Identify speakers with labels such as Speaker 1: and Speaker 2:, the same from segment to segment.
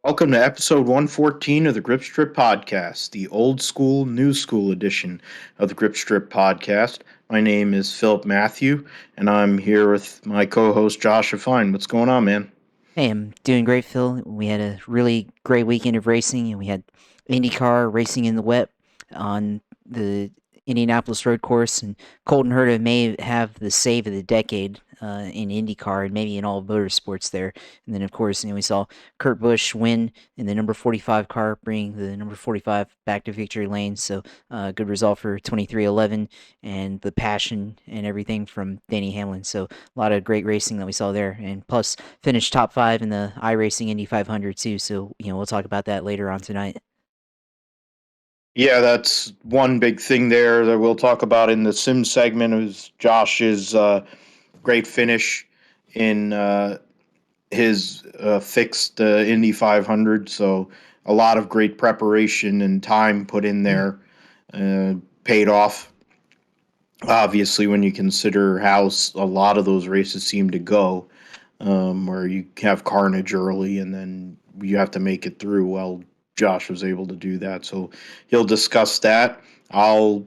Speaker 1: Welcome to episode 114 of the Grip Strip Podcast, the old school, new school edition of the Grip Strip Podcast. My name is Philip Matthew, and I'm here with my co host Josh Fine. What's going on, man?
Speaker 2: Hey, I'm doing great, Phil. We had a really great weekend of racing, and we had IndyCar racing in the wet on the Indianapolis Road Course, and Colton Herta may have the save of the decade in IndyCar and maybe in all motorsports there. And then, of course, we saw Kurt Busch win in the number 45 car, bringing the number 45 back to victory lane. So, good result for 2311 and the passion and everything from Danny Hamlin. So, a lot of great racing that we saw there, and plus finished top five in the iRacing Indy 500 too. So we'll talk about that later on tonight.
Speaker 1: Yeah, that's one big thing there that we'll talk about in the sim segment is Josh's great finish in his fixed Indy 500. So, a lot of great preparation and time put in there paid off. Obviously, when you consider how a lot of those races seem to go, where you have carnage early and then you have to make it through. Well, Josh was able to do that, so he'll discuss that. I'll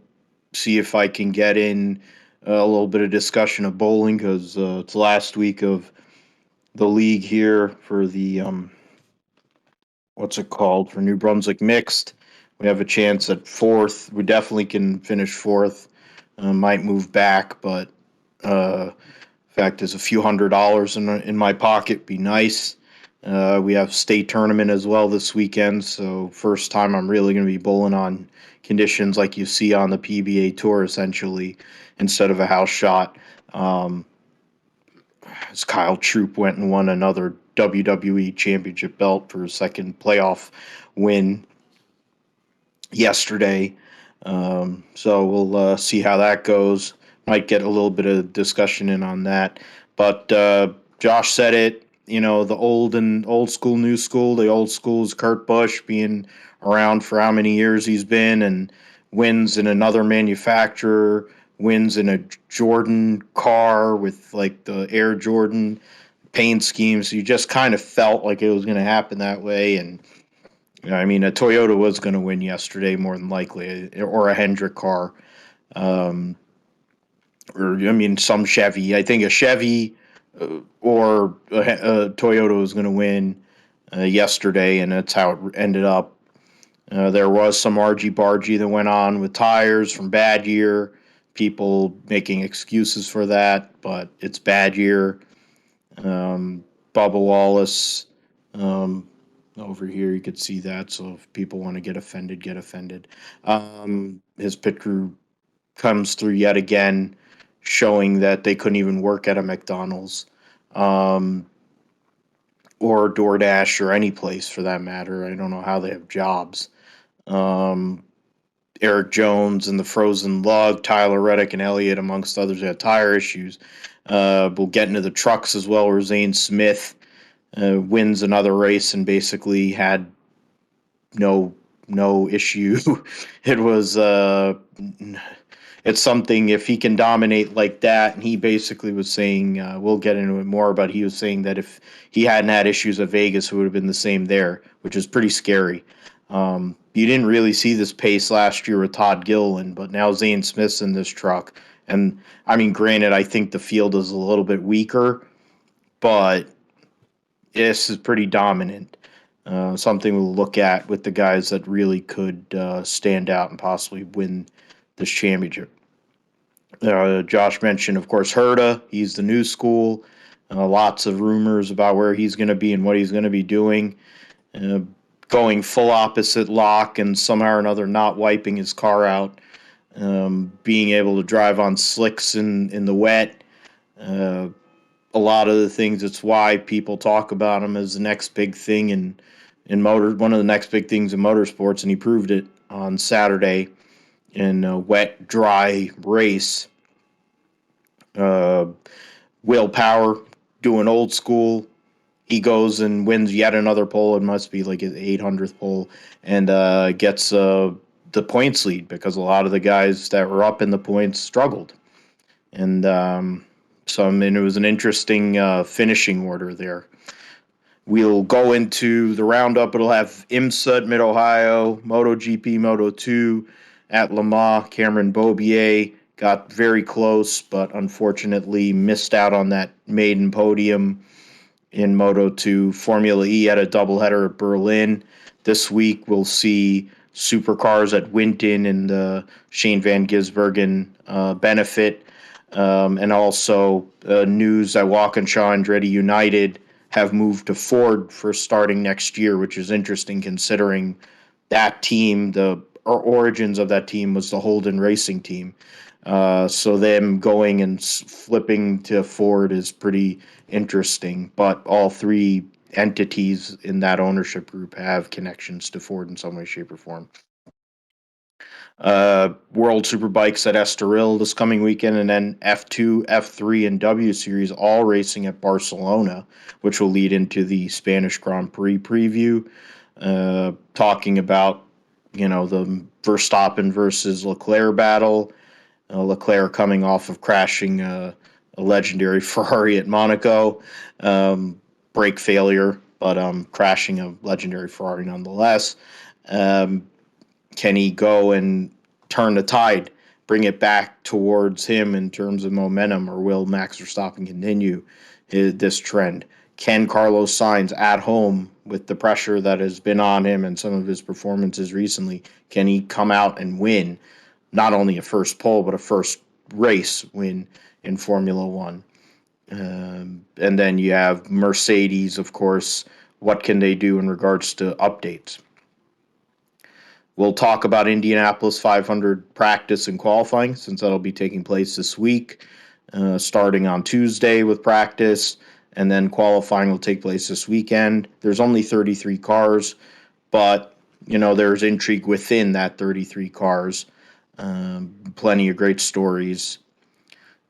Speaker 1: see if I can get in a little bit of discussion of bowling because it's last week of the league here for the what's it called for New Brunswick mixed. We have a chance at fourth. We definitely can finish fourth. Might move back, but fact is a few $100s in my pocket be nice. We have state tournament as well this weekend, so first time I'm really going to be bowling on conditions like you see on the PBA Tour, essentially, instead of a house shot. Um, as Kyle Troop went and won another WWE Championship belt for his second playoff win yesterday. So we'll see how that goes. Might get a little bit of discussion in on that. But Josh said it. The old school, new school. The old school is Kurt Busch being around for how many years he's been, and wins in another manufacturer, wins in a Jordan car with like the Air Jordan paint schemes. You just kind of felt like it was going to happen that way, and I mean, a Toyota was going to win yesterday, more than likely, or a Hendrick car, um, or I mean, some Chevy. I think a Chevy or a Toyota was going to win yesterday, and that's how it ended up. There was some argy bargy that went on with tires from BadYear. People making excuses for that, but it's BadYear. Um, Bubba Wallace. Um, Over here, you could see that. So if people want to get offended, get offended. His pit crew comes through yet again, showing that they couldn't even work at a McDonald's um, or DoorDash or any place for that matter. I don't know how they have jobs. Um, Eric Jones and the Frozen Lug, Tyler Reddick and Elliott, amongst others, had tire issues. We'll get into the trucks as well, where Zane Smith wins another race and basically had no issue. It was it's something if he can dominate like that, and he basically was saying we'll get into it more, but he was saying that if he hadn't had issues at Vegas, it would have been the same there, which is pretty scary. You didn't really see this pace last year with Todd Gilliland, but now Zane Smith's in this truck. And I mean, granted, I think the field is a little bit weaker, but this is pretty dominant. Something we'll look at with the guys that really could stand out and possibly win this championship. Josh mentioned, of course, Herta. He's the new school. Lots of rumors about where he's going to be and what he's going to be doing. Uh, Going full opposite lock and somehow or another not wiping his car out. Being able to drive on slicks in the wet. Uh, a lot of the things. It's why people talk about him as the next big thing in motor. One of the next big things in motorsports, and he proved it on Saturday in a wet, dry race. Uh, Will Power doing old school. He goes and wins yet another pole. It must be like his 800th pole, and gets the points lead because a lot of the guys that were up in the points struggled. And so, I mean, it was an interesting finishing order there. We'll go into the roundup. It'll have IMSA at Mid-Ohio, MotoGP, Moto2 at Le Mans. Cameron Beaubier got very close, but unfortunately missed out on that maiden podium in Moto2. Formula E had a doubleheader at Berlin. This week we'll see supercars at Winton and the Shane Van Gisbergen benefit. And also news that Walkinshaw and Andretti United have moved to Ford for starting next year, which is interesting considering that team, the origins of that team was the Holden Racing team. So them going and flipping to Ford is pretty interesting. But all three entities in that ownership group have connections to Ford in some way, shape, or form. World Superbikes at Estoril this coming weekend, and then F2, F3, and W Series all racing at Barcelona, which will lead into the Spanish Grand Prix preview. Talking about, the Verstappen versus Leclerc battle. Leclerc coming off of crashing a legendary Ferrari at Monaco. Brake failure, but crashing a legendary Ferrari nonetheless. Can he go and turn the tide, bring it back towards him in terms of momentum, or will Max Verstappen continue this trend? Can Carlos Sainz at home, with the pressure that has been on him and some of his performances recently, can he come out and win not only a first pole, but a first race win in Formula One? And then you have Mercedes, of course. What can they do in regards to updates? We'll talk about Indianapolis 500 practice and qualifying, since that'll be taking place this week, starting on Tuesday with practice, and then qualifying will take place this weekend. There's only 33 cars, but, there's intrigue within that 33 cars. Plenty of great stories.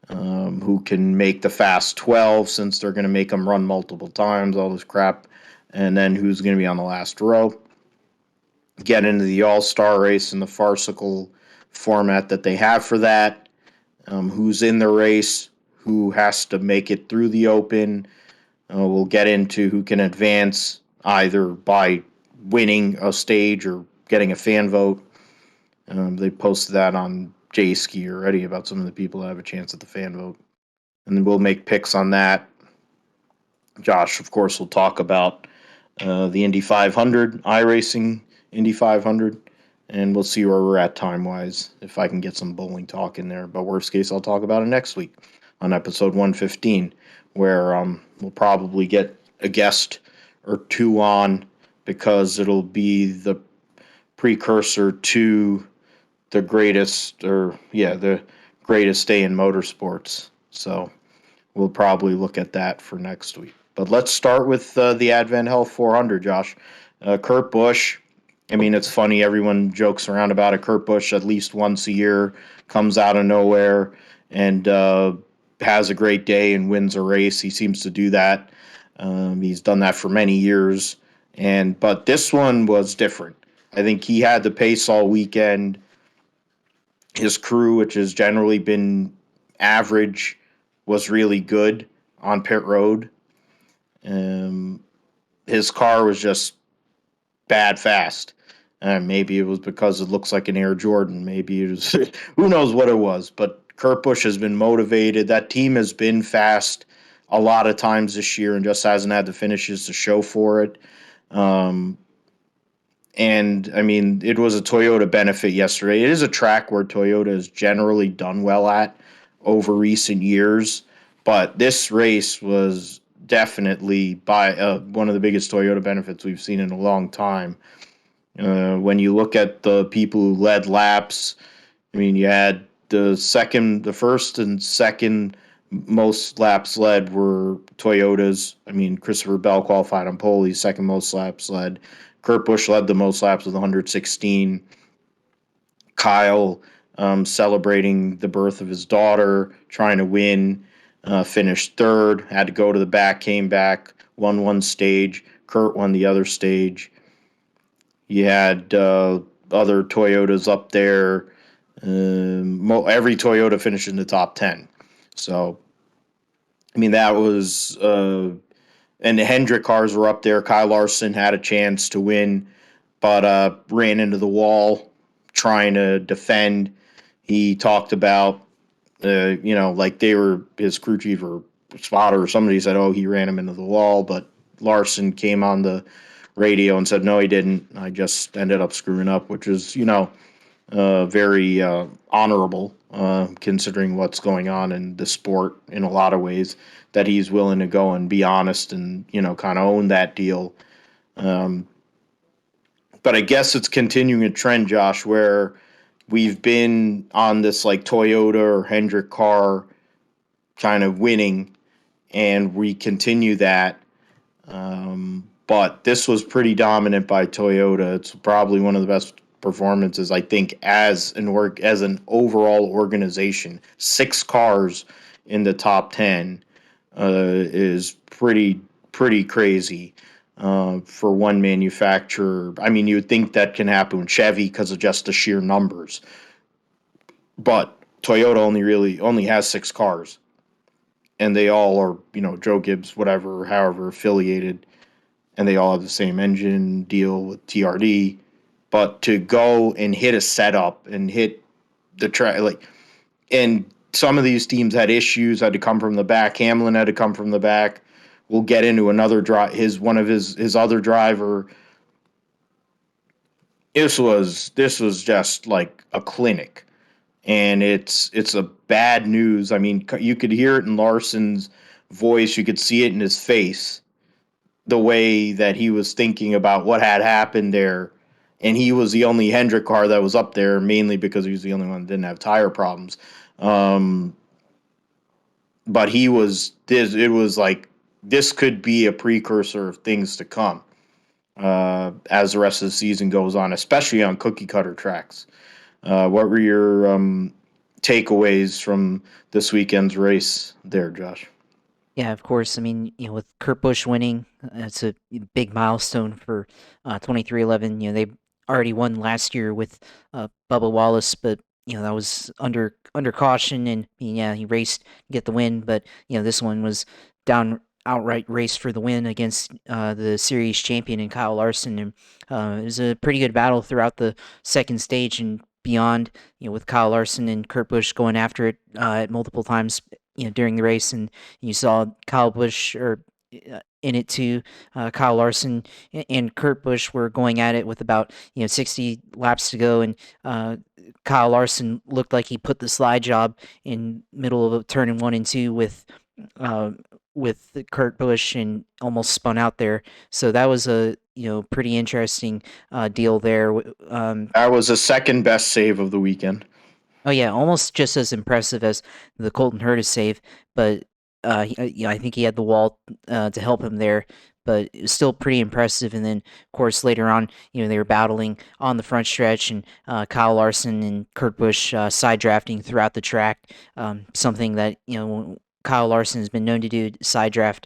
Speaker 1: Who can make the Fast 12, since they're going to make them run multiple times, all this crap, and then who's going to be on the last row. Get into the all-star race in the farcical format that they have for that. Who's in the race, who has to make it through the open. We'll get into who can advance either by winning a stage or getting a fan vote. They posted that on J-Ski already about some of the people that have a chance at the fan vote. And then we'll make picks on that. Josh, of course, will talk about the Indy 500, iRacing Indy 500, and we'll see where we're at time-wise, if I can get some bowling talk in there. But worst case, I'll talk about it next week on episode 115, where we'll probably get a guest or two on, because it'll be the precursor to the greatest day in motorsports. So we'll probably look at that for next week. But let's start with the Advent Health 400, Josh. Kurt Busch. I mean, it's funny. Everyone jokes around about it. Kurt Busch, at least once a year, comes out of nowhere and has a great day and wins a race. He seems to do that. He's done that for many years. But this one was different. I think he had the pace all weekend. His crew, which has generally been average, was really good on pit road. His car was just bad fast. Maybe it was because it looks like an Air Jordan. Maybe it was, who knows what it was. But Kurt Busch has been motivated. That team has been fast a lot of times this year and just hasn't had the finishes to show for it. And, I mean, it was a Toyota benefit yesterday. It is a track where Toyota has generally done well at over recent years. But this race was definitely by one of the biggest Toyota benefits we've seen in a long time. When you look at the people who led laps, I mean, you had the first and second most laps led were Toyotas. I mean, Christopher Bell qualified on pole. He's second most laps led. Kurt Busch led the most laps with 116. Kyle, celebrating the birth of his daughter, trying to win, finished third, had to go to the back, came back, won one stage. Kurt won the other stage. You had other Toyotas up there. Every Toyota finished in the top 10. So, I mean, that was and the Hendrick cars were up there. Kyle Larson had a chance to win, but ran into the wall trying to defend. He talked about, like they were his crew chief or spotter or somebody said, oh, he ran him into the wall, but Larson came on the radio and said, no, he didn't. I just ended up screwing up, which is, very honorable considering what's going on in the sport in a lot of ways, that he's willing to go and be honest and, kind of own that deal. Um, but I guess it's continuing a trend, Josh, where we've been on this like Toyota or Hendrick car kind of winning, and we continue that. But this was pretty dominant by Toyota. It's probably one of the best performances, I think, as an overall organization. 6 cars in the top 10 is pretty crazy for one manufacturer. I mean, you would think that can happen with Chevy because of just the sheer numbers, but Toyota only has 6 cars, and they all are, Joe Gibbs, whatever, however affiliated, and they all have the same engine deal with TRD. But to go and hit a setup and hit the track, and some of these teams had issues, had to come from the back. Hamlin had to come from the back. We'll get into another drive. His other driver. This was just like a clinic, and it's a bad news. I mean, you could hear it in Larson's voice. You could see it in his face, the way that he was thinking about what had happened there. And he was the only Hendrick car that was up there, mainly because he was the only one that didn't have tire problems. But he was this. It was like this could be a precursor of things to come as the rest of the season goes on, especially on cookie cutter tracks. What were your takeaways from this weekend's race there, Josh?
Speaker 2: Yeah, of course. I mean, with Kurt Busch winning, it's a big milestone for 2311. They already won last year with Bubba Wallace, but that was under caution, and yeah, he raced to get the win. But this one was down outright race for the win against the series champion and Kyle Larson, and it was a pretty good battle throughout the second stage and beyond. With Kyle Larson and Kurt Busch going after it at multiple times during the race, and you saw Kyle Busch in it too. Kyle Larson and Kurt Busch were going at it with about 60 laps to go, and Kyle Larson looked like he put the slide job in middle of turn 1 and 2 uh, with Kurt Busch and almost spun out there. So that was a pretty interesting deal there.
Speaker 1: That was the second best save of the weekend.
Speaker 2: Oh yeah, almost just as impressive as the Colton Herta save, but I think he had the wall to help him there, but it was still pretty impressive. And then, of course, later on, they were battling on the front stretch, and Kyle Larson and Kurt Busch side drafting throughout the track, something that Kyle Larson has been known to do, side draft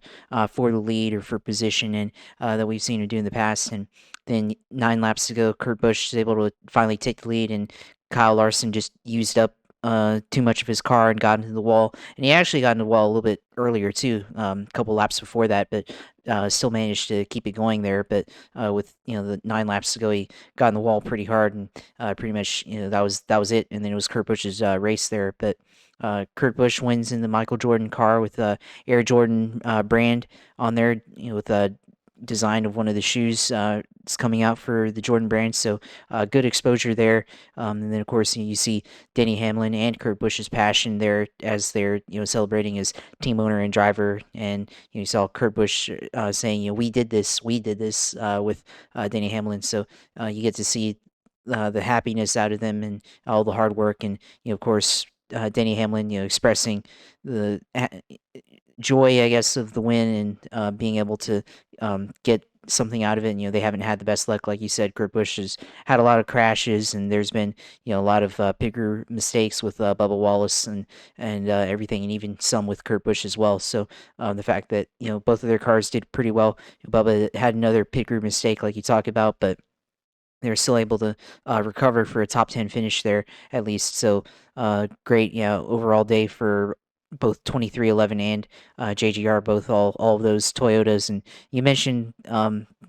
Speaker 2: for the lead or for position, and that we've seen him do in the past. And then 9 laps to go, Kurt Busch is able to finally take the lead, and Kyle Larson just used up too much of his car and got into the wall. And he actually got into the wall a little bit earlier too, a couple laps before that, but still managed to keep it going there. But with the 9 laps to go, he got in the wall pretty hard, and pretty much that was it. And then it was Kurt Busch's race there. But Kurt Busch wins in the Michael Jordan car with Air Jordan brand on there, with design of one of the shoes is coming out for the Jordan brand, so good exposure there. And then of course you see Denny Hamlin and Kurt Busch's passion there as they're celebrating as team owner and driver, and you saw Kurt Busch saying we did this with Denny Hamlin, so you get to see the happiness out of them and all the hard work, and of course Denny Hamlin expressing the joy, I guess, of the win and being able to get something out of it. They haven't had the best luck, like you said. Kurt Busch has had a lot of crashes, and there's been a lot of bigger mistakes with Bubba Wallace and everything, and even some with Kurt Busch as well. So the fact that both of their cars did pretty well. Bubba had another bigger mistake, like you talked about, but they're still able to recover for a top 10 finish there at least. So great, overall day for both 2311 and JGR, both all of those Toyotas. And you mentioned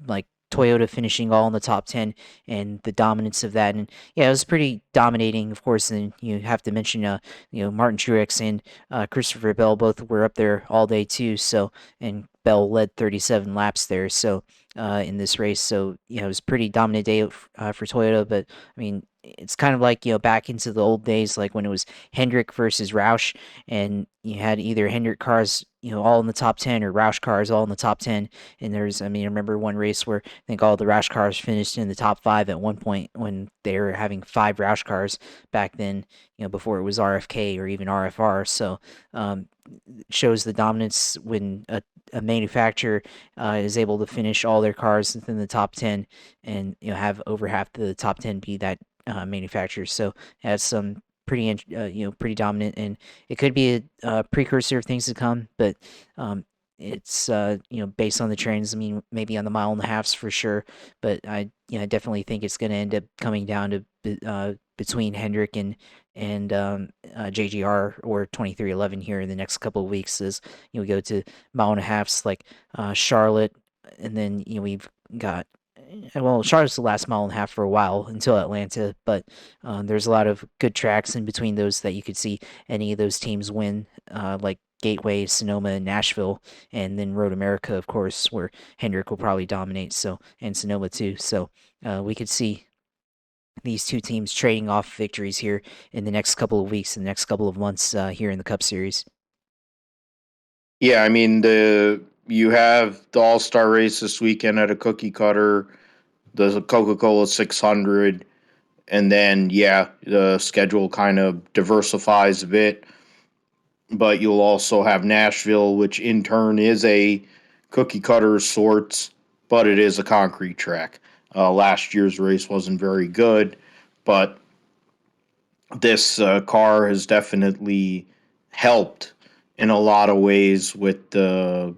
Speaker 2: like Toyota finishing all in the top 10 and the dominance of that. And yeah, it was pretty dominating, of course. And you have to mention, Martin Truex and Christopher Bell both were up there all day too. So, and Bell led 37 laps there. So, in this race. So, it was a pretty dominant day for Toyota. But I mean, it's kind of like, back into the old days, like when it was Hendrick versus Roush, and you had either Hendrick cars, all in the top 10, or Roush cars all in the top 10. And I remember one race where I think all the Roush cars finished in the top 5 at one point when they were having 5 Roush cars back then, before it was RFK or even RFR. So, shows the dominance when a manufacturer is able to finish all their cars within the top 10, and have over half the top 10 be that manufacturer. So it has some pretty dominant, and it could be a precursor of things to come. But it's based on the trends. I mean, maybe on the mile and a halfs for sure, but I definitely think it's going to end up coming down to between Hendrick and JGR or 2311 here in the next couple of weeks, as we go to mile and a halfs like Charlotte, and then we've got, well, Charlotte's the last mile and a half for a while until Atlanta, but there's a lot of good tracks in between those that you could see any of those teams win, like Gateway, Sonoma, and Nashville, and then Road America, of course, where Hendrick will probably dominate. So, and Sonoma too. So we could see these two teams trading off victories here in the next couple of weeks, in the next couple of months here in the Cup Series.
Speaker 1: Yeah, I mean you have the All Star race this weekend at a cookie cutter, the Coca-Cola 600, and then the schedule kind of diversifies a bit. But you'll also have Nashville, which in turn is a cookie cutter of sorts, but it is a concrete track. Last year's race wasn't very good, but this car has definitely helped in a lot of ways with the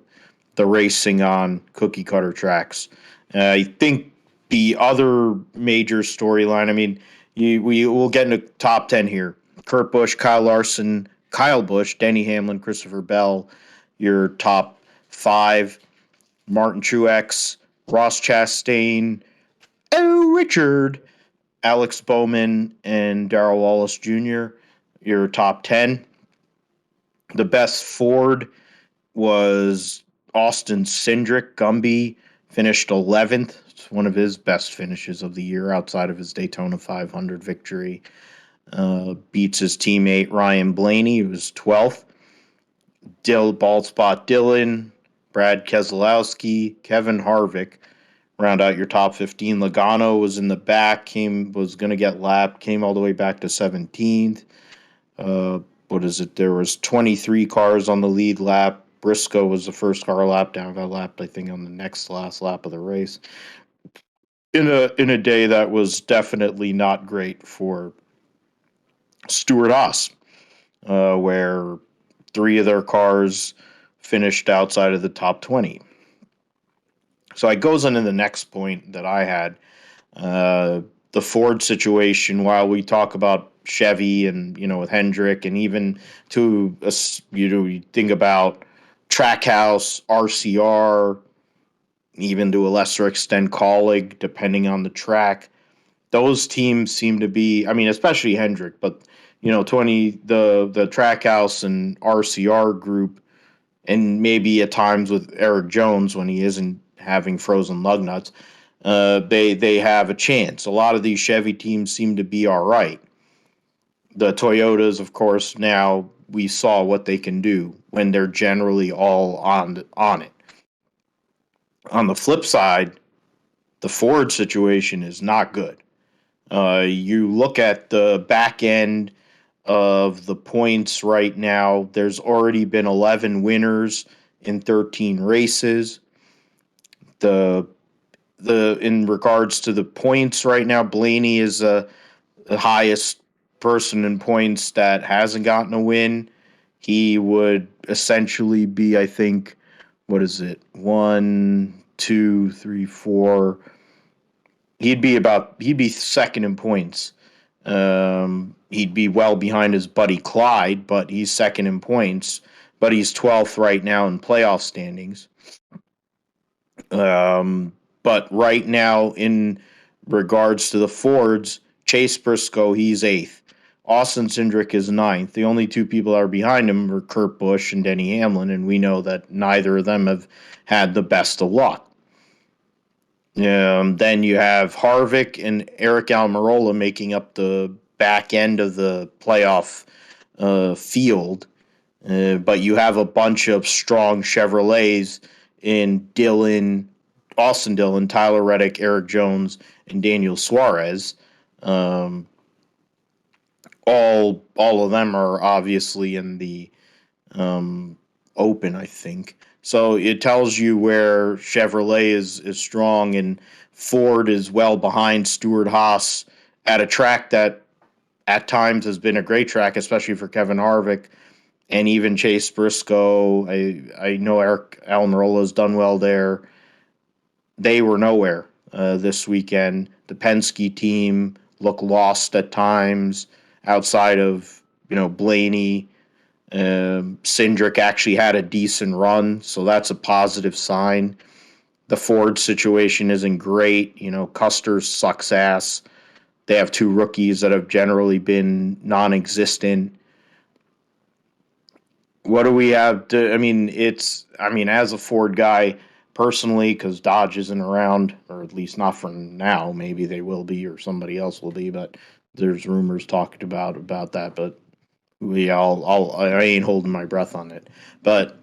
Speaker 1: racing on cookie cutter tracks. I think the other major storyline, I mean, we will get into top 10 here. Kurt Busch, Kyle Larson, Kyle Busch, Denny Hamlin, Christopher Bell, your top 5. Martin Truex, Ross Chastain, Richard, Alex Bowman, and Darrell Wallace Jr., your top 10. The best Ford was Austin Cindric. Gumby finished 11th. It's one of his best finishes of the year outside of his Daytona 500 victory. Beats his teammate Ryan Blaney, who was 12th. Bald Spot Dylan, Brad Keselowski, Kevin Harvick round out your top 15. Logano was in the back, was going to get lapped, came all the way back to 17th. What is it? There was 23 cars on the lead lap. Briscoe was the first car lap down. Got lapped, I think, on the last lap of the race. In a day that was definitely not great for Stewart Haas, where 3 of their cars finished outside of the top 20. So it goes into the next point that I had. The Ford situation, while we talk about Chevy and, with Hendrick, and even to, you think about Trackhouse, RCR, even to a lesser extent Colleague, depending on the track. Those teams seem to be, I mean, especially Hendrick, but, 20, the Trackhouse and RCR group, and maybe at times with Eric Jones when he isn't having frozen lug nuts, they have a chance. A lot of these Chevy teams seem to be all right. The Toyotas, of course, now we saw what they can do when they're generally all on it. On the flip side, the Ford situation is not good. You look at the back end of the points right now, there's already been 11 winners in 13 races. The in regards to the points right now, Blaney is the highest person in points that hasn't gotten a win. He would essentially be, I think, what is it? 1, 2, 3, 4. He'd be second in points He'd be well behind his buddy Clyde, but he's second in points. But he's 12th right now in playoff standings. But right now, in regards to the Fords, Chase Briscoe, he's eighth. Austin Cindric is ninth. The only two people that are behind him are Kurt Busch and Denny Hamlin, and we know that neither of them have had the best of luck. Then you have Harvick and Eric Almirola making up the back end of the playoff field. But you have a bunch of strong Chevrolets in Austin Dillon, Tyler Reddick, Eric Jones, and Daniel Suarez. Um, all of them are obviously in the open, I think. So it tells you where Chevrolet is strong, and Ford is well behind Stewart-Haas at a track that at times has been a great track, especially for Kevin Harvick and even Chase Briscoe. I know Eric Almirola has done well there. They were nowhere this weekend. The Penske team looked lost at times outside of Blaney. Cindric actually had a decent run, so that's a positive sign. The Ford situation isn't great. Custer sucks ass. They have two rookies that have generally been non-existent. What do we have to? As a Ford guy personally, because Dodge isn't around, or at least not for now. Maybe they will be, or somebody else will be. But there's rumors talked about that. But I ain't holding my breath on it. But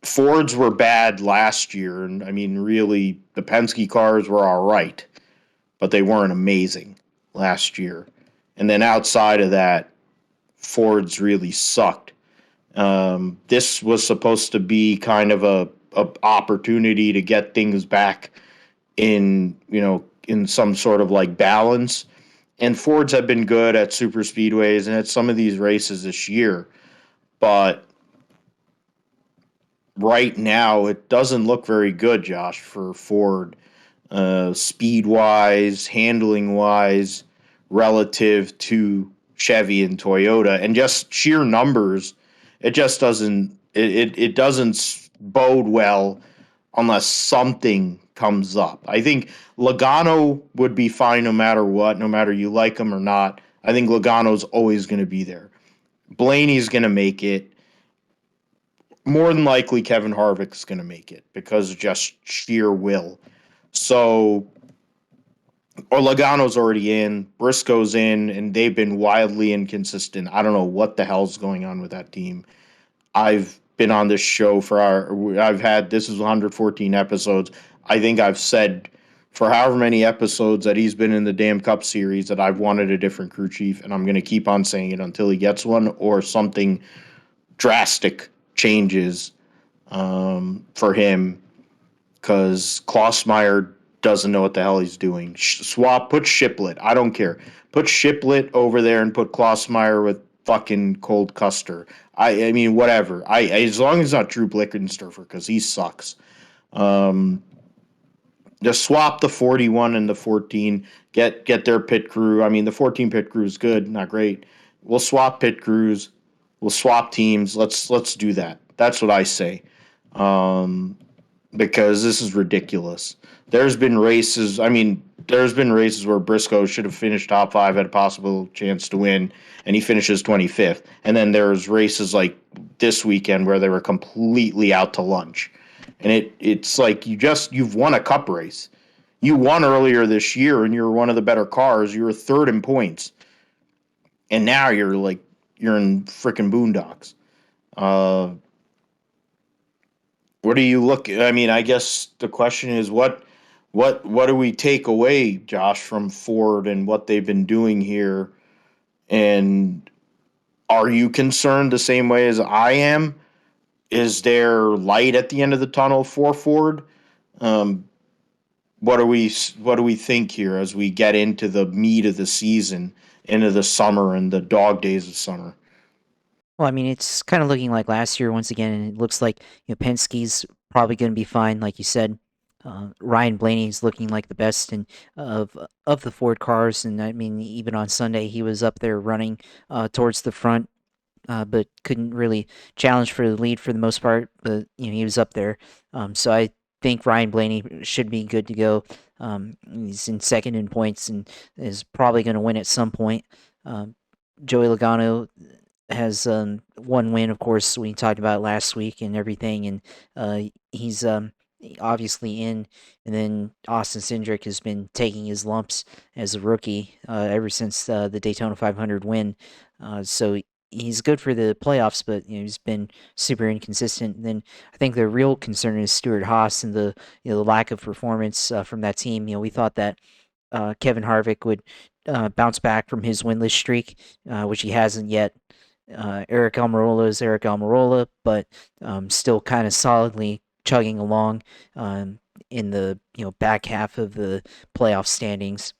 Speaker 1: Fords were bad last year, and really, the Penske cars were all right, but they weren't amazing last year. And then outside of that, Fords really sucked. This was supposed to be kind of a opportunity to get things back in some sort of like balance. And Fords have been good at super speedways and at some of these races this year, but right now it doesn't look very good, Josh, for Ford, speed wise, handling wise, relative to Chevy and Toyota, and just sheer numbers. It just it doesn't bode well unless something comes up. I think Logano would be fine no matter what, no matter you like him or not. I think Logano's always going to be there. Blaney's going to make it. More than likely, Kevin Harvick's going to make it because of just sheer will. So, or Logano's already in, Briscoe's in, and they've been wildly inconsistent. I don't know what the hell's going on with that team. I've been on this show this is 114 episodes. I think I've said for however many episodes that he's been in the damn Cup Series that I've wanted a different crew chief, and I'm going to keep on saying it until he gets one or something drastic changes for him, because Klossmeyer doesn't know what the hell he's doing. Put Shiplet. I don't care. Put Shiplet over there and put Klossmeyer with fucking Cold Custer. I mean, whatever. As long as it's not Drew Blickensturfer, because he sucks. Just swap the 41 and the 14. Get their pit crew. I mean, the 14 pit crew is good, not great. We'll swap pit crews. We'll swap teams. Let's do that. That's what I say. Because this is ridiculous. There's been races where Briscoe should have finished top 5, had a possible chance to win, and he finishes 25th. And then there's races like this weekend where they were completely out to lunch. And it's like you've won a Cup race. You won earlier this year, and you're one of the better cars. You were third in points, and now you're in freaking boondocks. What do you look? I mean, I guess the question is what do we take away, Josh, from Ford and what they've been doing here? And are you concerned the same way as I am? Is there light at the end of the tunnel for Ford? What do we think here as we get into the meat of the season, into the summer and the dog days of summer?
Speaker 2: Well, I mean, it's kind of looking like last year once again, and it looks like Penske's probably going to be fine, like you said. Ryan Blaney's looking like the best of of the Ford cars, and I mean even on Sunday he was up there running towards the front, but couldn't really challenge for the lead for the most part. But he was up there, so I think Ryan Blaney should be good to go. He's in second in points and is probably going to win at some point. Um, Joey Logano has one win, of course. We talked about it last week and everything, and he's obviously in. And then Austin Cindric has been taking his lumps as a rookie ever since the Daytona 500 win. So he's good for the playoffs, but he's been super inconsistent. And then I think the real concern is Stuart Haas and the the lack of performance from that team. We thought that Kevin Harvick would bounce back from his winless streak, which he hasn't yet. Eric Almirola is Eric Almirola, but still kind of solidly chugging along in the back half of the playoff standings.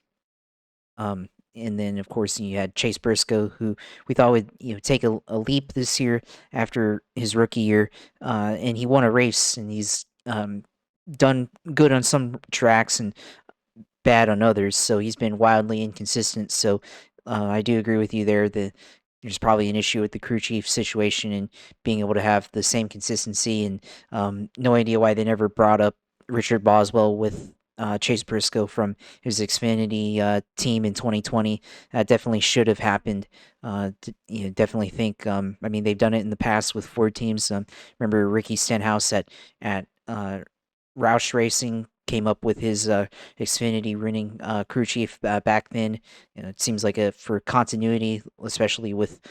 Speaker 2: And then of course you had Chase Briscoe, who we thought would take a leap this year after his rookie year, and he won a race, and he's done good on some tracks and bad on others. So he's been wildly inconsistent. So I do agree with you there that there's probably an issue with the crew chief situation and being able to have the same consistency. And no idea why they never brought up Richard Boswell with Chase Briscoe from his Xfinity team in 2020. That definitely should have happened. Definitely think. I mean, they've done it in the past with Ford teams. Remember Ricky Stenhouse at Roush Racing came up with his Xfinity running crew chief back then. It seems like for continuity, especially with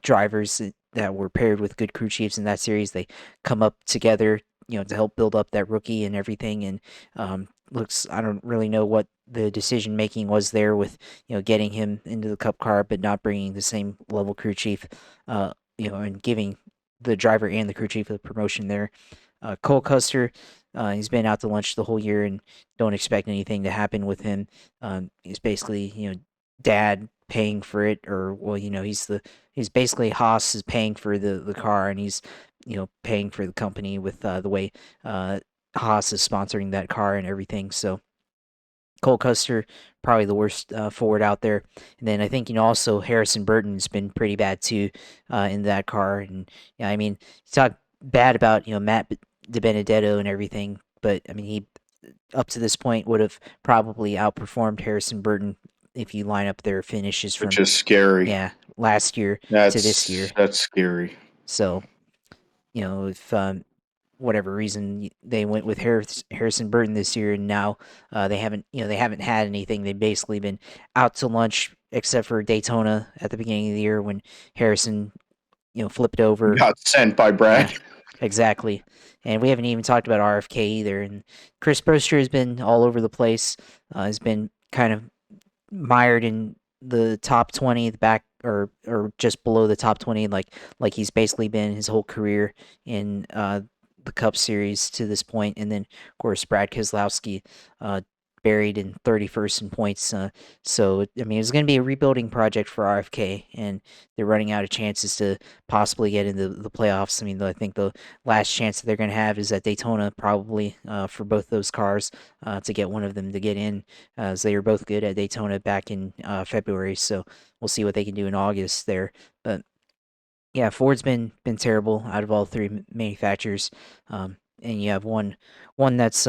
Speaker 2: drivers that were paired with good crew chiefs in that series, they come up together, to help build up that rookie and everything. And I don't really know what the decision making was there with getting him into the Cup car, but not bringing the same level crew chief, and giving the driver and the crew chief a promotion there. Cole Custer, he's been out to lunch the whole year, and don't expect anything to happen with him. He's basically, dad paying for it, or well, he's basically Haas is paying for the car, and he's paying for the company with the way Haas is sponsoring that car and everything. So Cole Custer, probably the worst forward out there. And then I think also Harrison Burton's been pretty bad too in that car. And yeah, I mean, talk bad about Matt DiBenedetto and everything, but I mean he up to this point would have probably outperformed Harrison Burton if you line up their finishes
Speaker 1: which
Speaker 2: from
Speaker 1: is scary.
Speaker 2: last year to this year.
Speaker 1: That's scary.
Speaker 2: So if whatever reason they went with Harrison Burton this year, and now they haven't had anything. They've basically been out to lunch except for Daytona at the beginning of the year when Harrison flipped over.
Speaker 1: Got sent by Brad.
Speaker 2: Yeah, exactly. And we haven't even talked about RFK either. And Chris Buescher has been all over the place. Has been kind of mired in the top 20, the back or just below the top 20, like he's basically been his whole career in the Cup Series to this point. And then of course Brad Keselowski buried in 31st in points. So I mean it's going to be a rebuilding project for RFK, and they're running out of chances to possibly get into the playoffs. I mean I think the last chance that they're going to have is at Daytona, probably for both those cars to get one of them to get in, as they were both good at Daytona back in February. So we'll see what they can do in August there. But yeah, Ford's been terrible out of all three manufacturers, and you have one that's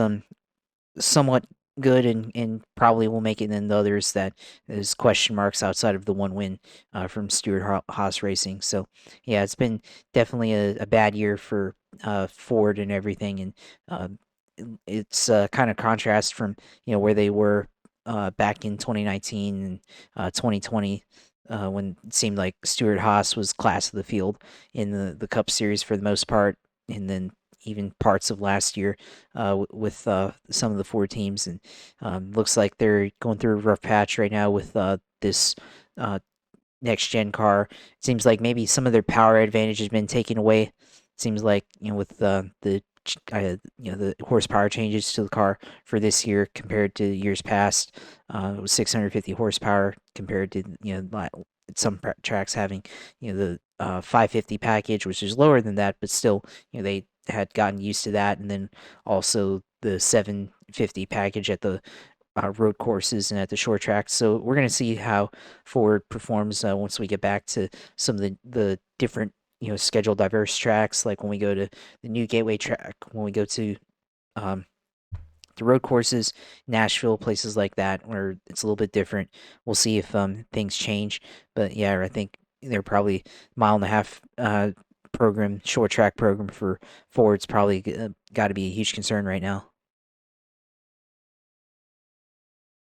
Speaker 2: somewhat good and probably will make it, and then the others that is question marks outside of the one win from Stuart Haas Racing. So yeah, it's been definitely a bad year for Ford and everything, and it's kind of contrast from where they were back in 2019 and 2020. When it seemed like Stuart Haas was class of the field in the Cup Series for the most part, and then even parts of last year with some of the four teams. And looks like they're going through a rough patch right now with this next gen car. It seems like maybe some of their power advantage has been taken away. It seems like with the horsepower changes to the car for this year compared to years past. It was 650 horsepower compared to some tracks having the 550 package, which is lower than that, but still they had gotten used to that, and then also the 750 package at the road courses and at the short tracks. So we're going to see how Ford performs once we get back to some of the different schedule diverse tracks, like when we go to the new Gateway track, when we go to um, the road courses, Nashville, places like that, where it's a little bit different. We'll see if things change. But yeah, I think they're probably mile and a half program, short track program for Ford's probably got to be a huge concern right now.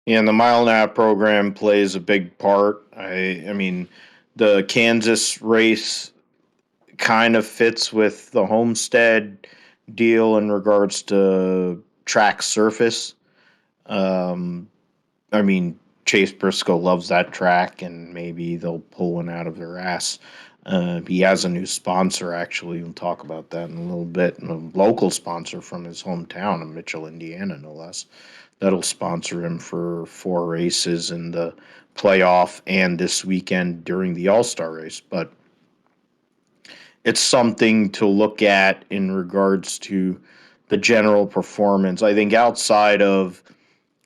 Speaker 1: And the mile and a half program plays a big part. I mean, the Kansas race kind of fits with the Homestead deal in regards to track surface. Um, I mean, Chase Briscoe loves that track, and maybe they'll pull one out of their ass. He has a new sponsor, actually. We'll talk about that in a little bit. A local sponsor from his hometown of Mitchell, Indiana, no less. That'll sponsor him for 4 races in the playoff and this weekend during the All-Star race. But it's something to look at in regards to the general performance. I think outside of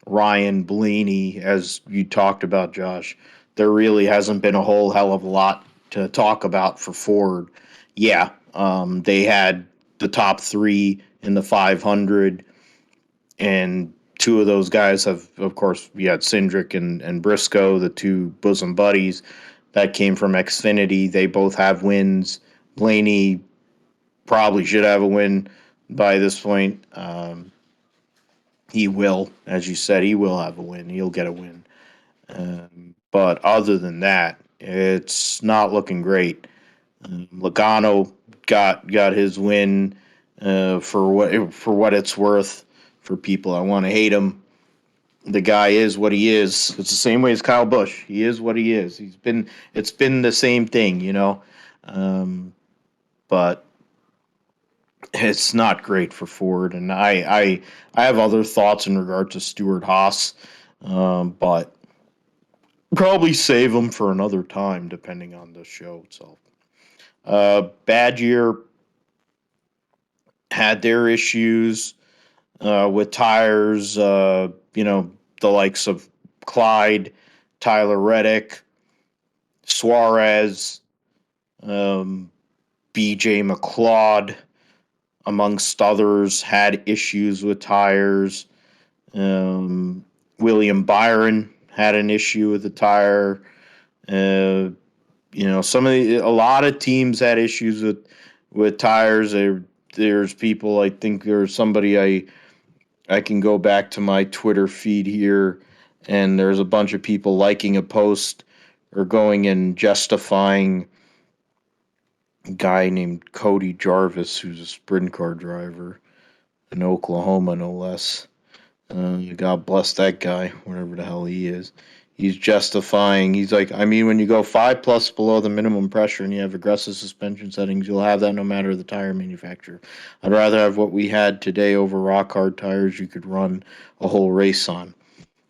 Speaker 1: Ryan Blaney, as you talked about, Josh, there really hasn't been a whole hell of a lot to talk about for Ford. Yeah, they had the top 3 in the 500, and 2 of those guys have, of course, we had Cindric and Briscoe, the 2 bosom buddies that came from Xfinity. They both have wins. Blaney probably should have a win by this point. He will, as you said, he will have a win. He'll get a win. But other than that, it's not looking great. Logano got his win for what it's worth. For people, I want to hate him. The guy is what he is. It's the same way as Kyle Busch. He is what he is. It's been the same thing, but it's not great for Ford. And I have other thoughts in regard to Stuart Haas, but probably save them for another time, depending on the show itself. BadYear had their issues with tires. The likes of Clyde, Tyler Reddick, Suarez, B.J. McLeod, amongst others, had issues with tires. William Byron had an issue with the tire. A lot of teams had issues with tires. There's people. I think there's somebody I can go back to my Twitter feed here, and there's a bunch of people liking a post or going and justifying a guy named Cody Jarvis, who's a sprint car driver in Oklahoma, no less. God bless that guy, whatever the hell he is. He's justifying. He's like, I mean, when you go 5+ below the minimum pressure and you have aggressive suspension settings, you'll have that no matter the tire manufacturer. I'd rather have what we had today over rock hard tires you could run a whole race on.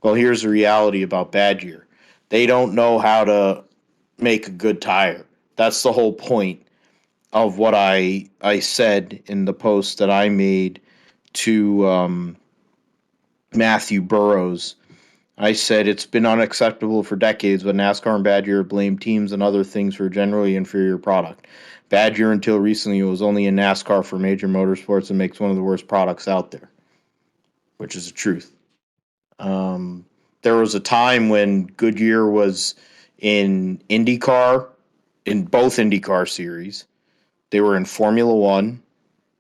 Speaker 1: Well, here's the reality about BadYear. They don't know how to make a good tire. That's the whole point of what I said in the post that I made to Matthew Burrows. I said it's been unacceptable for decades, but NASCAR and BadYear blame teams and other things for a generally inferior product. BadYear, until recently, was only in NASCAR for major motorsports and makes one of the worst products out there, which is the truth. There was a time when Goodyear was in IndyCar, in both IndyCar series. They were in Formula One.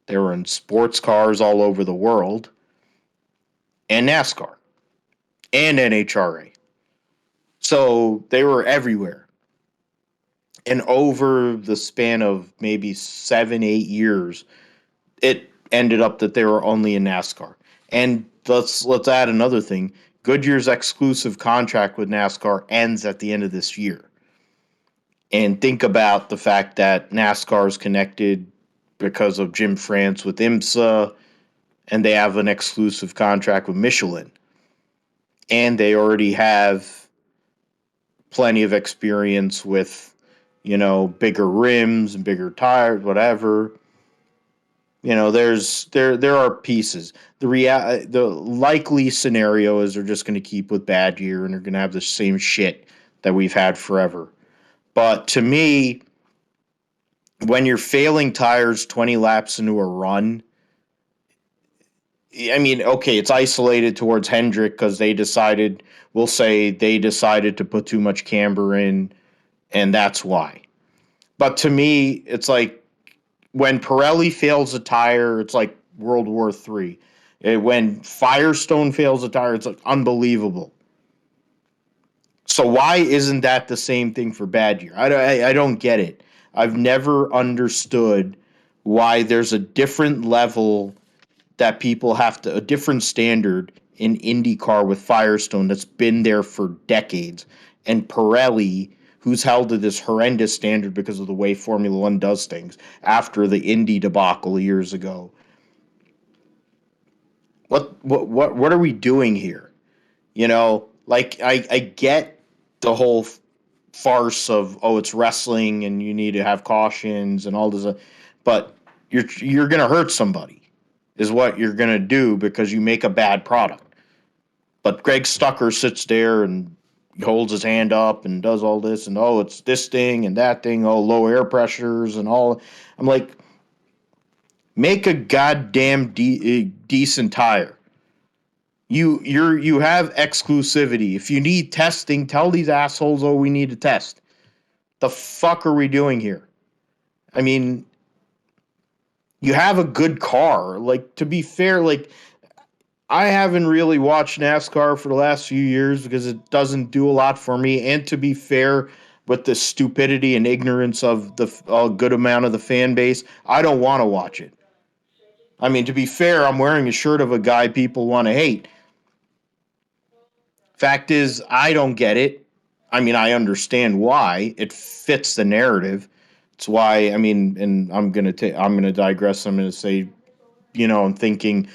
Speaker 1: They were in sports cars all over the world, and NASCAR, and NHRA. So they were everywhere. And over the span of maybe 7-8 years, it ended up that they were only in NASCAR. And let's add another thing. Goodyear's exclusive contract with NASCAR ends at the end of this year. And think about the fact that NASCAR is connected because of Jim France with IMSA, and they have an exclusive contract with Michelin. And they already have plenty of experience with, bigger rims and bigger tires, whatever. there are pieces. The likely scenario is they're just going to keep with BadYear and they're going to have the same shit that we've had forever. But to me, when you're failing tires 20 laps into a run, I mean, okay, it's isolated towards Hendrick because we'll say they decided to put too much camber in, and that's why. But to me, it's like when Pirelli fails a tire, it's like World War III. When Firestone fails a tire, it's like unbelievable. So why isn't that the same thing for BadYear? I don't get it. I've never understood why there's a different level that people have to, a different standard in IndyCar with Firestone that's been there for decades, and Pirelli, who's held to this horrendous standard because of the way Formula One does things after the Indy debacle years ago. What are we doing here? Like I get the whole farce of, oh, it's wrestling and you need to have cautions and all this, but you're gonna hurt somebody is what you're gonna do because you make a bad product. But Greg Stucker sits there and holds his hand up and does all this and, oh, it's this thing and that thing, oh, low air pressures and all. I'm like, make a goddamn decent tire. You have exclusivity. If you need testing, tell these assholes, oh, we need to test. The fuck are we doing here? I mean, you have a good car. Like, to be fair, like, I haven't really watched NASCAR for the last few years because it doesn't do a lot for me. And to be fair, with the stupidity and ignorance of a good amount of the fan base, I don't want to watch it. I mean, to be fair, I'm wearing a shirt of a guy people want to hate. Fact is, I don't get it. I mean, I understand why. It fits the narrative. It's why, I mean, and I'm gonna digress. I'm gonna say, I'm thinking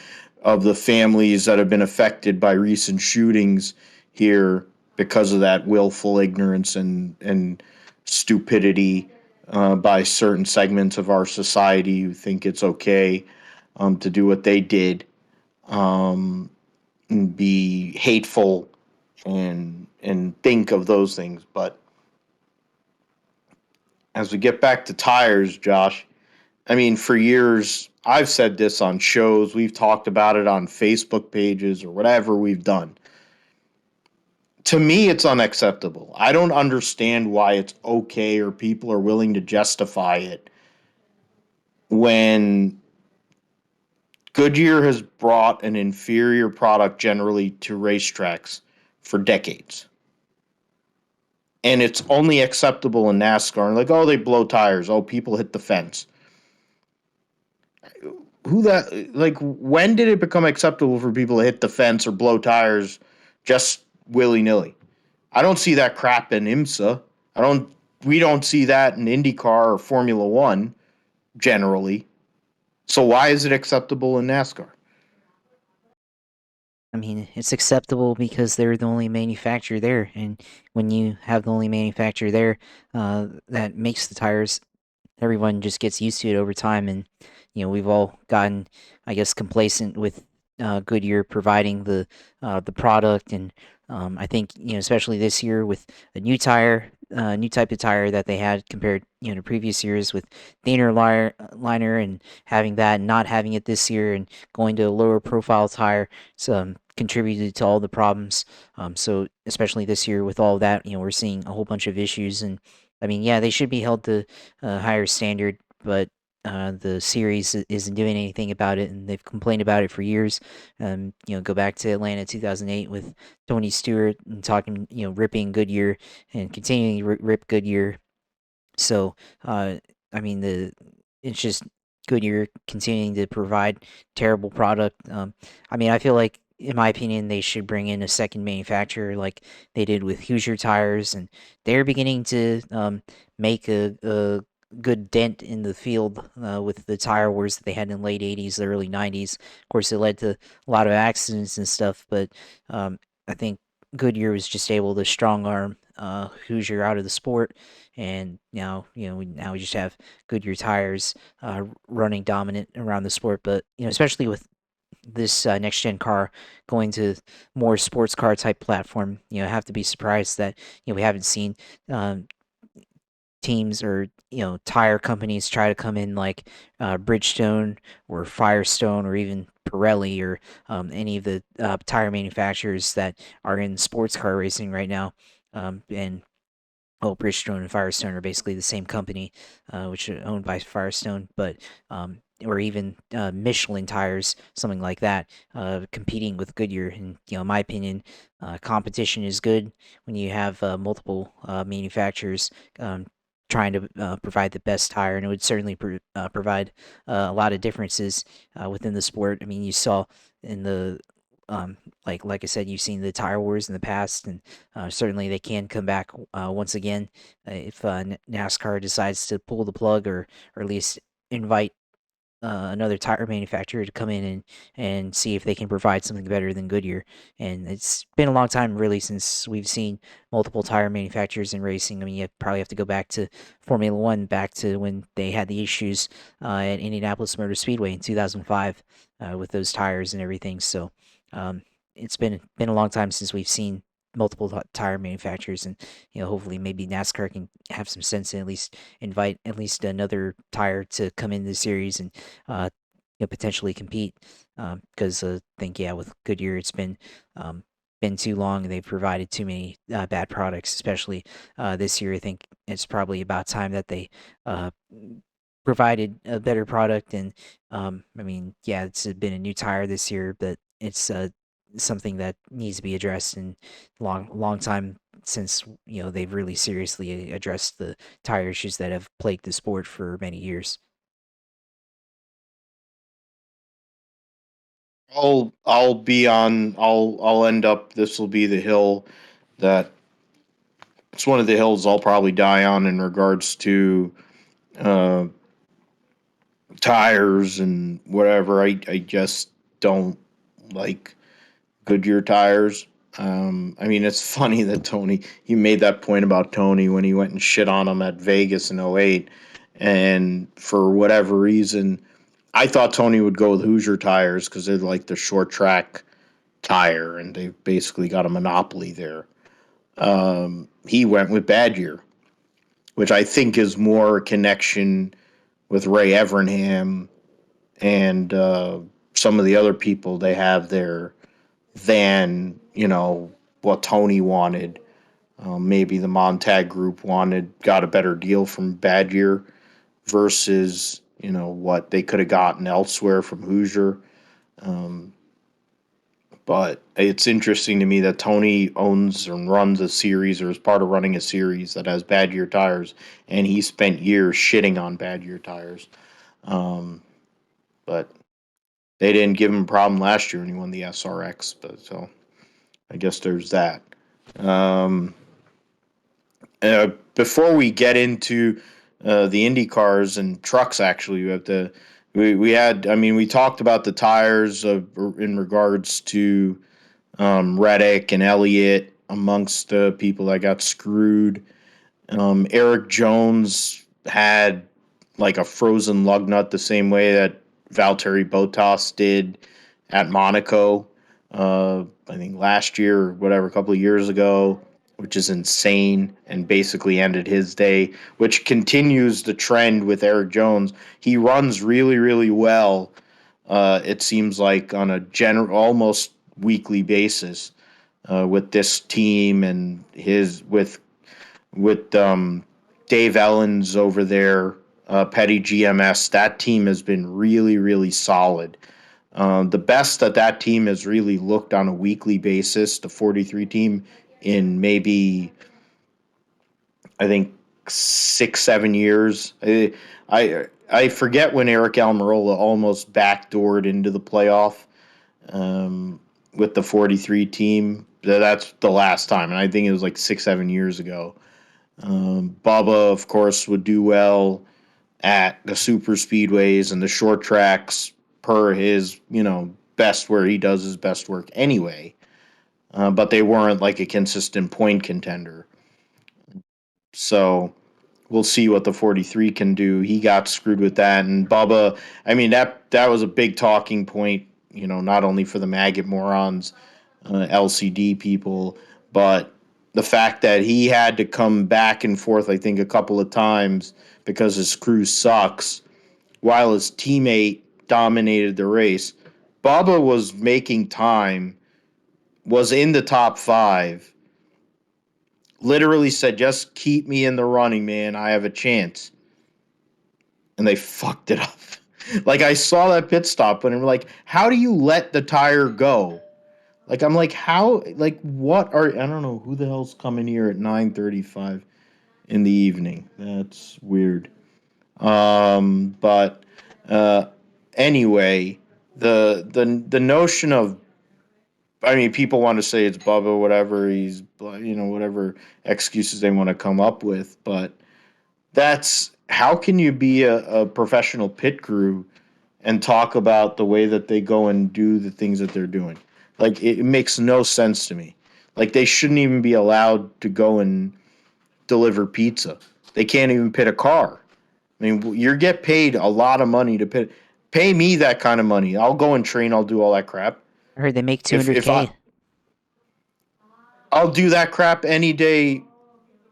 Speaker 1: of the families that have been affected by recent shootings here because of that willful ignorance and stupidity by certain segments of our society who think it's okay to do what they did, and be hateful and think of those things. But as we get back to tires, Josh, I mean, for years, I've said this on shows, we've talked about it on Facebook pages or whatever we've done. To me, it's unacceptable. I don't understand why it's okay or people are willing to justify it when Goodyear has brought an inferior product generally to racetracks for decades. And it's only acceptable in NASCAR. Like, oh, they blow tires. Oh, people hit the fence. When did it become acceptable for people to hit the fence or blow tires just willy nilly? I don't see that crap in IMSA. We don't see that in IndyCar or Formula One generally. So why is it acceptable in NASCAR?
Speaker 2: I mean, it's acceptable because they're the only manufacturer there, and when you have the only manufacturer there, that makes the tires, everyone just gets used to it over time, and we've all gotten, I guess, complacent with Goodyear providing the product, and I think especially this year with a new tire, new type of tire that they had compared to previous years with the inner liner and having that and not having it this year and going to a lower profile tire, so contributed to all the problems. So especially this year with all of that, we're seeing a whole bunch of issues, and I mean, yeah, they should be held to a higher standard, but the series isn't doing anything about it, and they've complained about it for years. Go back to Atlanta 2008 with Tony Stewart and talking, ripping Goodyear and continuing to rip Goodyear. So, I mean, it's just Goodyear continuing to provide terrible product. I mean, I feel like, in my opinion, they should bring in a second manufacturer like they did with Hoosier tires, and they're beginning to make a good dent in the field with the tire wars that they had in the late 80s, the early 90s. Of course, it led to a lot of accidents and stuff, but I think Goodyear was just able to strong arm Hoosier out of the sport, and now we just have Goodyear tires running dominant around the sport. But especially with this next gen car going to more sports car type platform, I have to be surprised that we haven't seen um, teams or tire companies try to come in like Bridgestone or Firestone or even Pirelli or any of the tire manufacturers that are in sports car racing right now. And Bridgestone and Firestone are basically the same company, which are owned by Firestone, but or even Michelin tires, something like that, competing with Goodyear. And in my opinion, competition is good when you have multiple manufacturers trying to provide the best tire, and it would certainly provide a lot of differences within the sport. I mean, you saw in the like I said, you've seen the tire wars in the past, and certainly they can come back once again if NASCAR decides to pull the plug or at least invite another tire manufacturer to come in and see if they can provide something better than Goodyear. And it's been a long time, really, since we've seen multiple tire manufacturers in racing. I mean, you probably have to go back to Formula One, back to when they had the issues at Indianapolis Motor Speedway in 2005 with those tires and everything. So it's been a long time since we've seen multiple tire manufacturers, and hopefully maybe NASCAR can have some sense and at least invite at least another tire to come into the series and potentially compete. Because I think with Goodyear, it's been too long. They've provided too many bad products, especially this year. I think it's probably about time that they provided a better product. And I mean, it's been a new tire this year, but it's something that needs to be addressed in long time since they've really seriously addressed the tire issues that have plagued the sport for many years.
Speaker 1: I'll end up, this will be the hill that it's one of the hills I'll probably die on in regards to uh, tires and whatever. I just don't like Goodyear tires. I mean, it's funny that he made that point about Tony when he went and shit on him at Vegas in '08. And for whatever reason, I thought Tony would go with Hoosier tires because they're like the short track tire and they've basically got a monopoly there. He went with BadYear, which I think is more a connection with Ray Evernham and some of the other people they have there than what Tony wanted. Maybe the Montag group got a better deal from BadYear versus what they could have gotten elsewhere from Hoosier. Um, but it's interesting to me that Tony owns and runs a series or is part of running a series that has BadYear tires, and he spent years shitting on BadYear tires. Um, but they didn't give him a problem last year when he won the SRX. But so I guess there's that. Um, Before we get into the Indy cars and trucks, actually, we had. I mean, we talked about the tires in regards to Reddick and Elliott amongst the people that got screwed. Eric Jones had like a frozen lug nut the same way that Valtteri Bottas did at Monaco. I think last year or whatever, a couple of years ago, which is insane and basically ended his day, which continues the trend with Eric Jones. He runs really, really well. It seems like on a general, almost weekly basis with this team and his with Dave Ellens over there, Petty GMS. That team has been really, really solid. The best that team has really looked on a weekly basis, the 43 team, in maybe, I think, 6, 7 years. I forget when Eric Almirola almost backdoored into the playoff with the 43 team. That's the last time, and I think it was like 6, 7 years ago. Bubba, of course, would do well at the super speedways and the short tracks per his, best where he does his best work anyway. But they weren't like a consistent point contender. So we'll see what the 43 can do. He got screwed with that, and Bubba. I mean that was a big talking point. Not only for the maggot morons, LCD people, but the fact that he had to come back and forth. I think a couple of times because his crew sucks, while his teammate dominated the race. Bubba was making time, was in the top five, literally said, just keep me in the running, man. I have a chance. And they fucked it up. Like, I saw that pit stop and I'm like, how do you let the tire go? Like, I'm like, how, like, what are, I don't know who the hell's coming here at 9:35 in the evening. That's weird. But uh, anyway, the notion of, I mean, people want to say it's Bubba, whatever he's, whatever excuses they want to come up with, but that's how can you be a professional pit crew and talk about the way that they go and do the things that they're doing? Like it makes no sense to me. Like they shouldn't even be allowed to go and deliver pizza. They can't even pit a car. I mean, you get paid a lot of money to pit. Pay me that kind of money. I'll go and train. I'll do all that crap.
Speaker 2: I heard they make
Speaker 1: If
Speaker 2: 200K.
Speaker 1: I'll do that crap any day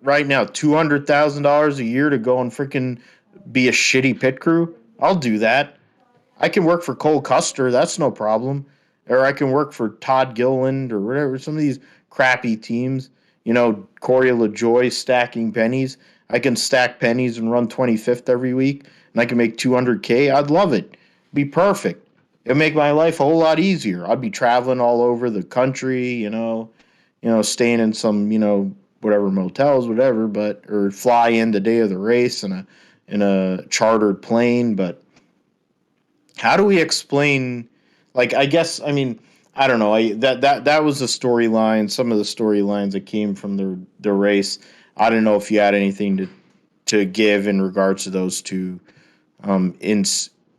Speaker 1: right now. $200,000 a year to go and freaking be a shitty pit crew. I'll do that. I can work for Cole Custer. That's no problem. Or I can work for Todd Gilliland or whatever. Some of these crappy teams. Corey LaJoy stacking pennies. I can stack pennies and run 25th every week, and I can make 200K. I'd love it. Be perfect. It'd make my life a whole lot easier. I'd be traveling all over the country, staying in some, whatever motels, whatever, but or fly in the day of the race in a chartered plane. But how do we explain? Like, I guess, I mean, I don't know. That was the storyline. Some of the storylines that came from the race. I don't know if you had anything to give in regards to those two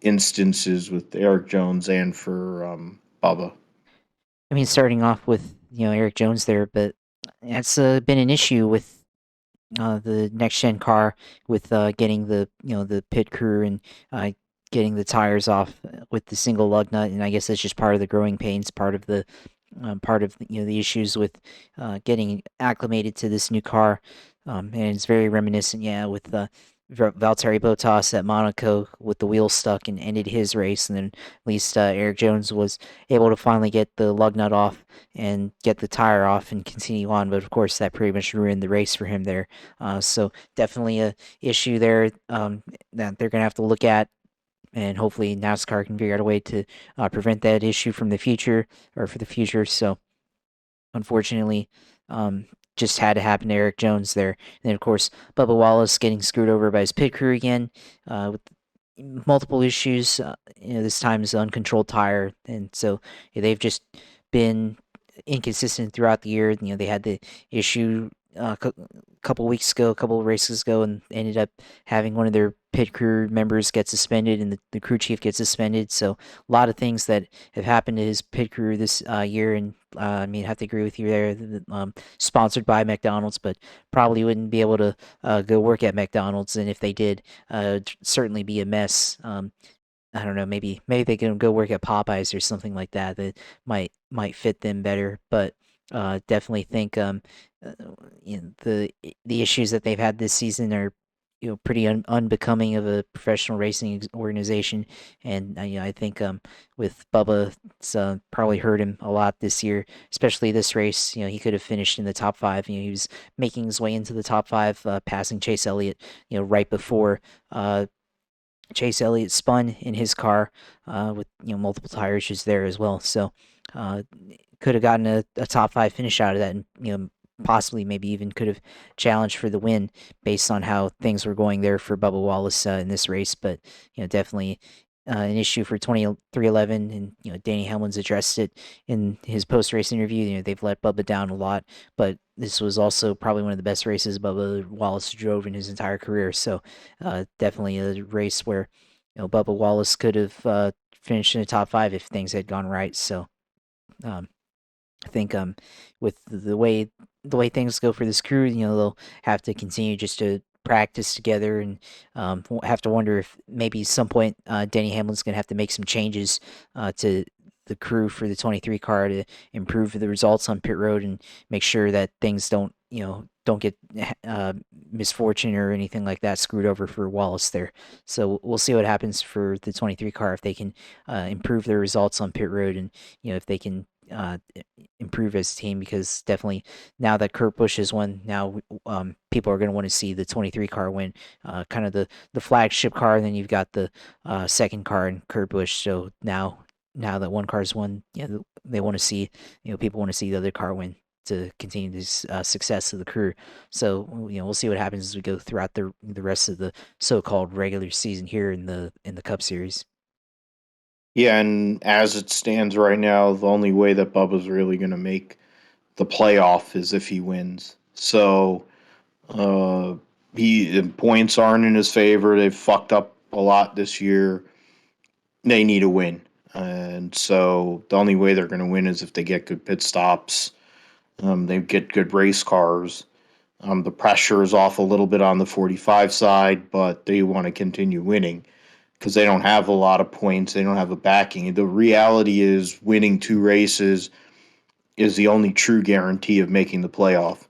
Speaker 1: instances with Eric Jones and for Bubba.
Speaker 2: I mean, starting off with Eric Jones there, but that's been an issue with the next gen car with getting the pit crew and uh, getting the tires off with the single lug nut, and I guess that's just part of the growing pains, part of the issues with getting acclimated to this new car, and it's very reminiscent, yeah, with Valtteri Bottas at Monaco with the wheel stuck and ended his race, and then at least Eric Jones was able to finally get the lug nut off and get the tire off and continue on. But of course, that pretty much ruined the race for him there. So definitely a issue there that they're gonna have to look at, and hopefully NASCAR can figure out a way to prevent that issue from the future or for the future. So unfortunately, um, just had to happen to Eric Jones there. And then of course Bubba Wallace getting screwed over by his pit crew again with multiple issues. This time is uncontrolled tire, and so yeah, they've just been inconsistent throughout the year. They had the issue couple weeks ago, a couple of races ago, and ended up having one of their pit crew members get suspended, and the crew chief gets suspended. So a lot of things that have happened to his pit crew this year, and I mean, I have to agree with you there. Sponsored by McDonald's, but probably wouldn't be able to go work at McDonald's, and if they did, certainly be a mess. I don't know, maybe they can go work at Popeyes or something like that. That might fit them better, but definitely think uh, the issues that they've had this season are pretty unbecoming of a professional racing organization, and I think with Bubba, it's probably hurt him a lot this year, especially this race. He could have finished in the top five. He was making his way into the top five, passing Chase Elliott. Right before Chase Elliott spun in his car with multiple tire issues there as well. So uh, could have gotten a top five finish out of that, and possibly maybe even could have challenged for the win based on how things were going there for Bubba Wallace in this race. But definitely. An issue for 2311, and Danny Hamlin's addressed it in his post-race interview. They've let Bubba down a lot, but this was also probably one of the best races Bubba Wallace drove in his entire career. So definitely a race where Bubba Wallace could have finished in the top five if things had gone right. So um, I think with the way the way things go for this crew, they'll have to continue just to practice together, and we'll have to wonder if maybe some point Denny Hamlin's going to have to make some changes to the crew for the 23 car to improve the results on pit road and make sure that things don't get misfortune or anything like that screwed over for Wallace there. So we'll see what happens for the 23 car if they can improve their results on pit road, and if they can improve as a team, because definitely now that Kurt Busch has won, now people are going to want to see the 23 car win, kind of the flagship car, and then you've got the second car in Kurt Busch. So now that one car's won, they want to see, people want to see the other car win to continue this success of the crew. So we'll see what happens as we go throughout the rest of the so-called regular season here in the Cup Series.
Speaker 1: Yeah, and as it stands right now, the only way that Bubba's really going to make the playoff is if he wins. So uh, points aren't in his favor. They've fucked up a lot this year. They need a win, and so the only way they're going to win is if they get good pit stops. They get good race cars. The pressure is off a little bit on the 45 side, but they want to continue winning because they don't have a lot of points. They don't have a backing. The reality is winning 2 races is the only true guarantee of making the playoff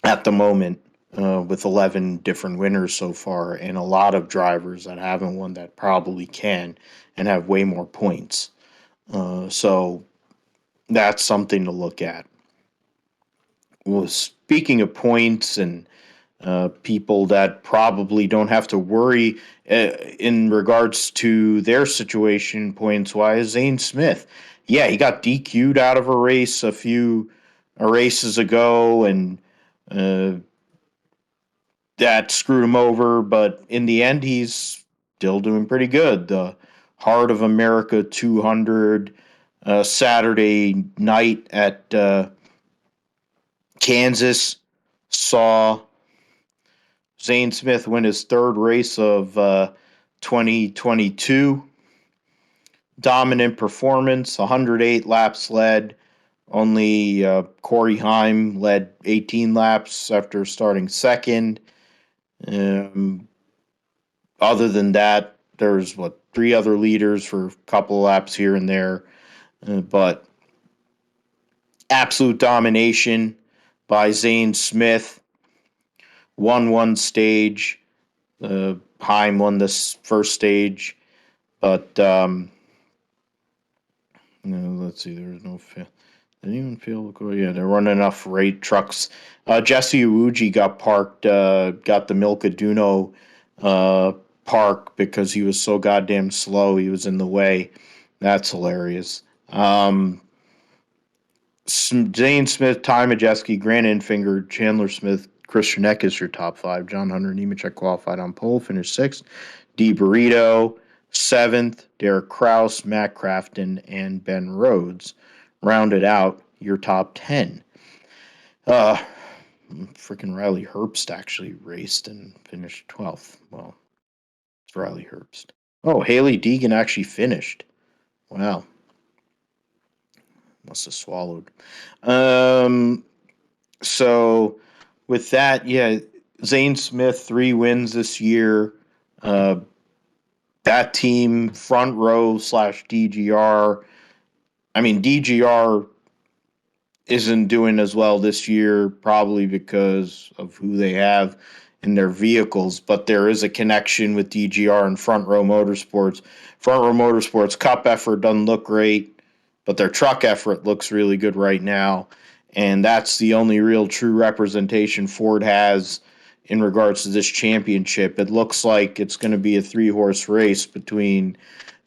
Speaker 1: at the moment, with 11 different winners so far and a lot of drivers that haven't won that probably can and have way more points. So that's something to look at. Well, speaking of points and people that probably don't have to worry in regards to their situation points wise, Zane Smith. Yeah, he got DQ'd out of a race a few races ago, and uh, that screwed him over. But in the end, he's still doing pretty good. The Heart of America 200 Saturday night at Kansas saw Zane Smith win his 3rd race of 2022. Dominant performance, 108 laps led. Only Corey Heim led 18 laps after starting second. Um, Other than that, there's 3 other leaders for a couple of laps here and there. But absolute domination by Zane Smith. Won one stage. Heim won this first stage, but let's see. There's no fail. Didn't even feel. Yeah, they're running enough rate trucks. Jesse Iwuji got parked. Got the Milka-Duno park because he was so goddamn slow. He was in the way. That's hilarious. Zane Smith, Ty Majeski, Grant Enfinger, Chandler Smith, Christian Eck is your top 5. John Hunter Nemechek qualified on pole, finished 6th. D. Burrito, 7th. Derek Kraus, Matt Crafton, and Ben Rhodes rounded out your top 10. Freaking Riley Herbst actually raced and finished 12th. Well, it's Riley Herbst. Oh, Haley Deegan actually finished. Wow. Must have swallowed. So with that, yeah, Zane Smith 3 wins this year. That team front row / DGR. I mean, DGR isn't doing as well this year, probably because of who they have in their vehicles, but there is a connection with DGR and Front Row Motorsports. Front Row Motorsports Cup effort doesn't look great, but their truck effort looks really good right now, and that's the only real true representation Ford has in regards to this championship. It looks like it's going to be a 3-horse race between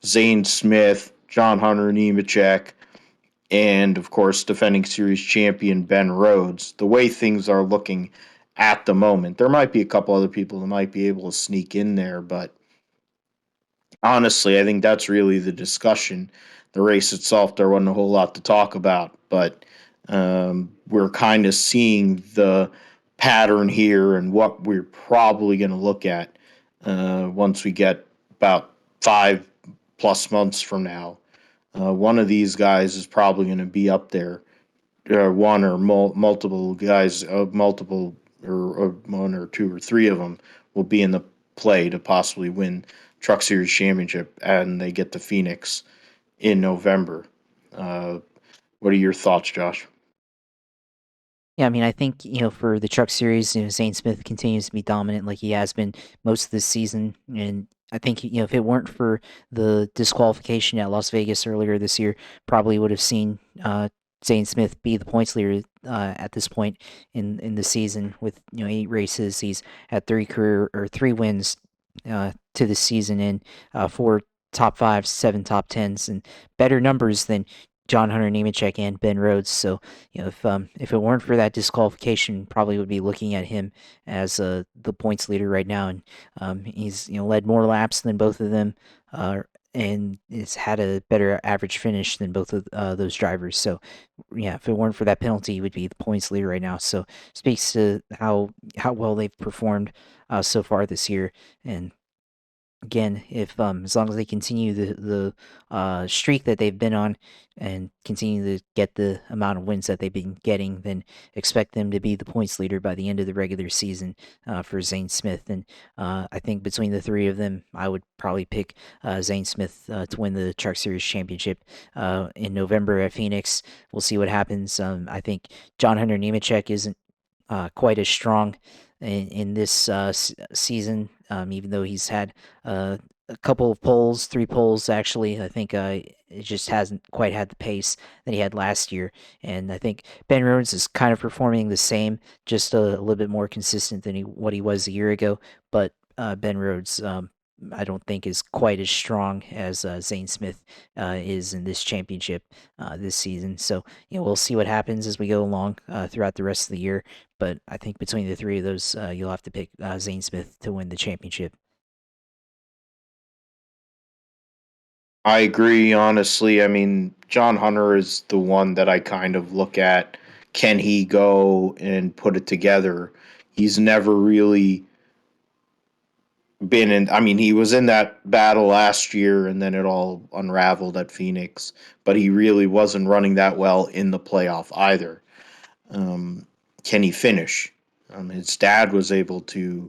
Speaker 1: Zane Smith, John Hunter Nemechek, and, of course, defending series champion Ben Rhodes. The way things are looking at the moment, there might be a couple other people that might be able to sneak in there, but honestly, I think that's really the discussion. The race itself, there wasn't a whole lot to talk about, but we're kind of seeing the pattern here and what we're probably going to look at once we get about 5+ months from now. One of these guys is probably going to be up there one or multiple guys, multiple or one or two or three of them will be in the play to possibly win Truck Series championship, and they get to Phoenix in November. Uh, what are your thoughts, Josh?
Speaker 2: Yeah, I mean, I think, for the Truck Series, Zane Smith continues to be dominant like he has been most of this season. And I think, if it weren't for the disqualification at Las Vegas earlier this year, probably would have seen Zane Smith be the points leader at this point in the season with, 8 races. He's had three wins to the season and 4 top 5s, 7 top 10s, and better numbers than John Hunter Nemechek and Ben Rhodes. So, if it weren't for that disqualification, probably would be looking at him as the points leader right now, and he's led more laps than both of them, and has had a better average finish than both of those drivers. So, yeah, if it weren't for that penalty, he would be the points leader right now. So, speaks to how well they've performed so far this year, and again, if as long as they continue the streak that they've been on and continue to get the amount of wins that they've been getting, then expect them to be the points leader by the end of the regular season for Zane Smith. And I think between the three of them, I would probably pick Zane Smith to win the Truck Series championship in November at Phoenix. We'll see what happens. I think John Hunter Nemechek isn't quite as strong in this season, even though he's had a couple of poles, 3 poles actually. I think it just hasn't quite had the pace that he had last year. And I think Ben Rhodes is kind of performing the same, just a little bit more consistent than what he was a year ago. But Ben Rhodes, I don't think is quite as strong as Zane Smith is in this championship this season. So we'll see what happens as we go along throughout the rest of the year. But I think between the three of those, you'll have to pick Zane Smith to win the championship.
Speaker 1: I agree, honestly. I mean, John Hunter is the one that I kind of look at. Can he go and put it together? He's never really been in. I mean, he was in that battle last year and then it all unraveled at Phoenix, but he really wasn't running that well in the playoff either. Um, can he finish? His dad was able to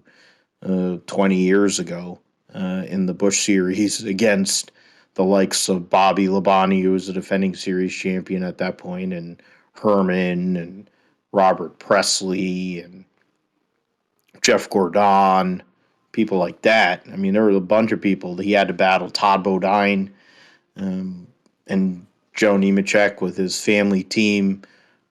Speaker 1: 20 years ago in the Busch Series against the likes of Bobby Labonte, who was a defending series champion at that point, and Herman and Robert Presley and Jeff Gordon, people like that. I mean, there were a bunch of people that he had to battle. Todd Bodine um, and Joe Nemechek with his family team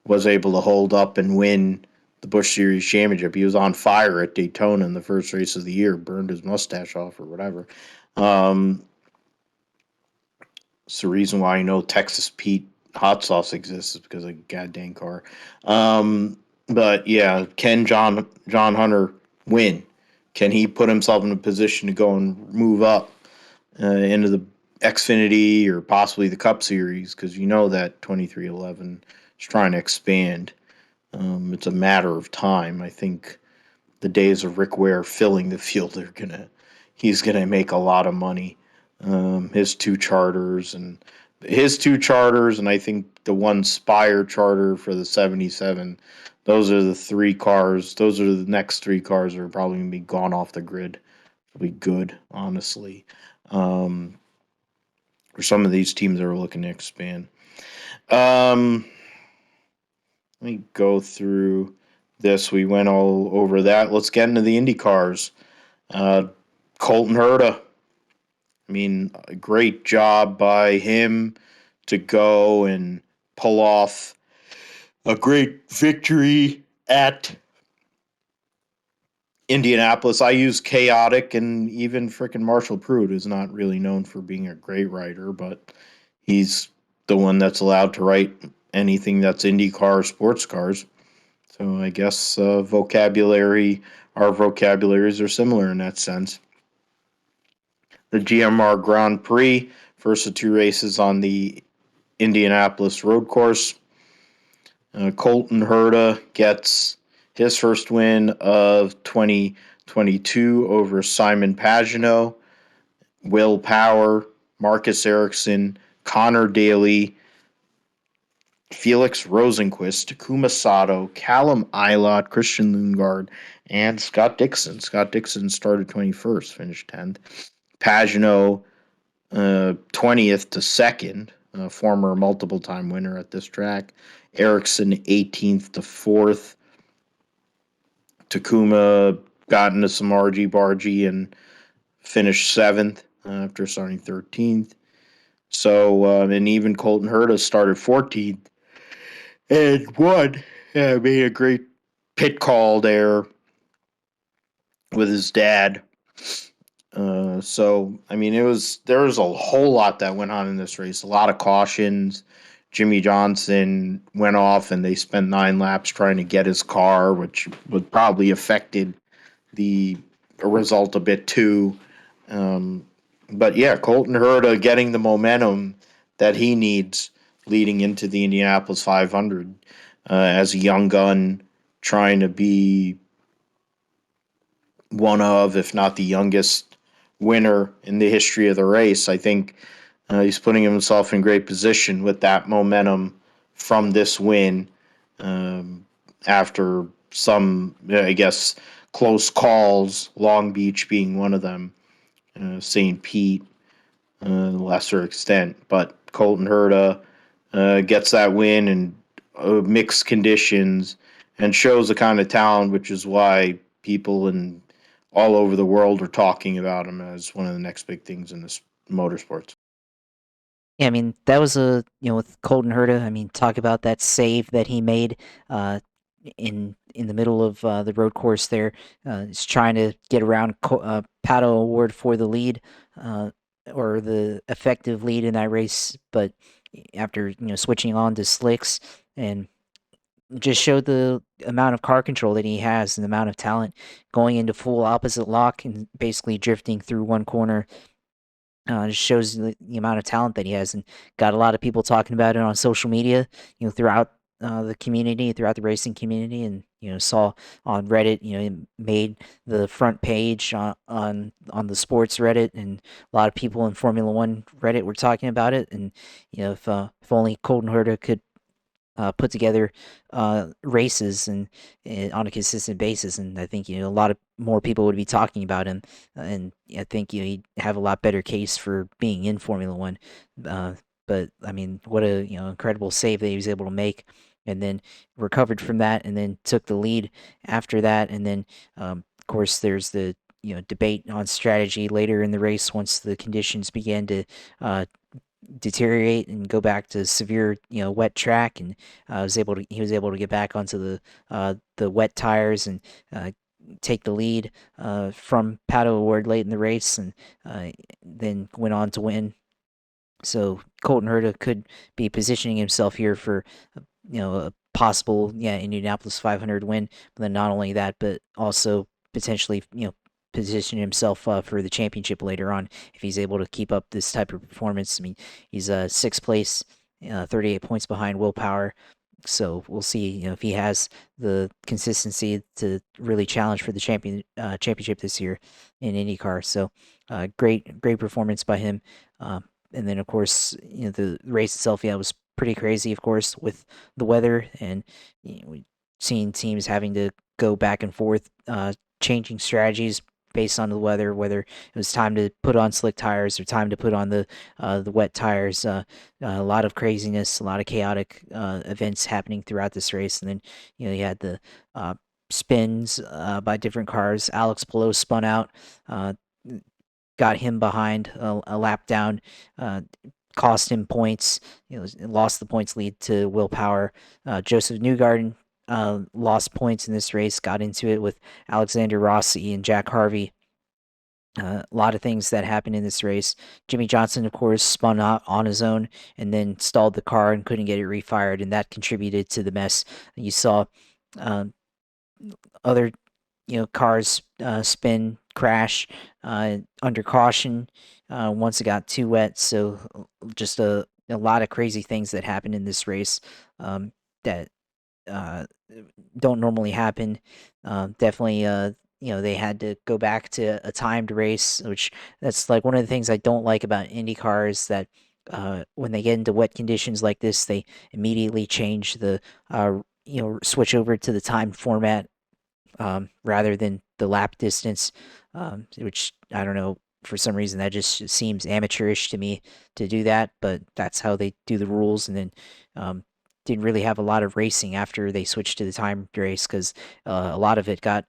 Speaker 1: was able to hold up and win the Busch Series championship. He was on fire at Daytona in the first race of the year, burned his mustache off or whatever. It's the reason why I know Texas Pete hot sauce exists is because of a goddamn car. But yeah, can John Hunter win? Can he put himself in a position to go and move up into the Xfinity or possibly the Cup Series? Because you know that 2311 is trying to expand. It's a matter of time. I think the days of Rick Ware filling the field he's gonna make a lot of money. His two charters, and I think the one Spire charter for the 77. Those are the 3 cars. Those are the next 3 cars that are probably gonna be gone off the grid. It'll be good, honestly. Um, for some of these teams that are looking to expand. Um, Let me go through this. We went all over that. Let's get into the Indy cars. Uh, Colton Herta. I mean, a great job by him to go and pull off a great victory at Indianapolis. I use chaotic, and even frickin' Marshall Pruitt is not really known for being a great writer, but he's the one that's allowed to write anything that's IndyCar sports cars. So I guess our vocabularies are similar in that sense. The GMR Grand Prix, first of 2 races on the Indianapolis Road Course. Colton Herta gets his first win of 2022 over Simon Pagenaud, Will Power, Marcus Ericsson, Connor Daly, Felix Rosenquist, Takuma Sato, Callum Ilott, Christian Lundgaard, and Scott Dixon. Scott Dixon started 21st, finished 10th. Pagano, 20th to 2nd, former multiple time winner at this track. Ericsson, 18th to 4th. Takuma got into some RG Bargy and finished 7th after starting 13th. So, and even Colton Herta started 14th and won. Made a great pit call there with his dad. So I mean, there was a whole lot that went on in this race. A lot of cautions. Jimmy Johnson went off, and they spent 9 laps trying to get his car, which would probably affected the result a bit too. Um, but yeah, Colton Herta getting the momentum that he needs leading into the Indianapolis 500 as a young gun, trying to be one of, if not the youngest winner in the history of the race. I think he's putting himself in great position with that momentum from this win after some, I guess, close calls, Long Beach being one of them, St. Pete, lesser extent. But Colton Herta gets that win in mixed conditions and shows the kind of talent, which is why people in all over the world are talking about him as one of the next big things in this motorsports.
Speaker 2: Yeah, I mean, that was with Colton Herta. I mean, talk about that save that he made uh, in the middle of the road course there. He's trying to get around Pato Award for the lead uh, or the effective lead in that race, but after switching on to slicks and just showed the amount of car control that he has and the amount of talent going into full opposite lock and basically drifting through one corner. Just shows the amount of talent that he has, and got a lot of people talking about it on social media, throughout the community, throughout the racing community, and saw on Reddit, it made the front page on the sports Reddit, and a lot of people in Formula One Reddit were talking about it, and if only Colton Herta could put together races and on a consistent basis, and I think a lot of more people would be talking about him, and I think he'd have a lot better case for being in Formula One. Uh, but I mean, what a incredible save that he was able to make, and then recovered from that, and then took the lead after that, and then of course there's the debate on strategy later in the race once the conditions began to uh, deteriorate and go back to severe, wet track, and he was able to get back onto the wet tires and take the lead from Pato Award late in the race, and then went on to win. So Colton Herta could be positioning himself here for a possible Indianapolis 500 win. But then not only that, but also potentially position himself for the championship later on if he's able to keep up this type of performance. I mean, he's sixth place, 38 points behind Will Power. So we'll see, if he has the consistency to really challenge for the championship this year in IndyCar. So great performance by him. And then of course, the race itself, was pretty crazy, of course, with the weather, and we've seen teams having to go back and forth, changing strategies based on the weather, whether it was time to put on slick tires or time to put on the wet tires. A lot of craziness, a lot of chaotic events happening throughout this race, and then you had the spins by different cars. Alex Palou spun out, got him behind a lap down, cost him points. Lost the points lead to Will Power. Joseph Newgarden lost points in this race, got into it with Alexander Rossi and Jack Harvey. A lot of things that happened in this race. Jimmy Johnson, of course, spun out on his own and then stalled the car and couldn't get it refired, and that contributed to the mess. You saw other cars spin, crash under caution once it got too wet. So just a lot of crazy things that happened in this race that uh, don't normally happen. Definitely, they had to go back to a timed race, which that's like one of the things I don't like about IndyCar is that when they get into wet conditions like this, they immediately change the switch over to the time format rather than the lap distance, which I don't know. For some reason, that just seems amateurish to me to do that, but that's how they do the rules. And then didn't really have a lot of racing after they switched to the timed race because a lot of it got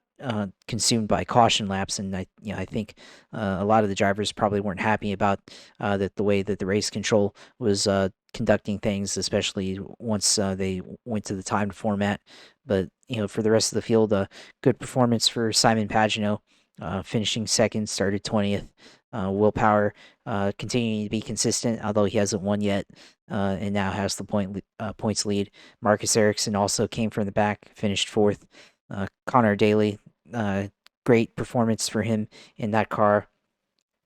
Speaker 2: consumed by caution laps, and I think a lot of the drivers probably weren't happy about that the way that the race control was conducting things, especially once they went to the timed format. But for the rest of the field, good performance for Simon Pagenaud, finishing second, started 20th. Willpower continuing to be consistent, although he hasn't won yet, and now has the points lead. Marcus Ericsson also came from the back, finished fourth. Connor Daly, great performance for him in that car.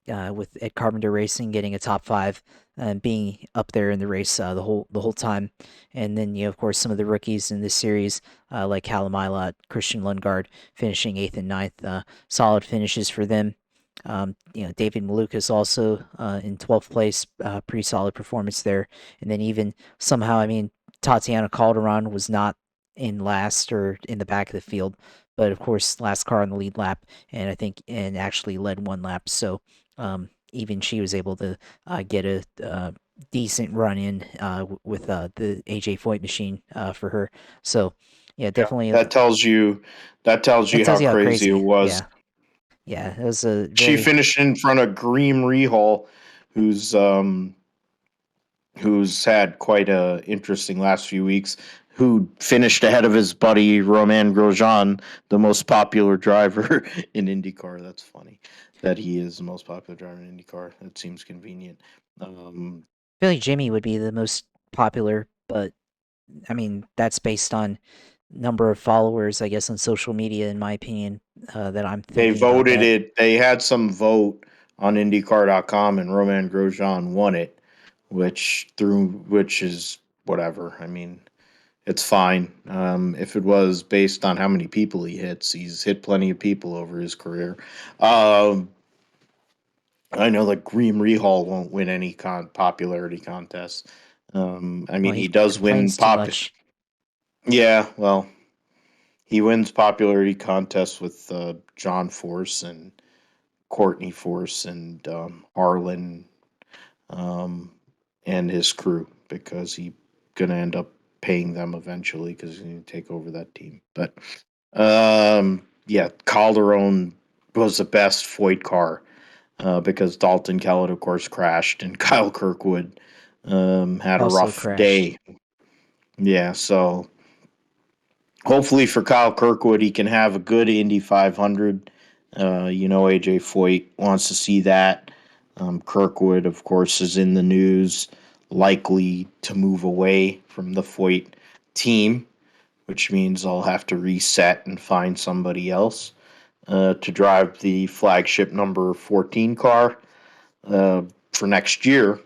Speaker 2: With Ed Carpenter Racing getting a top five and being up there in the race the whole time, and then of course some of the rookies in this series like Callum Ilott, Christian Lundgaard finishing eighth and ninth, solid finishes for them. David Malukas also in 12th place, pretty solid performance there, and then even somehow Tatiana Calderon was not in last or in the back of the field, but of course last car on the lead lap, and actually led one lap, so even she was able to get a decent run in with the AJ Foyt machine for her. So yeah,
Speaker 1: Yeah,
Speaker 2: definitely
Speaker 1: that tells you
Speaker 2: that tells
Speaker 1: how
Speaker 2: you how
Speaker 1: crazy it
Speaker 2: crazy.
Speaker 1: was.
Speaker 2: Yeah, it was a
Speaker 1: She
Speaker 2: very
Speaker 1: finished in front of Greem Rehal, who's who's had quite a interesting last few weeks, who finished ahead of his buddy Romain Grosjean, the most popular driver in IndyCar. That's funny that he is the most popular driver in IndyCar. That seems convenient. Um,
Speaker 2: I feel like Jimmy would be the most popular, but that's based on number of followers, I guess, on social media. In my opinion, that I'm
Speaker 1: they
Speaker 2: thinking about
Speaker 1: voted
Speaker 2: that.
Speaker 1: it. They had some vote on IndyCar.com, and Romain Grosjean won it, which is whatever. I mean, it's fine. If it was based on how many people he hits, he's hit plenty of people over his career. Um, I know that Greem Rehal won't win any popularity contests. I
Speaker 2: Well,
Speaker 1: mean,
Speaker 2: he
Speaker 1: he does win
Speaker 2: complains too
Speaker 1: pop.
Speaker 2: much.
Speaker 1: Yeah, well, he wins popularity contests with John Force and Courtney Force and Harlan um, and his crew because he's gonna end up paying them eventually because he's gonna take over that team. But yeah, Calderon was the best Foyt car because Dalton Kellett, of course, crashed and Kyle Kirkwood had a
Speaker 2: Also
Speaker 1: rough
Speaker 2: crashed.
Speaker 1: day. Yeah, so hopefully for Kyle Kirkwood, he can have a good Indy 500. AJ Foyt wants to see that. Kirkwood, of course, is in the news, likely to move away from the Foyt team, which means I'll have to reset and find somebody else to drive the flagship number 14 car for next year.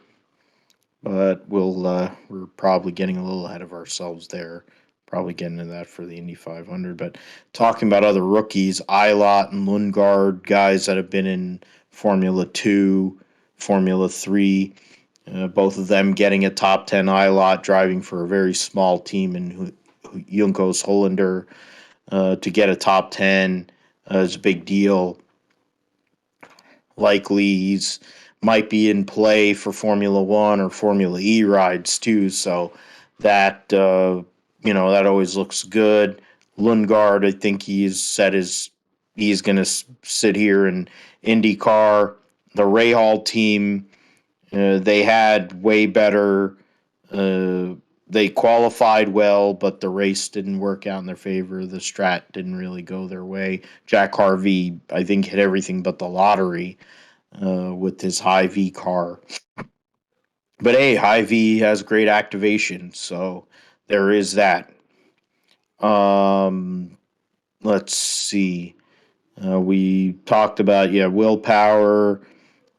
Speaker 1: But we're probably getting a little ahead of ourselves there. Probably getting into that for the Indy 500. But talking about other rookies, Ilott and Lundgaard, guys that have been in Formula 2, Formula 3, both of them getting a top 10 Ilott, driving for a very small team in Junkos Hollander to get a top 10 is a big deal. Likely he's might be in play for Formula One or Formula E rides too. So that that always looks good. Lundgaard, I think he's going to sit here in IndyCar. The Rahal team, they had way better. Uh, they qualified well, but the race didn't work out in their favor. The strat didn't really go their way. Jack Harvey, I think, hit everything but the lottery with his high V car. But hey, high V has great activation, so there is that. Um, let's see. We talked about willpower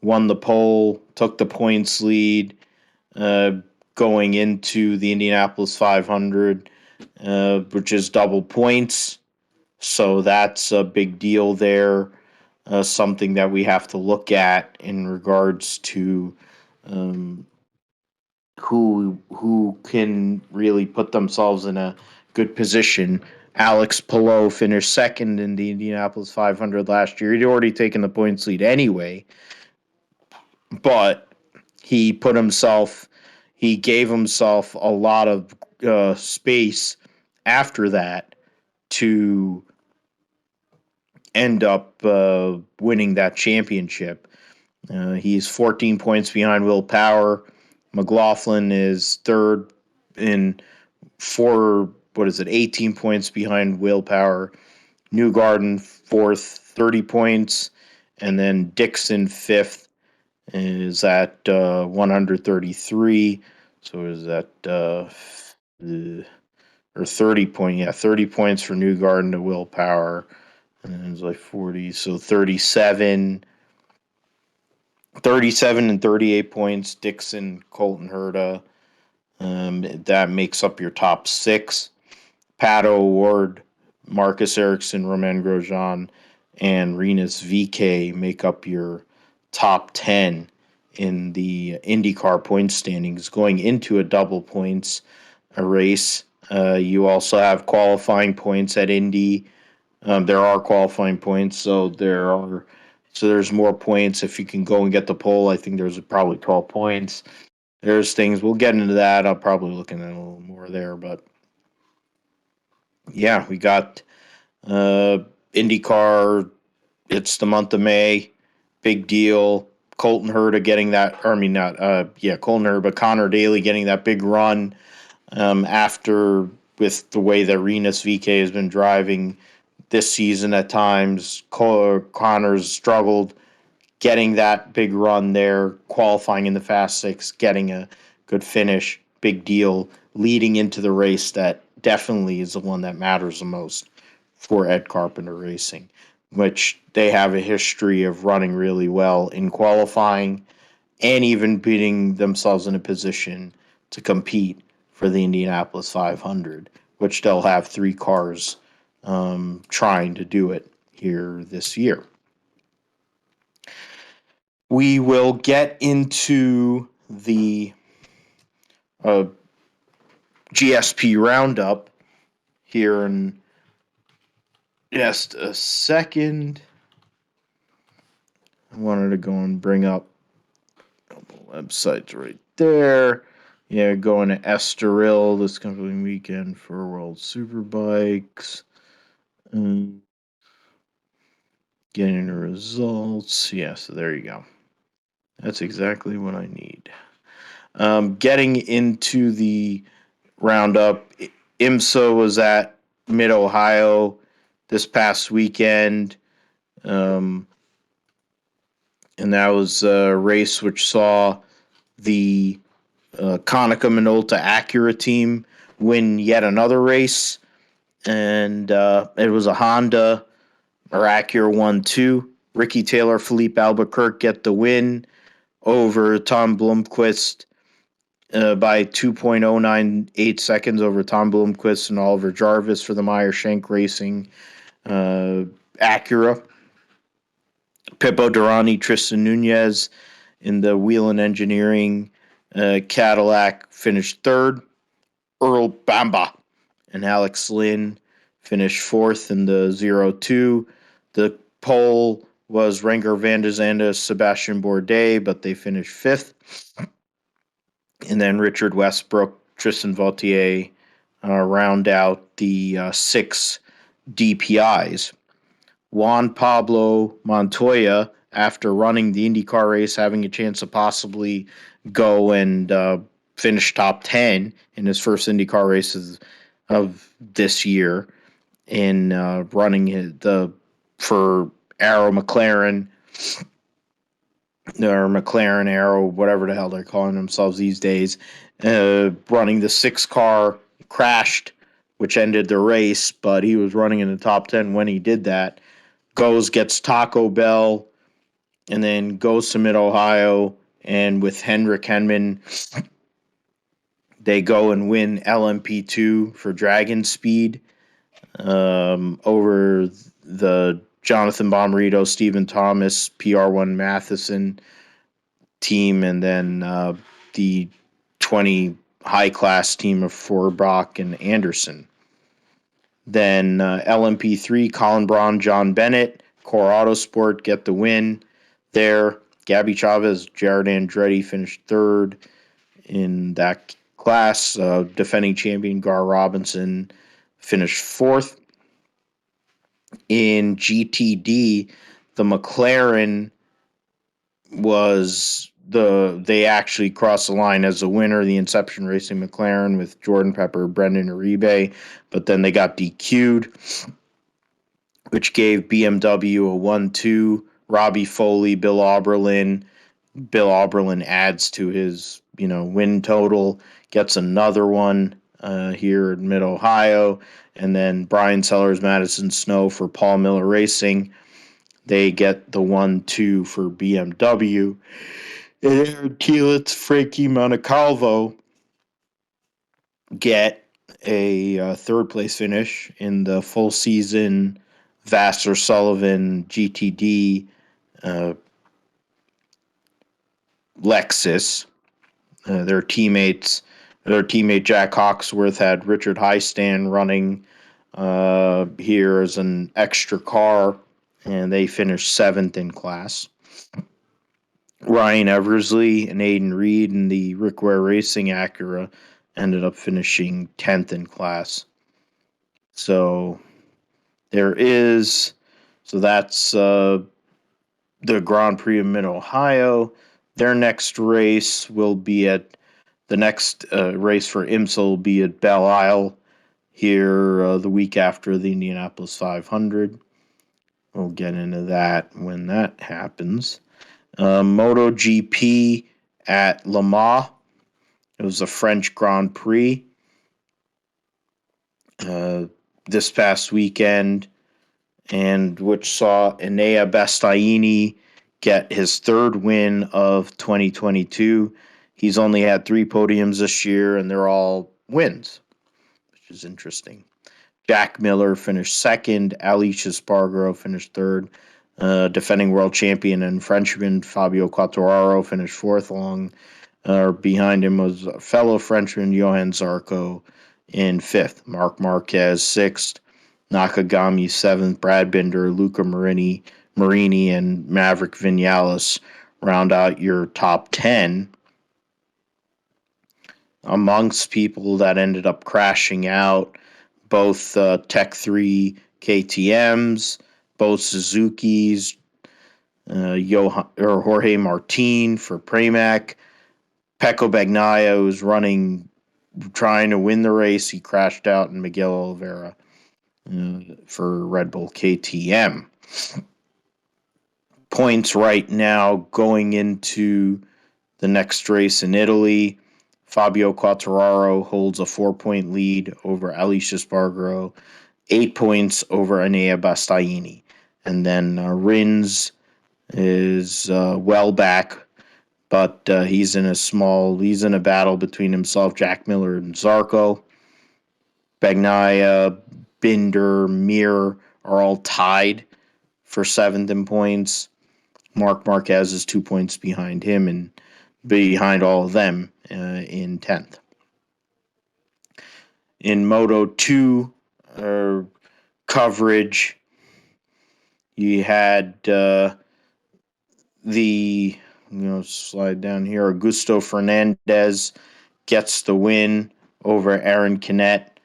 Speaker 1: won the pole, took the points lead, uh, going into the Indianapolis 500, which is double points. So that's a big deal there. Something that we have to look at in regards to um, who can really put themselves in a good position. Alex Palou finished second in the Indianapolis 500 last year. He'd already taken the points lead anyway, but he gave himself a lot of space after that to end up winning that championship. He's 14 points behind Will Power. McLaughlin is third in 18 points behind Will Power. Newgarden fourth, 30 points. And then Dixon fifth is at 133. So is that or 30 point? Yeah, 30 points for Newgarden to Will Power. And then it's like 40. So 37 and 38 points, Dixon, Colton Herta. That makes up your top six. Pato O'Ward, Marcus Ericsson, Romain Grosjean, and Rinus VeeKay make up your top 10 in the IndyCar point standings going into a double points race. You also have qualifying points at Indy. There are qualifying points, so there's more points if you can go and get the pole. I think there's probably 12 points. There's things we'll get into that. I'll probably look at a little more there, but yeah, we got IndyCar. It's the month of May. Big deal. Colton Herta getting that. Or I mean, not Colton Herta, but Connor Daly getting that big run after with the way that Rinus VeeKay has been driving this season at times. Connor's struggled getting that big run there, qualifying in the Fast Six, getting a good finish. Big deal. Leading into the race that definitely is the one that matters the most for Ed Carpenter Racing, which they have a history of running really well in qualifying and even putting themselves in a position to compete for the Indianapolis 500, which they'll have three cars trying to do it here this year. We will get into the GSP roundup here in just a second. I wanted to go and bring up a couple websites right there. Yeah, going to Estoril this coming weekend for World Superbikes. Getting the results. Yeah, so there you go. That's exactly what I need. Getting into the roundup, IMSA was at Mid-Ohio this past weekend. And that was a race which saw the Konica Minolta Acura team win yet another race. And it was a Honda or Acura 1-2. Ricky Taylor, Philippe Albuquerque get the win over Tom Blomqvist by 2.098 seconds over Tom Blomqvist and Oliver Jarvis for the Meyer Shank Racing Acura. Pippo Durrani, Tristan Nunez in the Whelen Engineering Cadillac finished third. Earl Bamba and Alex Lynn finished fourth in the 0-2. The pole was Renger van der Zande, Sebastian Bourdais, but they finished fifth. And then Richard Westbrook, Tristan Vautier round out the six DPIs. Juan Pablo Montoya, after running the IndyCar race, having a chance to possibly go and finish top 10 in his first IndyCar races of this year, in running for Arrow McLaren, or McLaren Arrow, whatever the hell they're calling themselves these days, running the 6-car, crashed, which ended the race, but he was running in the top 10 when he did that. Gets Taco Bell, and then goes to Mid-Ohio, and with Hendrick Henman, they go and win LMP2 for Dragon Speed over the Jonathan Bomarito, Stephen Thomas, PR1 Matheson team, and then the 20 high-class team of Forbach and Anderson. Then LMP3, Colin Braun, John Bennett, Core Autosport get the win there. Gabby Chavez, Jared Andretti finished third in that class. Defending champion Gar Robinson finished fourth. In GTD, the McLaren they actually crossed the line as a winner, the Inception Racing McLaren with Jordan Pepper, Brendan Uribe, but then they got DQ'd, which gave BMW a 1-2. Robbie Foley, Bill Auberlin. Bill Auberlin adds to his win total, gets another one here in Mid-Ohio, and then Brian Sellers, Madison Snow for Paul Miller Racing. They get the 1-2 for BMW. And Aaron Kielitz, Frankie Montecalvo get a third place finish in the full season Vassar Sullivan GTD Lexus. Their teammate Jack Hawksworth had Richard Highstand running here as an extra car, and they finished seventh in class. Ryan Eversley and Aiden Reed in the Rick Ware Racing Acura ended up finishing 10th in class. So that's the Grand Prix of Mid-Ohio. Their next race will be at the next race for IMSA will be at Belle Isle here the week after the Indianapolis 500. We'll get into that when that happens. MotoGP at Le Mans. It was a French Grand Prix this past weekend, and which saw Enea Bastianini get his third win of 2022. He's only had 3 podiums this year, and they're all wins, which is interesting. Jack Miller finished second. Alicia Spargaro finished third. Defending world champion and Frenchman Fabio Quartararo finished fourth. Behind him was a fellow Frenchman Johan Zarco in fifth. Marc Marquez sixth. Nakagami seventh. Brad Binder, Luca Marini, and Maverick Vinales round out your top 10. Amongst people that ended up crashing out, both Tech 3 KTMs, both Suzuki's, Jorge Martin for Pramac. Pecco Bagnaia was trying to win the race. He crashed out in Miguel Oliveira for Red Bull KTM. Points right now going into the next race in Italy. Fabio Quartararo holds a 4-point lead over Alicia Spargaro, 8 points over Enea Bastianini. And then Rins is well back, but he's in a battle between himself, Jack Miller, and Zarco. Bagnaia, Binder, Mir are all tied for 7th in points. Marc Marquez is 2 points behind him and behind all of them in 10th. In Moto 2 coverage, you had slide down here. Augusto Fernandez gets the win over Aaron Canet.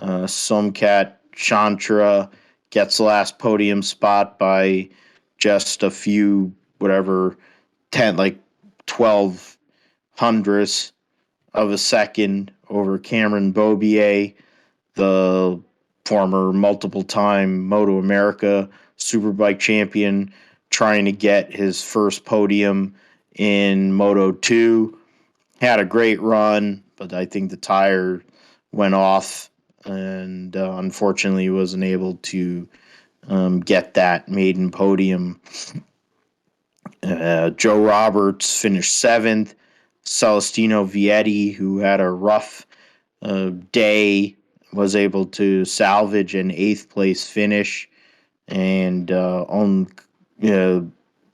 Speaker 1: Somkat Chantra gets the last podium spot by just a few, 12 hundredths of a second over Cameron Beaubier, the former multiple-time Moto America Superbike champion, trying to get his first podium in Moto 2. Had a great run, but I think the tire went off and unfortunately wasn't able to get that maiden podium. Joe Roberts finished 7th. Celestino Vietti, who had a rough day, was able to salvage an 8th place finish and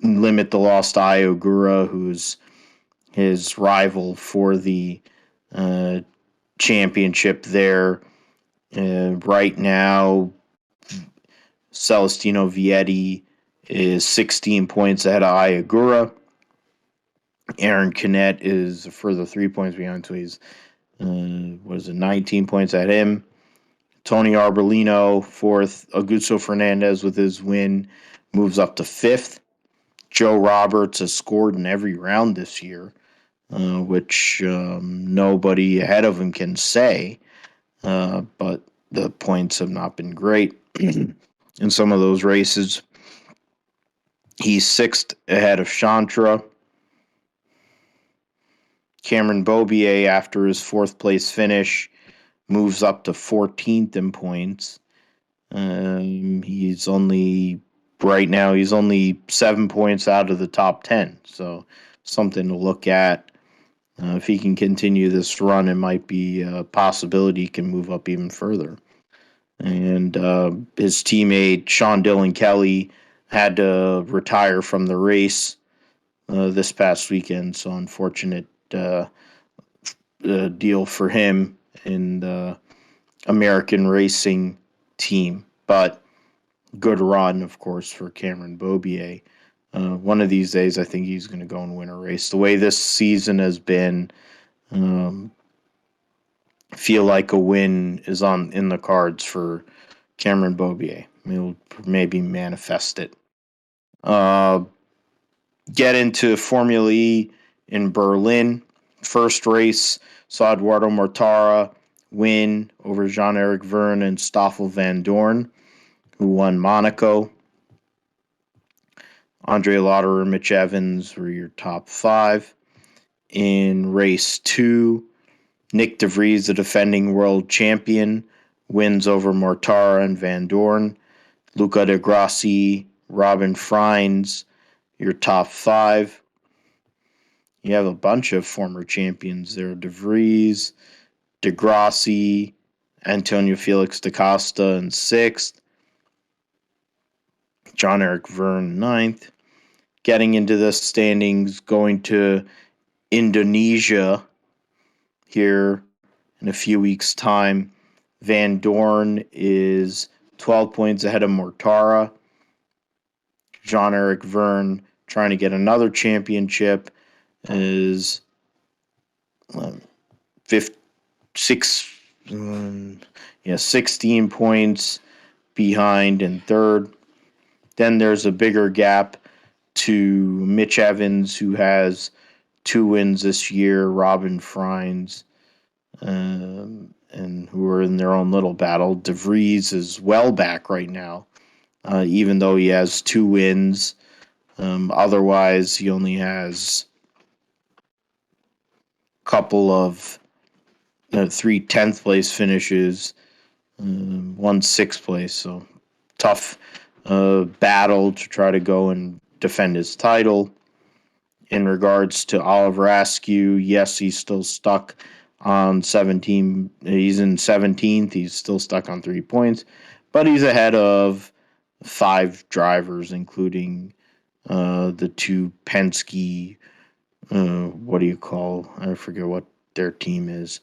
Speaker 1: limit the loss to Io Gura, who's his rival for the championship there. Right now, Celestino Vietti is 16 points ahead of Ayagura. Aaron Canet is a further 3 points behind, so he's 19 points at him. Tony Arbolino, fourth. Augusto Fernandez, with his win, moves up to fifth. Joe Roberts has scored in every round this year, which nobody ahead of him can say. But the points have not been great in some of those races. He's sixth ahead of Chantra. Cameron Beaubier, after his fourth place finish, moves up to 14th in points. He's only 7 points out of the top 10. So something to look at. If he can continue this run, it might be a possibility he can move up even further. And his teammate, Sean Dillon Kelly, had to retire from the race this past weekend. So unfortunate deal for him in the American racing team. But good run, of course, for Cameron Beaubier. One of these days, I think he's going to go and win a race. The way this season has been, feel like a win is in the cards for Cameron Beaubier. He'll maybe manifest it. Get into Formula E in Berlin. First race saw Eduardo Mortara win over Jean-Eric Vergne and Stoffel Van Dorn, who won Monaco. Andre Lauderer and Mitch Evans were your top five. In race two, Nick De Vries, the defending world champion, wins over Mortara and Van Dorn. Luca de Grassi, Robin Freins, your top five. You have a bunch of former champions there. De Vries, de Grassi, Antonio Felix da Costa in sixth. Jean-Eric Vergne ninth. Getting into the standings, going to Indonesia here in a few weeks' time. Van Dorn is 12 points ahead of Mortara. Jean-Eric Vergne, trying to get another championship, is 16 points behind in third. Then there's a bigger gap to Mitch Evans, who has 2 wins this year, Robin Freins, and who are in their own little battle. De Vries is well back right now, even though he has 2 wins. Otherwise, he only has a couple of 3 10th place finishes, 1 6th place. So tough battle to try to go and defend his title. In regards to Oliver Askew, yes, he's still stuck on 17. He's in 17th. He's still stuck on 3 points, but he's ahead of 5 drivers, including the 2 Penske. What do you call? I forget what their team is.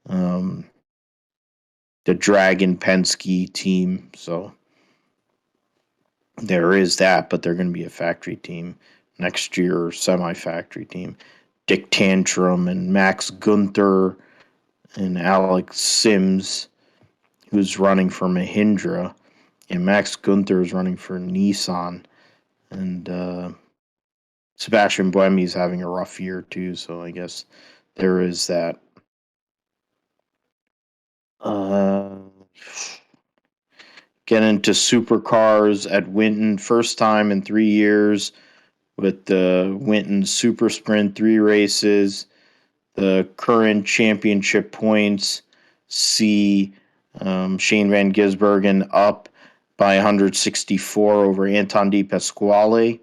Speaker 1: The Dragon Penske team. So there is that, but they're going to be a factory team next year, or semi-factory team. Dick Tantrum and Max Gunther and Alex Sims, who's running for Mahindra, and Max Gunther is running for Nissan, and Sebastian Buemi's having a rough year too, so I guess there is that. Get into supercars at Winton, first time in 3 years with the Winton Super Sprint, 3 races. The current championship points see Shane Van Gisbergen up by 164 over Anton De Pasquale,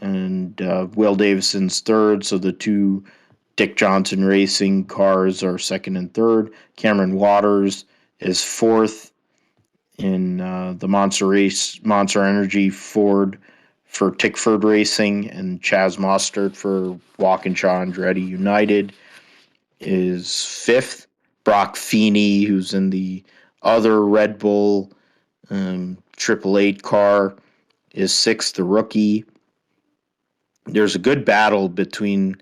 Speaker 1: and Will Davison's third. So the 2 Dick Johnson Racing cars are second and third. Cameron Waters is fourth in the Monster Energy Ford for Tickford Racing, and Chaz Mostert for Walkinshaw Andretti United is fifth. Brock Feeney, who's in the other Red Bull Triple Eight car, is sixth, the rookie. There's a good battle between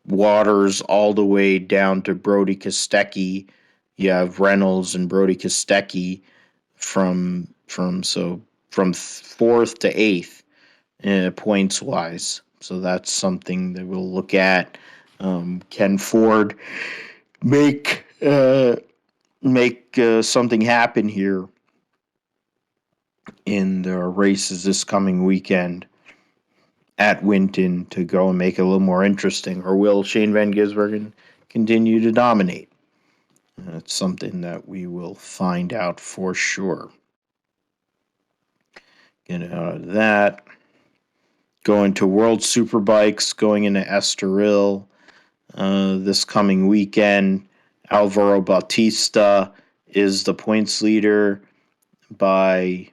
Speaker 1: Waters all the way down to Brody Kostecki. You have Reynolds and Brody Kostecki from fourth to eighth points wise. So that's something that we'll look at. Can Ford make something happen here in the races this coming weekend at Winton to go and make it a little more interesting, or will Shane Van Gisbergen continue to dominate? That's something that we will find out for sure. Get out of that. Going to World Superbikes, going into Estoril this coming weekend. Alvaro Bautista is the points leader by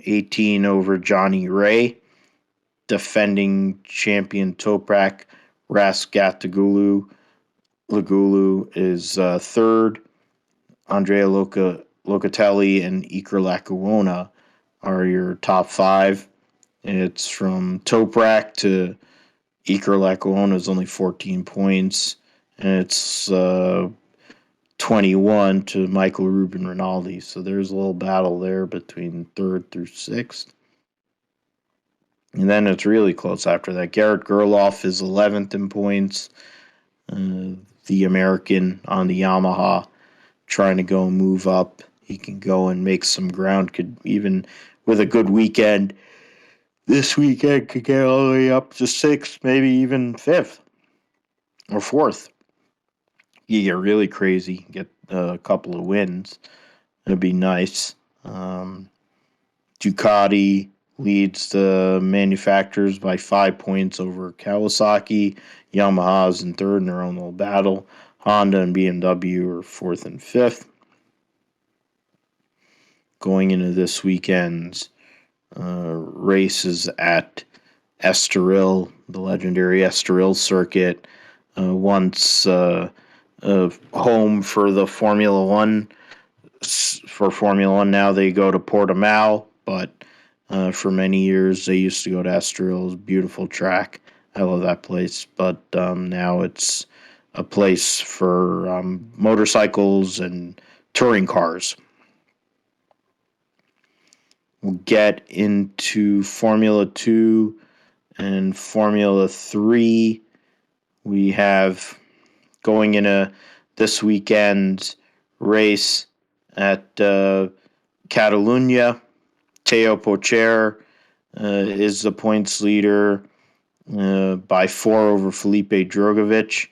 Speaker 1: 18 over Johnny Ray. Defending champion Toprak Rasgatoglu is third. Andrea Locatelli and Iker Lackawanna are your top five. It's from Toprak to Iker Lackawanna is only 14 points, and it's 21 to Michael Ruben Rinaldi. So there's a little battle there between third through sixth. And then it's really close after that. Garrett Gerloff is 11th in points. The American on the Yamaha trying to go and move up. He can go and make some ground. Could even with a good weekend this weekend could get all the way up to sixth, maybe even fifth or fourth. You get really crazy, get a couple of wins. It'd be nice. Ducati leads the manufacturers by 5 points over Kawasaki. Yamaha's in third in their own little battle. Honda and BMW are fourth and fifth. Going into this weekend's races at Estoril, the legendary Estoril circuit, once home for the Formula One. For Formula One now, they go to Portimao, but for many years they used to go to Estoril. It's a beautiful track. I love that place, but now it's a place for motorcycles and touring cars. We'll get into Formula 2 and Formula 3. We have going in this weekend's race at Catalunya. Teo Pocher is the points leader by 4 over Felipe Drogovic.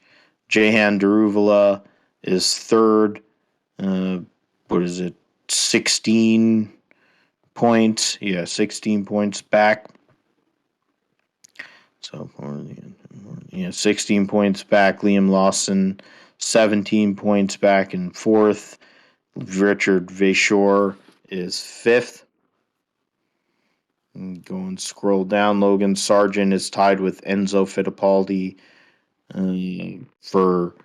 Speaker 1: Jehan Daruvala is third. 16 points? Yeah, 16 points back. So, 16 points back. Liam Lawson, 17 points back in fourth. Richard Vachor is fifth. And go and scroll down. Logan Sargent is tied with Enzo Fittipaldi for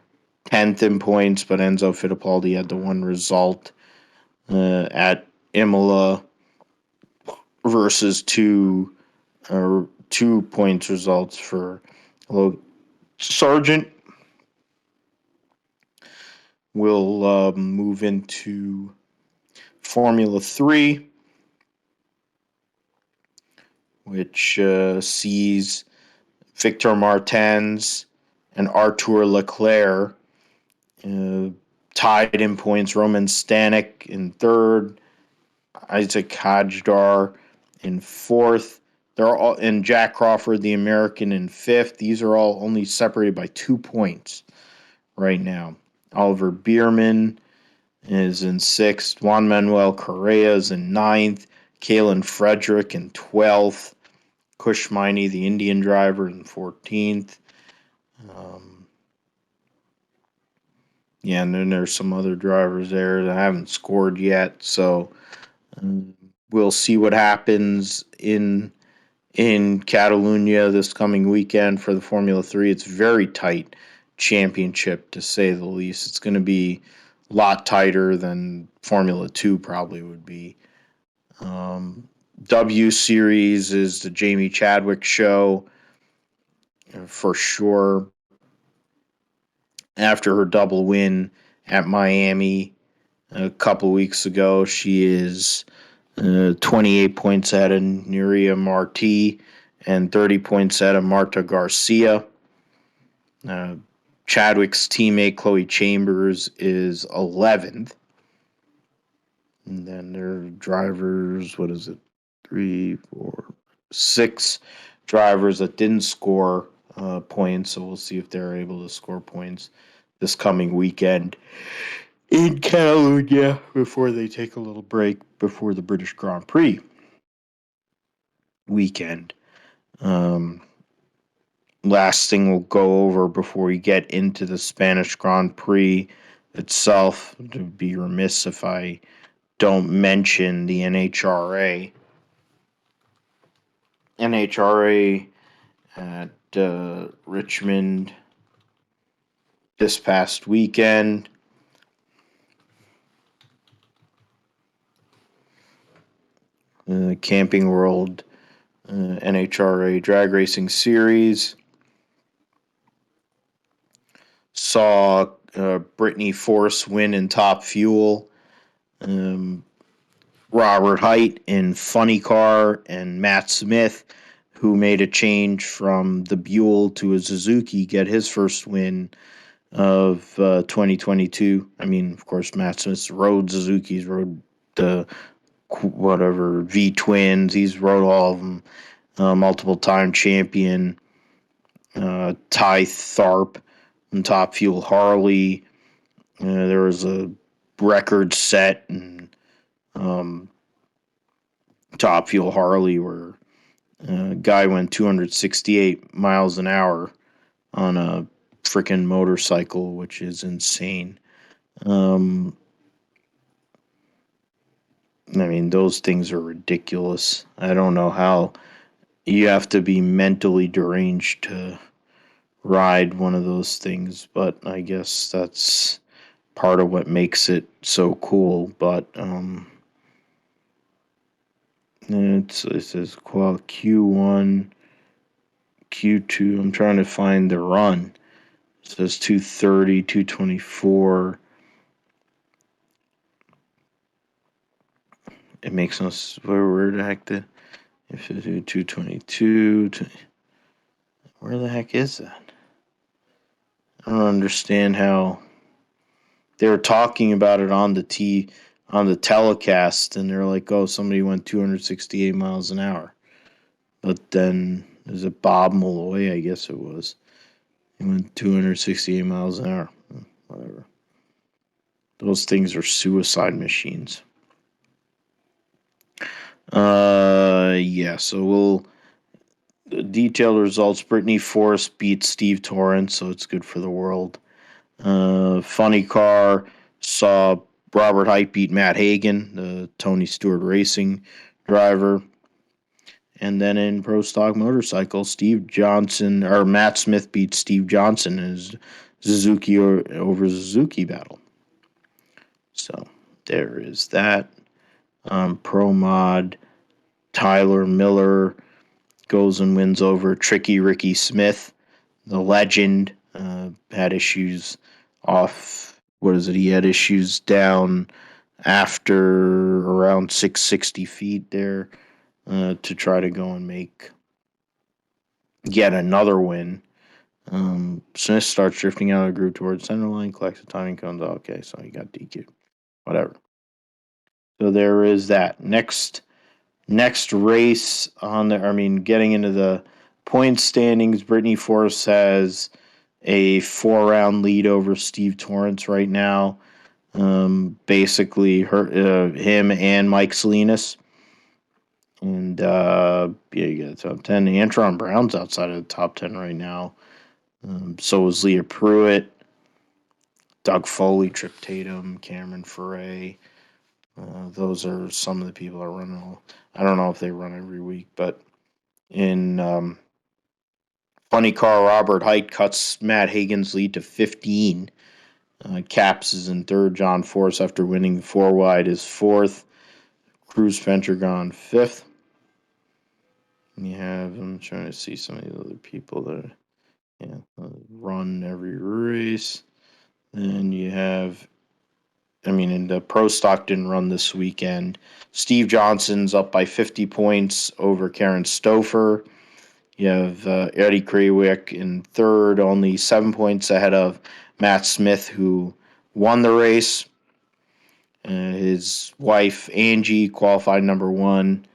Speaker 1: 10th in points, but Enzo Fittipaldi had the one result at Imola versus two points results for Sargent. We'll move into Formula 3, which sees Victor Martins and Artur Leclerc tied in points. Roman Stanek in third, Isaac Hajdar in fourth. They're all and Jack Crawford, the American, in fifth. These are all only separated by 2 points right now. Oliver Bierman is in sixth. Juan Manuel Correa is in ninth. Kalen Frederick in 12th. Kush Miney, the Indian driver, in 14th. And then there's some other drivers there that haven't scored yet. So we'll see what happens in in Catalunya this coming weekend for the Formula 3. It's very tight championship, to say the least. It's going to be a lot tighter than Formula 2 probably would be. W Series is the Jamie Chadwick show for sure. After her double win at Miami a couple weeks ago, she is 28 points ahead of Nuria Marti and 30 points ahead of Marta Garcia. Chadwick's teammate Chloe Chambers is 11th. And then their drivers, 3, 4, 6 drivers that didn't score points. So we'll see if they're able to score points this coming weekend in Catalunya before they take a little break before the British Grand Prix weekend. Last thing we'll go over before we get into the Spanish Grand Prix itself. It would be remiss if I don't mention the NHRA. NHRA at Richmond this past weekend. Camping World NHRA Drag Racing Series. Saw Brittany Force win in Top Fuel. Robert Height in Funny Car, and Matt Smith, who made a change from the Buell to a Suzuki, get his first win of 2022. I mean, of course, Matt Smith's rode Suzuki's, rode the V-Twins. He's rode all of them. Multiple-time champion Ty Tharp and Top Fuel Harley. There was a record set in Top Fuel Harley where a guy went 268 miles an hour on a freaking motorcycle, which is insane. I mean, those things are ridiculous. I don't know how you have to be mentally deranged to ride one of those things, but I guess that's part of what makes it so cool. But it says Q1, Q2. I'm trying to find the run. It says 230, 224. It makes no sense. Where the heck did if it do 222? Where the heck is that? I don't understand how they were talking about it on the telecast, and they're like, "Oh, somebody went 268 miles an hour." But then there's a Bob Malloy, I guess it was. He went 268 miles an hour. Whatever. Those things are suicide machines. Yeah, so we'll detail the results. Brittany Force beat Steve Torrance, so it's good for the world. Funny Car saw Robert Height beat Matt Hagan, the Tony Stewart Racing driver. And then in Pro Stock Motorcycle, Matt Smith beat Steve Johnson in his Suzuki over Suzuki battle. So there is that. Pro Mod, Tyler Miller goes and wins over Tricky Ricky Smith, the legend. Had issues off. He had issues down after around 660 feet there to try to go and make yet another win. Smith starts drifting out of the groove towards center line, collects the timing cones. Okay, so he got DQ. Whatever. So there is that. Next race on there. I mean, getting into the point standings, Brittany Force has a 4-round lead over Steve Torrance right now. Basically, him and Mike Salinas. And you got the top 10. Antron Brown's outside of the top 10 right now. So is Leah Pruitt, Doug Foley, Trip Tatum, Cameron Ferre. Those are some of the people that run. I don't know if they run every week, but In funny car, Robert Height cuts Matt Hagan's lead to 15. Caps is in third. John Force, after winning the 4 wide, is fourth. Cruz Pendragon fifth. I'm trying to see some of the other people that run every race. Then you have, and the Pro Stock didn't run this weekend. Steve Johnson's up by 50 points over Karen Stouffer. You have Eddie Krawick in third, only 7 points ahead of Matt Smith, who won the race. His wife, Angie, qualified number one.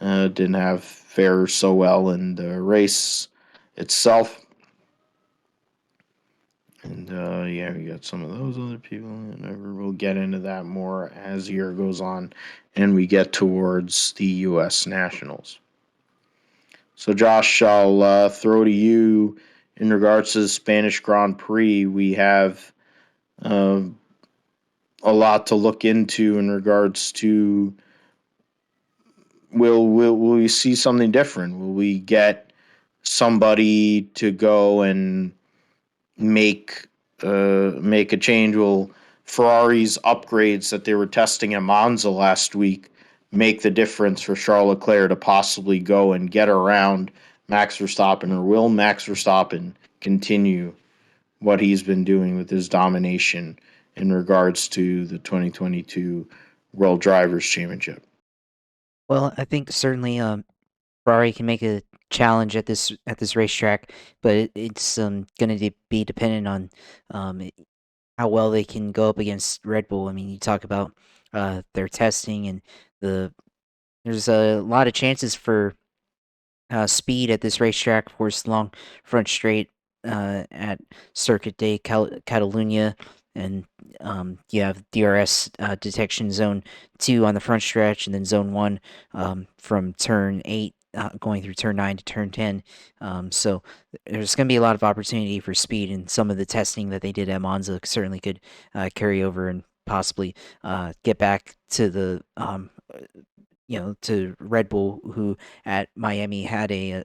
Speaker 1: Didn't have fare so well in the race itself. And we got some of those other people, and we'll get into that more as the year goes on and we get towards the U.S. Nationals. So, Josh, I'll throw to you in regards to the Spanish Grand Prix. We have a lot to look into in regards to will we see something different? Will we get somebody to go and make a change? Will Ferrari's upgrades that they were testing at Monza last week make the difference for Charles Leclerc to possibly go and get around Max Verstappen, or will Max Verstappen continue what he's been doing with his domination in regards to the 2022 World Drivers' Championship?
Speaker 2: Well, I think certainly Ferrari can make a challenge at this racetrack, but it's going to be dependent on how well they can go up against Red Bull. I mean, you talk about their testing and there's a lot of chances for speed at this racetrack. Of course, long front straight at Circuit de Catalunya, and you have DRS detection zone 2 on the front stretch, and then zone 1 from turn 8. Going through turn 9 to turn 10. So there's going to be a lot of opportunity for speed, and some of the testing that they did at Monza certainly could carry over and possibly get back to the to Red Bull, who at Miami had a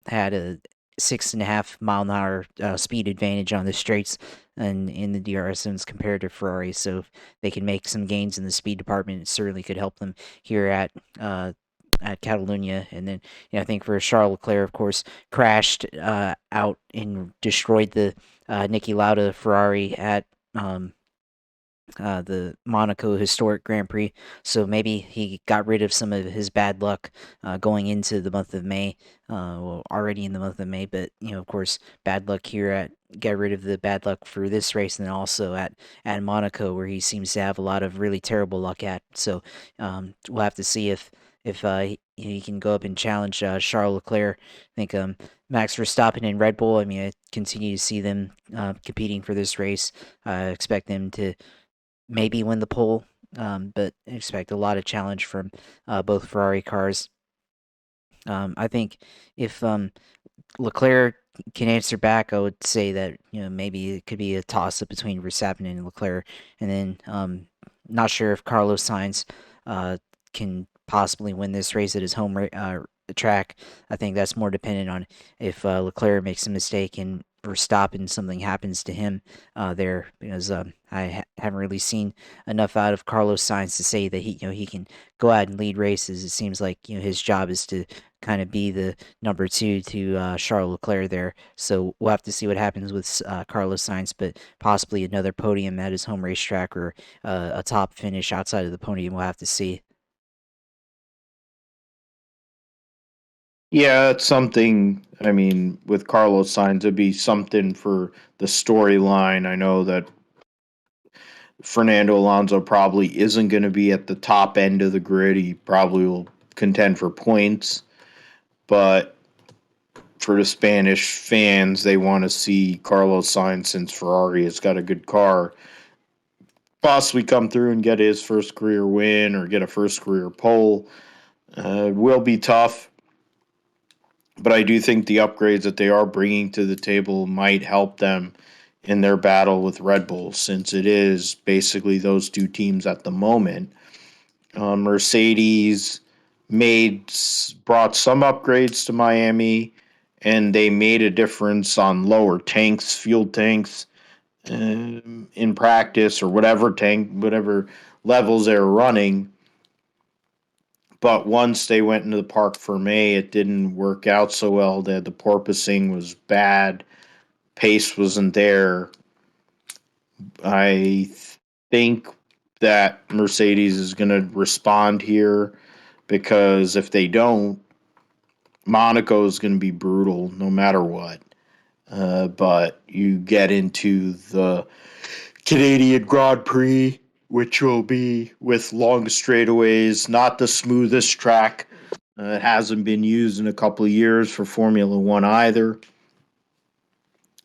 Speaker 2: 6.5 mile an hour speed advantage on the straights and in the DRS zones compared to Ferrari. So if they can make some gains in the speed department, it certainly could help them here at Catalunya. And then I think for Charles Leclerc, of course, crashed out and destroyed the Niki Lauda Ferrari at the Monaco Historic Grand Prix. So maybe he got rid of some of his bad luck going into the month of May, already in the month of May. But, of course, bad luck here get rid of the bad luck for this race, and then also at Monaco, where he seems to have a lot of really terrible luck at. So we'll have to see if he can go up and challenge Charles Leclerc. I think Max Verstappen and Red Bull, I continue to see them competing for this race. I expect them to maybe win the pole, but expect a lot of challenge from both Ferrari cars. I think if Leclerc can answer back, I would say that maybe it could be a toss up between Verstappen and Leclerc, and then not sure if Carlos Sainz can possibly win this race at his home track. I think that's more dependent on if Leclerc makes a mistake and Verstappen something happens to him there, because haven't really seen enough out of Carlos Sainz to say that he can go out and lead races. It seems like his job is to kind of be the number 2 to Charles Leclerc there. So we'll have to see what happens with Carlos Sainz, but possibly another podium at his home racetrack, or a top finish outside of the podium. We'll have to see.
Speaker 1: Yeah, it's something. With Carlos Sainz, it'd be something for the storyline. I know that Fernando Alonso probably isn't going to be at the top end of the grid. He probably will contend for points, but for the Spanish fans, they want to see Carlos Sainz, since Ferrari has got a good car, possibly come through and get his first career win or get a first career pole. It will be tough, but I do think the upgrades that they are bringing to the table might help them in their battle with Red Bull, since it is basically those two teams at the moment. Mercedes brought some upgrades to Miami, and they made a difference on lower tanks, fuel tanks, in practice or whatever levels they were running. But once they went into the park for May, it didn't work out so well. The porpoising was bad, pace wasn't there. I think that Mercedes is going to respond here because if they don't, Monaco is going to be brutal no matter what. But you get into the Canadian Grand Prix, which will be with long straightaways, not the smoothest track. It hasn't been used in a couple of years for Formula One either.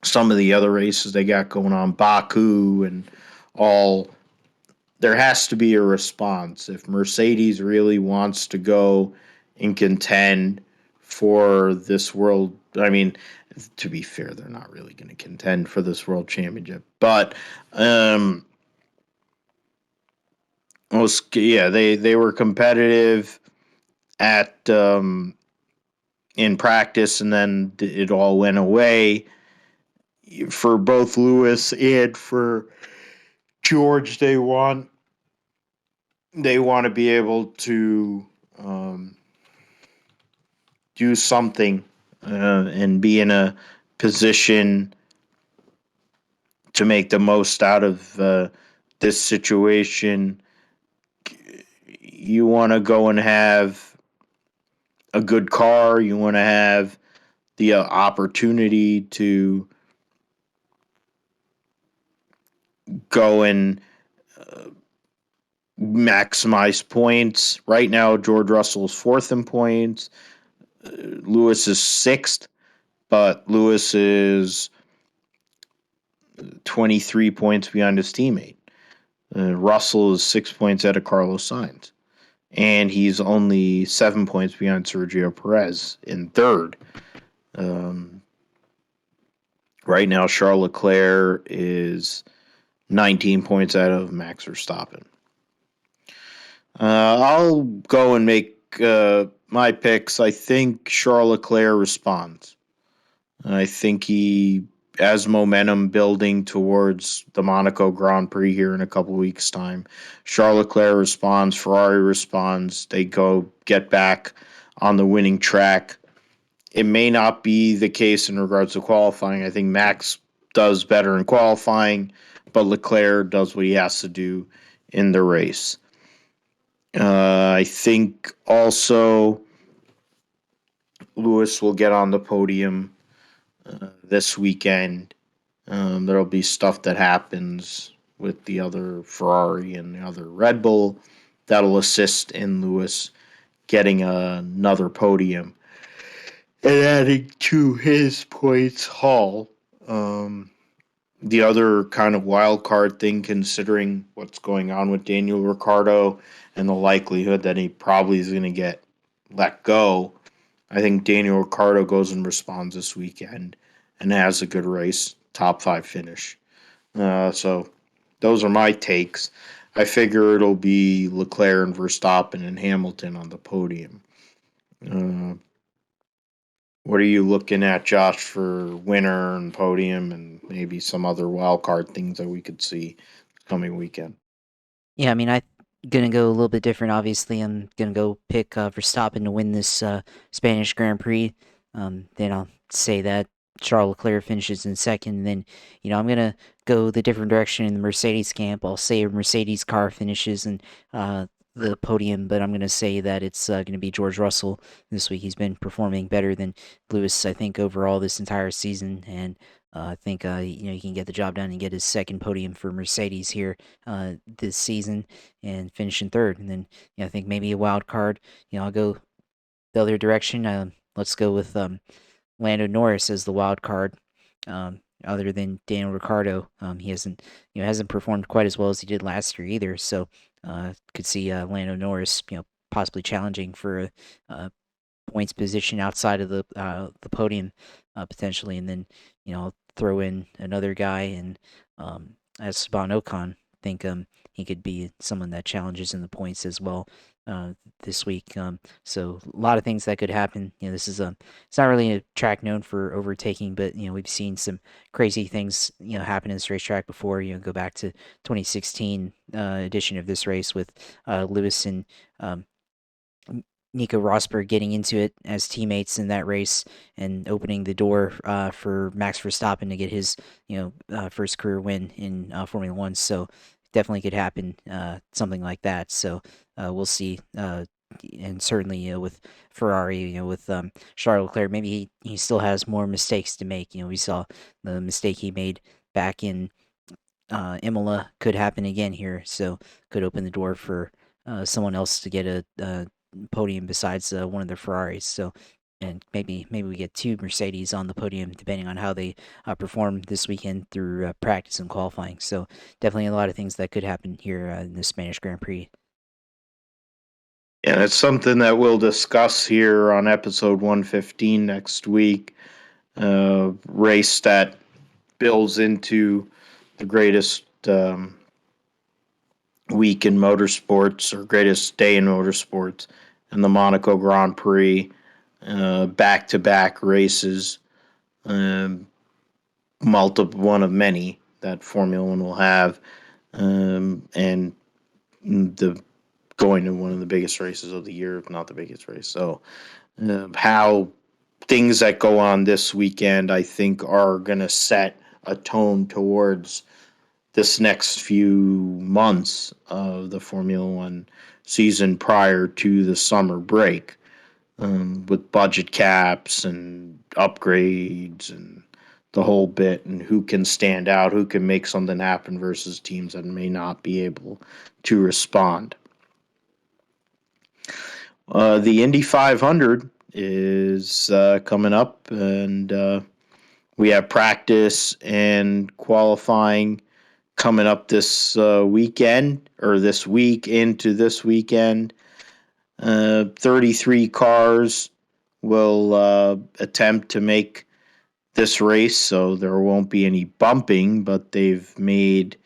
Speaker 1: Some of the other races they got going on, Baku and all, there has to be a response. If Mercedes really wants to go and contend for this world, I mean, to be fair, they're not really going to contend for this world championship, but they were competitive at in practice, and then it all went away for both Lewis and for George. They want to be able to do something and be in a position to make the most out of this situation. You want to go and have a good car. You want to have the opportunity to go and maximize points. Right now, George Russell is fourth in points. Lewis is sixth, but Lewis is 23 points behind his teammate. Russell is 6 points out of Carlos Sainz. And he's only 7 points behind Sergio Perez in third. Right now, Charles Leclerc is 19 points out of Max Verstappen. I'll go and make my picks. I think Charles Leclerc responds. I think he has momentum building towards the Monaco Grand Prix here in a couple weeks' time. Charles Leclerc responds. Ferrari responds. They go get back on the winning track. It may not be the case in regards to qualifying. I think Max does better in qualifying, but Leclerc does what he has to do in the race. I think also Lewis will get on the podium this weekend. There'll be stuff that happens with the other Ferrari and the other Red Bull that'll assist in Lewis getting another podium and adding to his points haul. The other kind of wild card thing, considering what's going on with Daniel Ricciardo and the likelihood that he probably is going to get let go, I think Daniel Ricciardo goes and responds this weekend and has a good race, top 5 finish. So those are my takes. I figure it'll be Leclerc and Verstappen and Hamilton on the podium. What are you looking at, Josh, for winner and podium and maybe some other wild card things that we could see coming weekend?
Speaker 2: Yeah, I mean, I'm gonna go a little bit different. Obviously, I'm gonna go pick Verstappen to win this Spanish Grand Prix. Then I'll say that Charles Leclerc finishes in second. And then, I'm gonna go the different direction in the Mercedes camp. I'll say a Mercedes car finishes in the podium, but I'm gonna say that it's gonna be George Russell this week. He's been performing better than Lewis, I think, overall this entire season, and I think he can get the job done and get his second podium for Mercedes here this season and finish in third. And then I think maybe a wild card. I'll go the other direction. Let's go with Lando Norris as the wild card. Other than Daniel Ricciardo, he hasn't performed quite as well as he did last year either. So could see Lando Norris possibly challenging for a points position outside of the podium potentially, and then I'll throw in another guy and Esteban Ocon. I think he could be someone that challenges in the points as well this week. So a lot of things that could happen. This is it's not really a track known for overtaking, but we've seen some crazy things happen in this racetrack before. Go back to 2016 edition of this race with Lewis and Nico Rosberg getting into it as teammates in that race and opening the door for Max Verstappen to get his first career win in Formula One. So definitely could happen, something like that. So we'll see. And certainly with Ferrari, with Charles Leclerc, maybe he still has more mistakes to make. We saw the mistake he made back in Imola could happen again here, so could open the door for someone else to get a podium besides one of the Ferraris. So, and maybe we get two Mercedes on the podium depending on how they perform this weekend through practice and qualifying. So, definitely a lot of things that could happen here in the Spanish Grand Prix.
Speaker 1: And it's something that we'll discuss here on episode 115 next week. Race that builds into the greatest week in motorsports, or greatest day in motorsports, and the Monaco Grand Prix, back-to-back races, one of many that Formula One will have, and the going to one of the biggest races of the year, if not the biggest race. So, how things that go on this weekend, I think, are going to set a tone towards this next few months of the Formula One season prior to the summer break, with budget caps and upgrades and the whole bit, and who can stand out, who can make something happen versus teams that may not be able to respond. The Indy 500 is coming up, and we have practice and qualifying coming up this weekend, or this week into this weekend. 33 cars will attempt to make this race, so there won't be any bumping, but they've made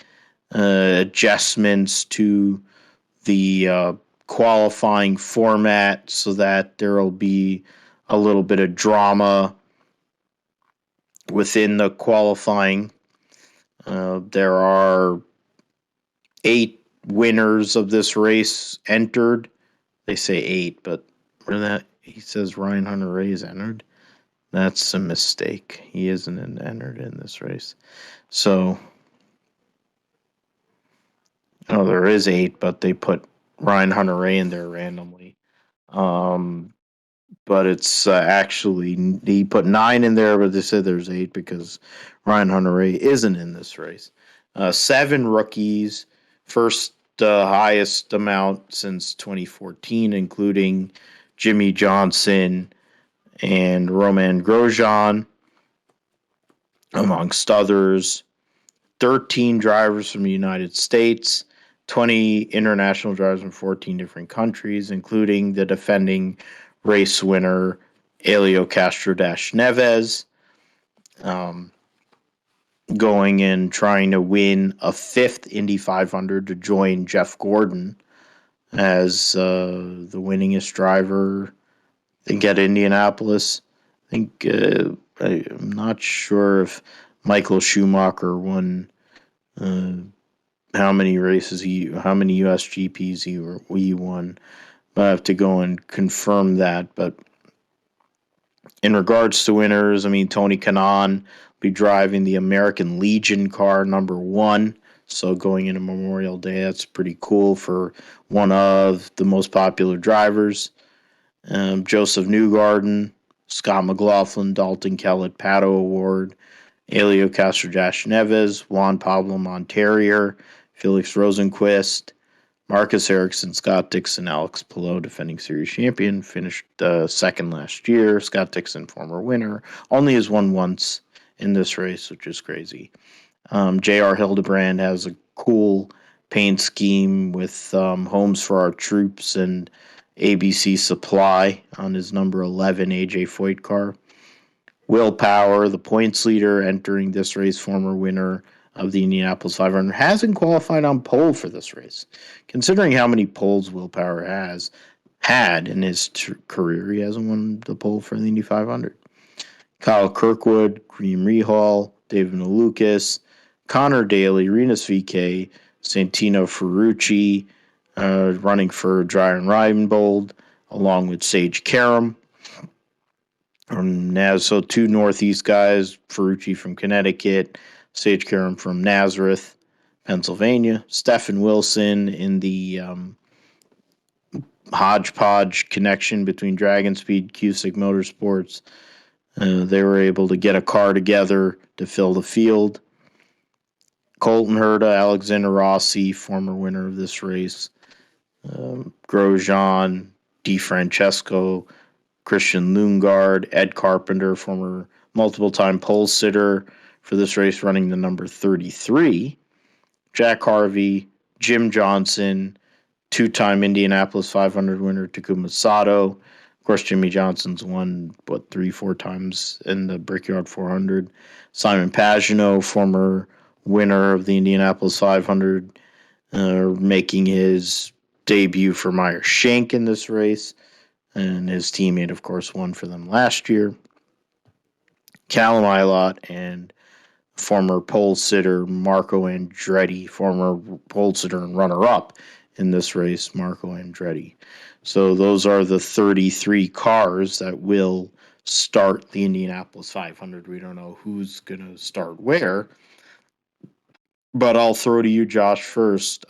Speaker 1: adjustments to the qualifying format so that there will be a little bit of drama within the qualifying. There are 8 winners of this race entered. They say 8, but he says Ryan Hunter-Reay is entered. That's a mistake. He isn't entered in this race. So, there is 8, but they put Ryan Hunter-Reay in there randomly. But it's actually, he put 9 in there, but they said there's 8 because Ryan Hunter-Reay isn't in this race. 7 rookies, first highest amount since 2014, including Jimmy Johnson and Romain Grosjean, amongst others. 13 drivers from the United States, 20 international drivers from 14 different countries, including the defending race winner Helio Castro-Neves, going and trying to win a 5th Indy 500 to join Jeff Gordon as the winningest driver, I think, at Indianapolis. I think I'm not sure if Michael Schumacher won how many US GPs he won. I have to go and confirm that. But in regards to winners, I mean, Tony Kanaan will be driving the American Legion car number 1. So going into Memorial Day, that's pretty cool for one of the most popular drivers. Joseph Newgarden, Scott McLaughlin, Dalton Kellett, Pato Award, Helio Castro-Neves, Juan Pablo Montoya, Felix Rosenqvist, Marcus Ericsson, Scott Dixon, Alex Palou, defending series champion, finished second last year. Scott Dixon, former winner, only has won once in this race, which is crazy. J.R. Hildebrand has a cool paint scheme with Homes for Our Troops and ABC Supply on his number 11 AJ Foyt car. Will Power, the points leader, entering this race, former winner of the Indianapolis 500, hasn't qualified on pole for this race. Considering how many poles Will Power has had in his career, he hasn't won the pole for the Indy 500. Kyle Kirkwood, Green Rehal, David Malukas, Connor Daly, Rinus VK, Santino Ferrucci, running for Dryan Reinbold, along with Sage Karam. So two Northeast guys, Ferrucci from Connecticut, Sage Karam from Nazareth, Pennsylvania. Stephen Wilson in the hodgepodge connection between Dragon Speed, Cusick Motorsports. They were able to get a car together to fill the field. Colton Herta, Alexander Rossi, former winner of this race. Grosjean, DeFrancesco, Christian Lundgaard, Ed Carpenter, former multiple-time pole sitter for this race, running the number 33. Jack Harvey, Jim Johnson, two-time Indianapolis 500 winner Takuma Sato. Of course, Jimmy Johnson's won, 3-4 times in the Brickyard 400. Simon Pagenaud, former winner of the Indianapolis 500, making his debut for Meyer Shank in this race. And his teammate, of course, won for them last year. Callum Ilott and former pole sitter Marco Andretti, former pole sitter and runner-up in this race, Marco Andretti. So those are the 33 cars that will start the Indianapolis 500. We don't know who's going to start where, but I'll throw to you, Josh, first.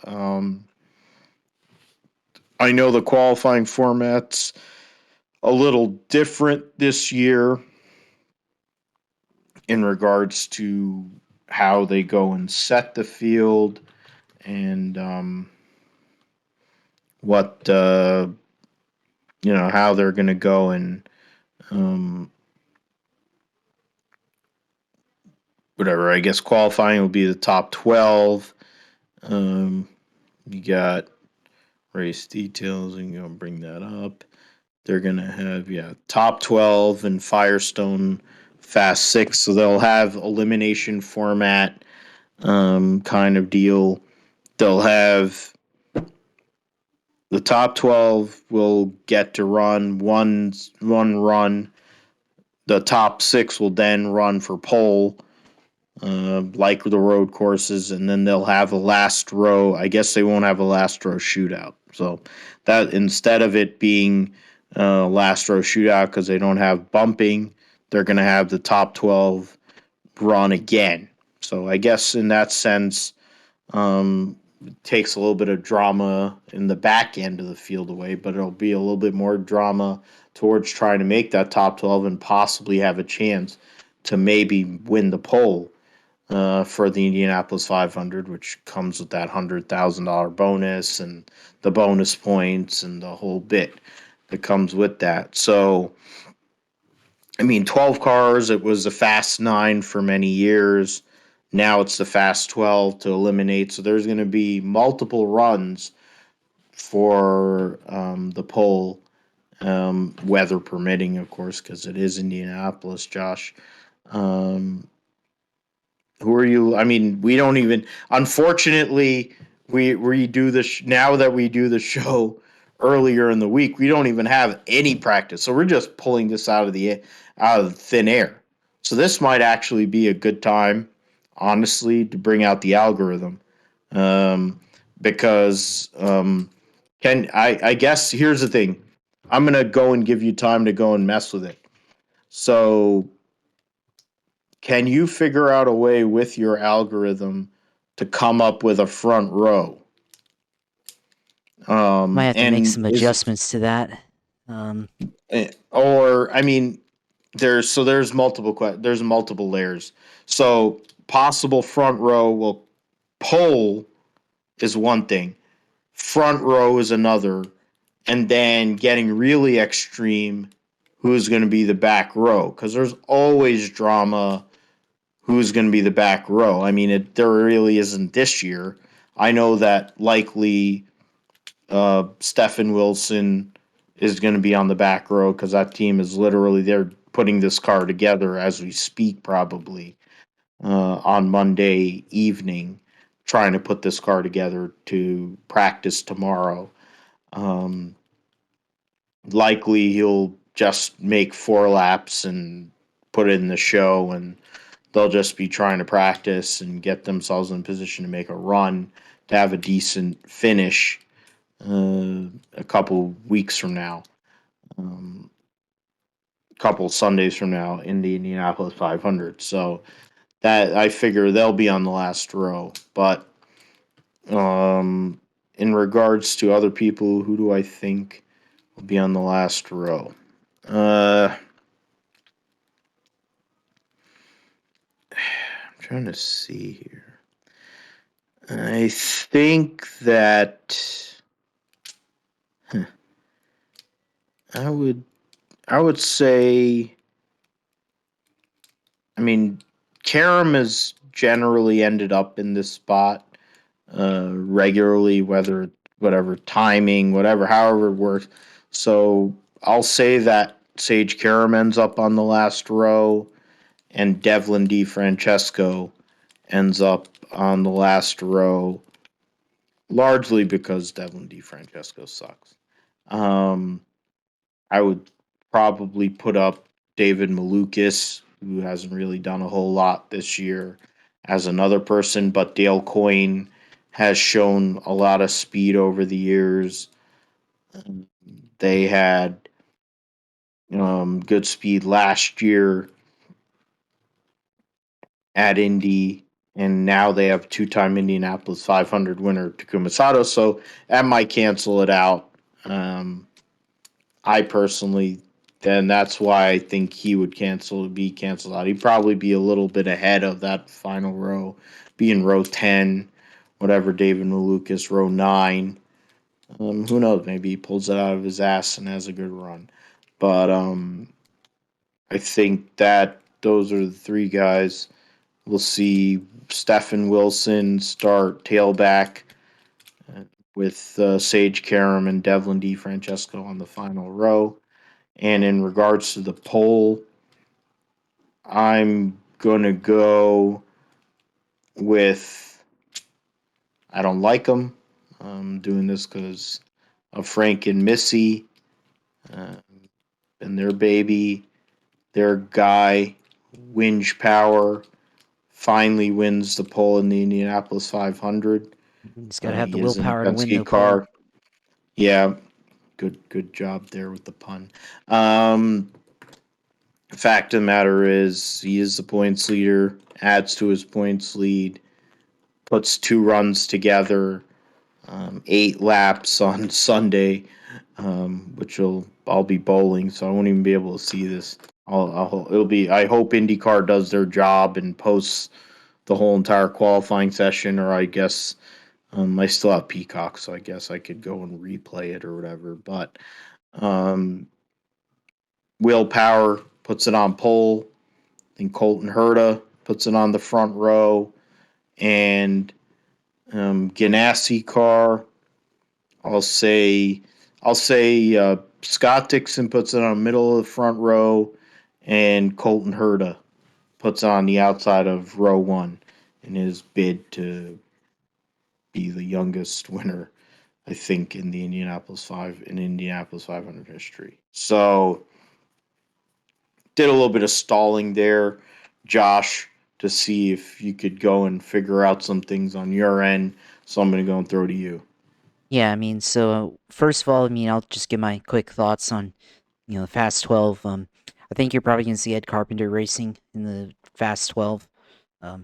Speaker 1: I know the qualifying format's a little different this year in regards to how they go and set the field and what how they're going to go and whatever. I guess qualifying will be the top 12. You got race details, and you're going to bring that up. They're going to have top 12 and Firestone Fast 6, so they'll have elimination format kind of deal. They'll have the top 12 will get to run one run. The top 6 will then run for pole, like the road courses, and then they'll have a last row. I guess they won't have a last row shootout. So that instead of it being last row shootout because they don't have bumping, they're going to have the top 12 run again. So I guess in that sense, it takes a little bit of drama in the back end of the field away, but it'll be a little bit more drama towards trying to make that top 12 and possibly have a chance to maybe win the pole for the Indianapolis 500, which comes with that $100,000 bonus and the bonus points and the whole bit that comes with that. So, 12 cars, it was the Fast 9 for many years. Now it's the Fast 12 to eliminate. So there's going to be multiple runs for the pole, weather permitting, of course, because it is Indianapolis, Josh. Who are you? We don't even. Unfortunately, we do this now that we do the show earlier in the week. We don't even have any practice, so we're just pulling this out of thin air. So this might actually be a good time, honestly, to bring out the algorithm, because I guess here's the thing. I'm gonna go and give you time to go and mess with it. So, can you figure out a way with your algorithm to come up with a front row?
Speaker 2: Might have to make some adjustments to that.
Speaker 1: There's multiple layers. So possible front row, pole is one thing, front row is another, and then getting really extreme, who's going to be the back row? Because there's always drama. Who's going to be the back row? There really isn't this year. I know that likely Stephen Wilson is going to be on the back row because that team is literally, they're putting this car together as we speak, probably. on Monday evening, trying to put this car together to practice tomorrow. Um, Likely he'll just make 4 laps and put it in the show, and they'll just be trying to practice and get themselves in position to make a run to have a decent finish a couple weeks from now, a couple Sundays from now in the Indianapolis 500. So that I figure they'll be on the last row. But in regards to other people, who do I think will be on the last row? I'm trying to see here. I think that I would say, I mean, Karam has generally ended up in this spot regularly, whatever timing, however it works. So I'll say that Sage Karam ends up on the last row, and Devlin DeFrancesco ends up on the last row, largely because Devlin DeFrancesco sucks. I would probably put up David Malukas, who hasn't really done a whole lot this year, as another person, but Dale Coyne has shown a lot of speed over the years. They had good speed last year at Indy, and now they have two-time Indianapolis 500 winner Takuma Sato, so that might cancel it out. I personally, then that's why I think he would be canceled out. He'd probably be a little bit ahead of that final row, be in row 10, whatever David Malukas, row 9. Who knows? Maybe he pulls it out of his ass and has a good run. But I think that those are the 3 guys. We'll see Stephen Wilson start tailback with Sage Karam and Devlin DeFrancesco on the final row. And in regards to the poll, I'm going to go with I don't like them. I'm doing this because of Frank and Missy uh, and their baby. Their guy, Winge Power, finally wins the pole in the Indianapolis 500.
Speaker 2: He's got to have the
Speaker 1: He is in a
Speaker 2: willpower to win
Speaker 1: Penske
Speaker 2: the pole.
Speaker 1: car. Yeah, good job there with the pun. Um, Fact of the matter is, he is the points leader, adds to his points lead, puts 2 runs together, 8 laps on Sunday, which I'll be bowling, so I won't even be able to see this. It'll be. I hope IndyCar does their job and posts the whole entire qualifying session, or I guess I still have Peacock, so I guess I could go and replay it or whatever. But um, Willpower puts it on pole. I think Colton Herta puts it on the front row, and Ganassi car. I'll say Scott Dixon puts it on the middle of the front row, and Colton Herta puts on the outside of row 1 in his bid to be the youngest winner, I think, in the Indianapolis 500 history. So did a little bit of stalling there, Josh, to see if you could go and figure out some things on your end. So I'm going to go and throw to you.
Speaker 2: Yeah, I mean, so first of all, I mean, I'll just give my quick thoughts on the Fast 12. I think you're probably going to see Ed Carpenter racing in the Fast 12. At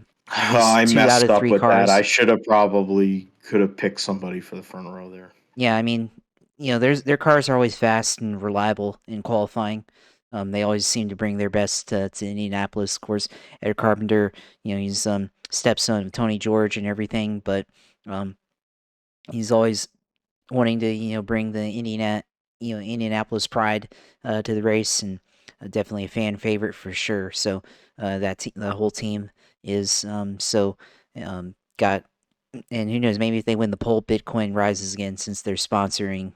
Speaker 2: least
Speaker 1: I
Speaker 2: 2 out
Speaker 1: messed
Speaker 2: of
Speaker 1: up
Speaker 2: 3
Speaker 1: with that. I
Speaker 2: cars.
Speaker 1: should have could have picked somebody for the front row there.
Speaker 2: Yeah, I mean, their cars are always fast and reliable in qualifying. They always seem to bring their best to Indianapolis. Of course, Ed Carpenter, he's stepson of Tony George and everything, but um, he's always wanting to bring the Indianapolis pride to the race, and definitely a fan favorite for sure. So the whole team is got. And who knows? Maybe if they win the poll, Bitcoin rises again since they're sponsoring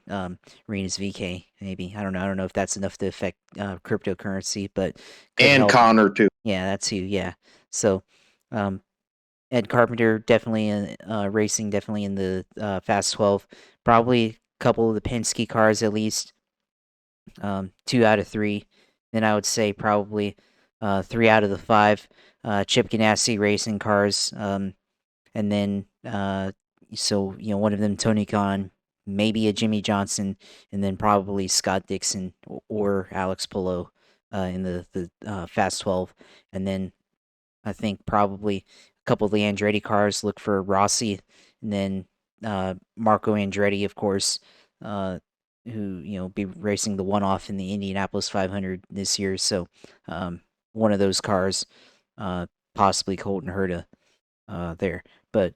Speaker 2: Arenas VK. Maybe I don't know. I don't know if that's enough to affect cryptocurrency, but could
Speaker 1: And
Speaker 2: help.
Speaker 1: Connor too.
Speaker 2: Yeah, that's who. Yeah. So Ed Carpenter definitely in racing, definitely in the Fast 12. Probably a couple of the Penske cars at least, 2 out of 3. Then I would say probably 3 out of the 5 Chip Ganassi racing cars. And then so one of them Tony Khan, maybe a Jimmy Johnson, and then probably Scott Dixon or Alex Palou in the Fast 12, and then I think probably a couple of the Andretti cars look for Rossi, and then Marco Andretti, of course, uh, who be racing the one-off in the Indianapolis 500 this year. So one of those cars, possibly Colton Herta there. But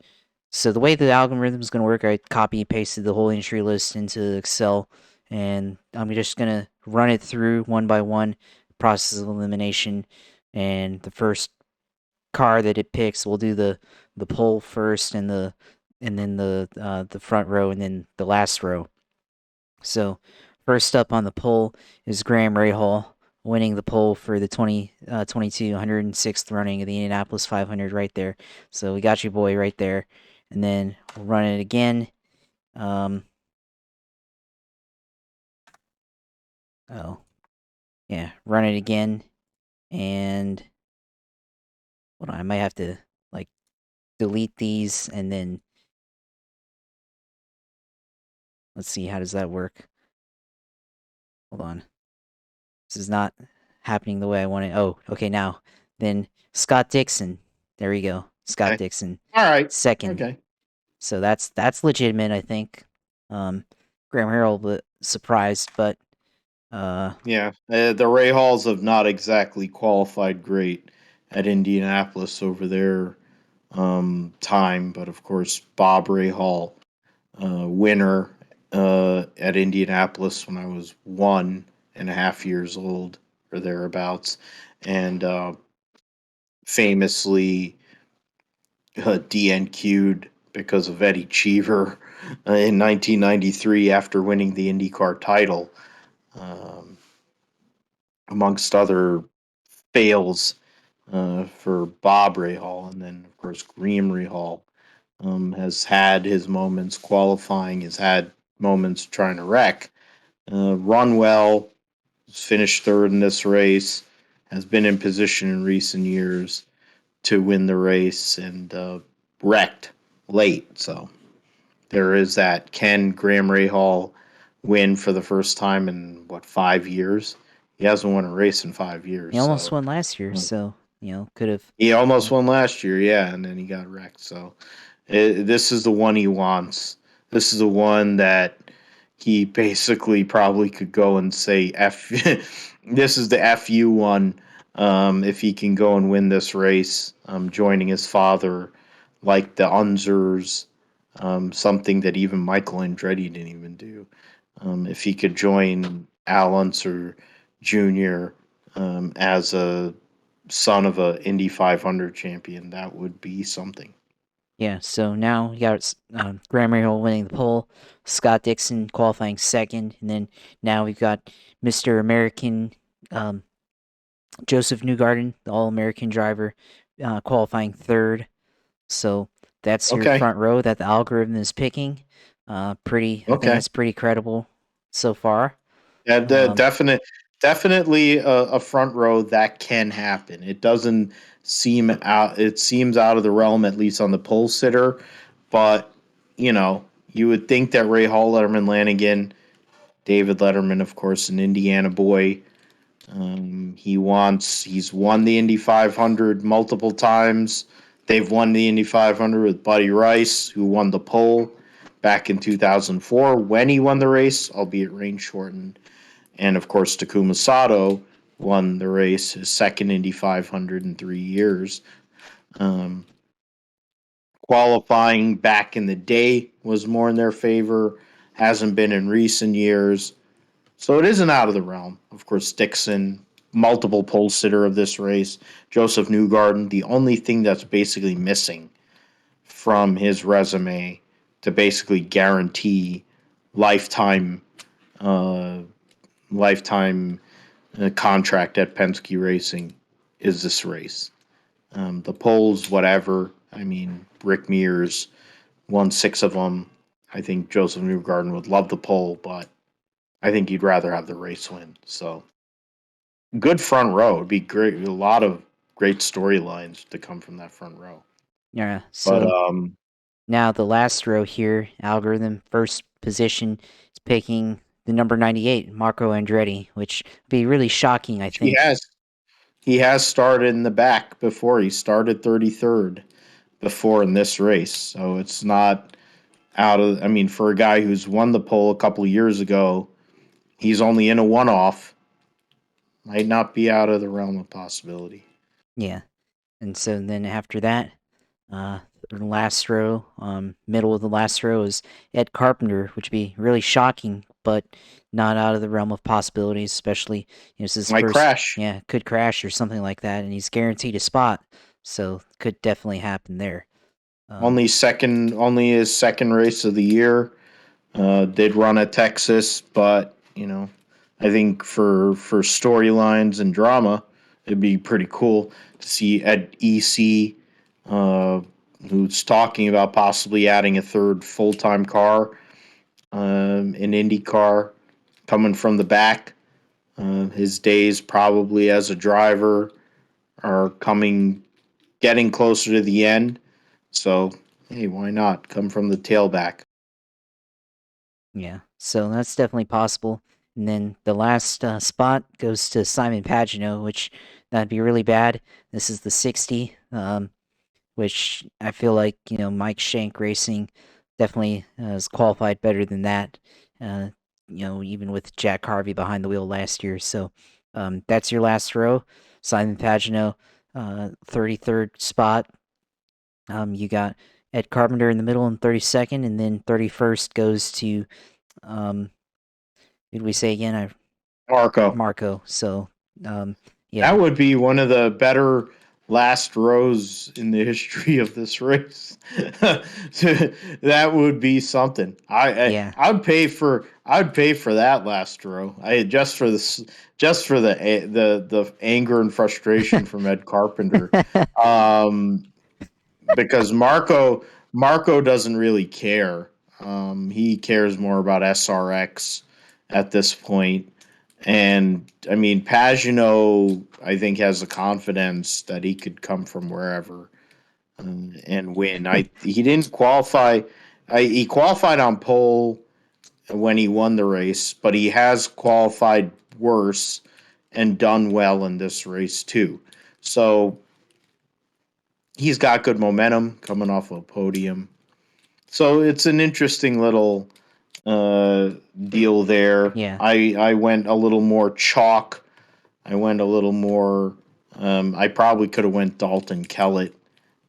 Speaker 2: so the way the algorithm is going to work, I copy and pasted the whole entry list into Excel, and I'm just going to run it through one by one, process of elimination, and the first car that it picks, we'll do the pole first, and then the front row, and then the last row. So first up on the pole is Graham Rahal, winning the pole for the 2022 106th running of the Indianapolis 500 right there. So we got your boy right there. And then we'll run it again. Oh, yeah, run it again. And hold on, I might have to like delete these and then let's see, how does that work? Hold on. This is not happening the way I want it. Oh, okay, now. Then Scott Dixon. There we go. Scott
Speaker 1: Okay.
Speaker 2: Dixon.
Speaker 1: All right.
Speaker 2: Second.
Speaker 1: Okay.
Speaker 2: So that's legitimate, I think. Graham Harrell surprised, but
Speaker 1: Yeah. The Ray Halls have not exactly qualified great at Indianapolis over their time, but of course, Bob Ray Hall, winner at Indianapolis when I was 1.5 years old or thereabouts, and famously DNQ'd because of Eddie Cheever in 1993 after winning the IndyCar title, um, amongst other fails for Bob Rahal. And then, of course, Graham Rahal has had his moments qualifying, has had moments trying to wreck. Run well, finished third in this race, has been in position in recent years to win the race, and wrecked late. So there is that. Can Graham Rahal win for the first time in what, 5 years? He hasn't won a race in 5 years.
Speaker 2: he almost
Speaker 1: So
Speaker 2: won last year, so could have.
Speaker 1: he almost won last year, yeah, and then he got wrecked. So this is the one he wants. This is the one that he basically probably could go and say F. This is the FU one. If he can go and win this race, joining his father, like the Unzers, something that even Michael Andretti didn't even do. If he could join Al Unser Jr. As a son of a Indy 500 champion, that would be something.
Speaker 2: Yeah, so now you got Graham Rahal winning the pole, Scott Dixon qualifying second, and then now we've got Mr. American um, Joseph Newgarden, the All-American driver, qualifying third. So that's your
Speaker 1: Okay.
Speaker 2: front row that the algorithm is picking. I think
Speaker 1: Okay.
Speaker 2: that's pretty credible so far.
Speaker 1: Yeah,
Speaker 2: Um,
Speaker 1: definitely a front row that can happen. It doesn't seem out. It seems out of the realm, at least on the pole sitter. But you would think that Ray Hall, Letterman, Lanigan, David Letterman, of course, an Indiana boy. He's won the Indy 500 multiple times. They've won the Indy 500 with Buddy Rice, who won the pole back in 2004 when he won the race, albeit rain shortened. And of course, Takuma Sato won the race, his second Indy 500 in 3 years. Um, Qualifying back in the day was more in their favor, hasn't been in recent years. So it isn't out of the realm. Of course, Dixon, multiple pole sitter of this race. Joseph Newgarden, the only thing that's basically missing from his resume to basically guarantee lifetime uh, lifetime contract at Penske Racing is this race. The poles, whatever. I mean, Rick Mears won 6 of them. I think Joseph Newgarden would love the pole, but I think he'd rather have the race win. So good front row. It'd be great. A lot of great storylines to come from that front row.
Speaker 2: Yeah.
Speaker 1: But
Speaker 2: So now the last row here, algorithm first position is picking the number 98, Marco Andretti, which would be really shocking, I
Speaker 1: he
Speaker 2: think.
Speaker 1: has he has started in the back before. He started 33rd before in this race, so it's not out of. I mean, for a guy who's won the pole a couple of years ago, he's only in a one-off. Might not be out of the realm of possibility.
Speaker 2: Yeah. And so then after that, the last row, middle of the last row is Ed Carpenter, which would be really shocking, but not out of the realm of possibilities, especially, it's his
Speaker 1: Might
Speaker 2: first,
Speaker 1: crash.
Speaker 2: yeah, could crash or something like that, and he's guaranteed a spot, so could definitely happen there. Um,
Speaker 1: Only his second race of the year. Did run at Texas, but I think for storylines and drama, it'd be pretty cool to see Ed EC, uh, who's talking about possibly adding a third full time car, an IndyCar, coming from the back. His days probably as a driver are getting closer to the end. So hey, why not come from the tailback?
Speaker 2: Yeah, so that's definitely possible. And then the last spot goes to Simon Pagino, which that'd be really bad. This is the 60, which I feel like, Mike Shank Racing definitely is qualified better than that. Uh, even with Jack Harvey behind the wheel last year. So that's your last row. Simon Pagino, 33rd spot. You got Ed Carpenter in the middle in 32nd, and then 31st goes to um, who did we say again?
Speaker 1: Marco.
Speaker 2: Marco. So, um,
Speaker 1: That
Speaker 2: yeah,
Speaker 1: would be one of the better last rows in the history of this race. That would be something.
Speaker 2: yeah,
Speaker 1: I'd pay for that last row. I just for the anger and frustration from Ed Carpenter. Um, because Marco doesn't really care. He cares more about SRX at this point. And I mean, Pagano, I think, has the confidence that he could come from wherever and win. He didn't qualify. He qualified on pole when he won the race, but he has qualified worse and done well in this race too. So he's got good momentum coming off of a podium. So it's an interesting little uh, deal there.
Speaker 2: yeah,
Speaker 1: I went a little more chalk. I went a little more. I probably could have went Dalton Kellett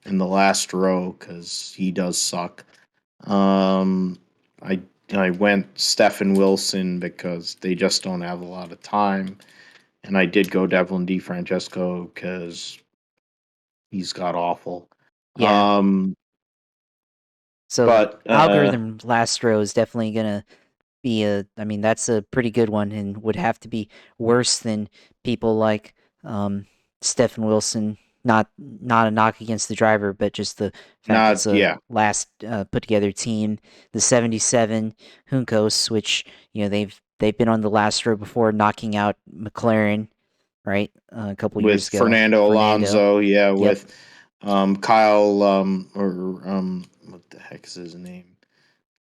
Speaker 1: in the last row because he does suck. Um, I I went Stephen Wilson because they just don't have a lot of time, and I did go Devlin DeFrancesco because he's got awful.
Speaker 2: yeah.
Speaker 1: Um,
Speaker 2: So
Speaker 1: but
Speaker 2: algorithm last row is definitely gonna be I mean, that's a pretty good one, and would have to be worse than people like Stephen Wilson. Not a knock against the driver, but just the fact it's
Speaker 1: not
Speaker 2: a
Speaker 1: yeah,
Speaker 2: last put together team. The 77 Juncos, which they've been on the last row before, knocking out McLaren, right? A couple years
Speaker 1: with
Speaker 2: ago.
Speaker 1: Fernando
Speaker 2: Fernando.
Speaker 1: Alonso, yeah,
Speaker 2: Yep.
Speaker 1: with Kyle or what the heck is his name?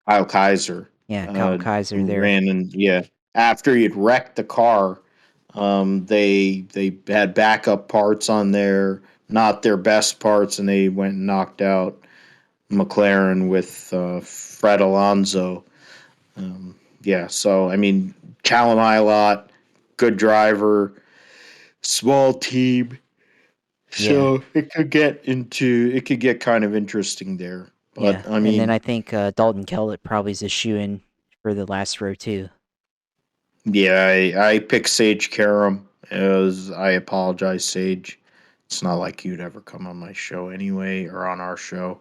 Speaker 1: Kyle Kaiser,
Speaker 2: Yeah, Kyle Kaiser
Speaker 1: who
Speaker 2: there.
Speaker 1: ran and yeah, after he had wrecked the car, they had backup parts on there, not their best parts, and they went and knocked out McLaren with Fred Alonso. Yeah, so I mean, Callum Ilott, good driver, small team.
Speaker 2: Yeah.
Speaker 1: So it could get kind of interesting there.
Speaker 2: Yeah.
Speaker 1: But I
Speaker 2: And then
Speaker 1: mean,
Speaker 2: I think Dalton Kellett probably is a shoe in for the last row too.
Speaker 1: yeah, I picked Sage Karam. As I apologize, Sage. It's not like you'd ever come on my show anyway, or on our show.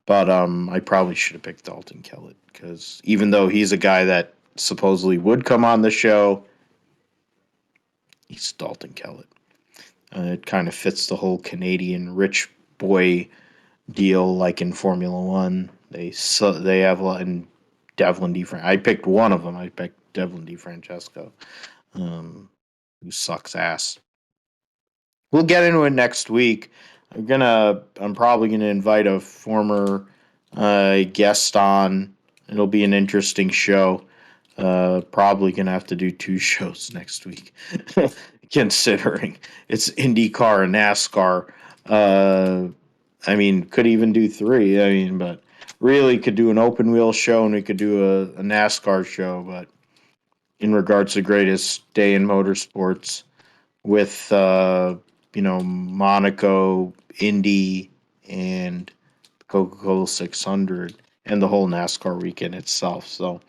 Speaker 1: But I probably should have picked Dalton Kellett because even though he's a guy that supposedly would come on the show, he's Dalton Kellett. It kind of fits the whole Canadian rich boy deal, like in Formula One. They have a lot in Devlin DeFran. I picked one of them. I picked Devlin DeFrancesco, who sucks ass. We'll get into it next week. I'm probably gonna invite a former guest on. It'll be an interesting show. Probably gonna have to do 2 shows next week, considering it's IndyCar and NASCAR. I mean, could even do 3. I mean, but really could do an open wheel show and we could do a NASCAR show. But in regards to greatest day in motorsports, with Monaco, Indy, and Coca-Cola 600, and the whole NASCAR weekend itself. So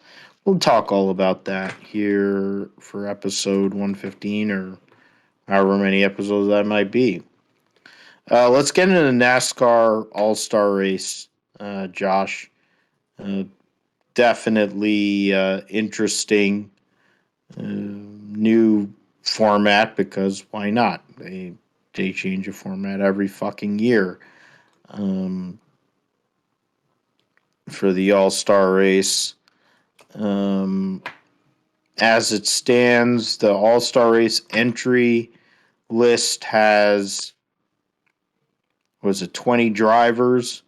Speaker 1: we'll talk all about that here for episode 115 or however many episodes that might be. Let's get into the NASCAR All-Star Race, Josh. Definitely interesting new format, because why not? They change a format every fucking year. For the All-Star Race. As it stands, the All-Star Race entry list has, 20 drivers.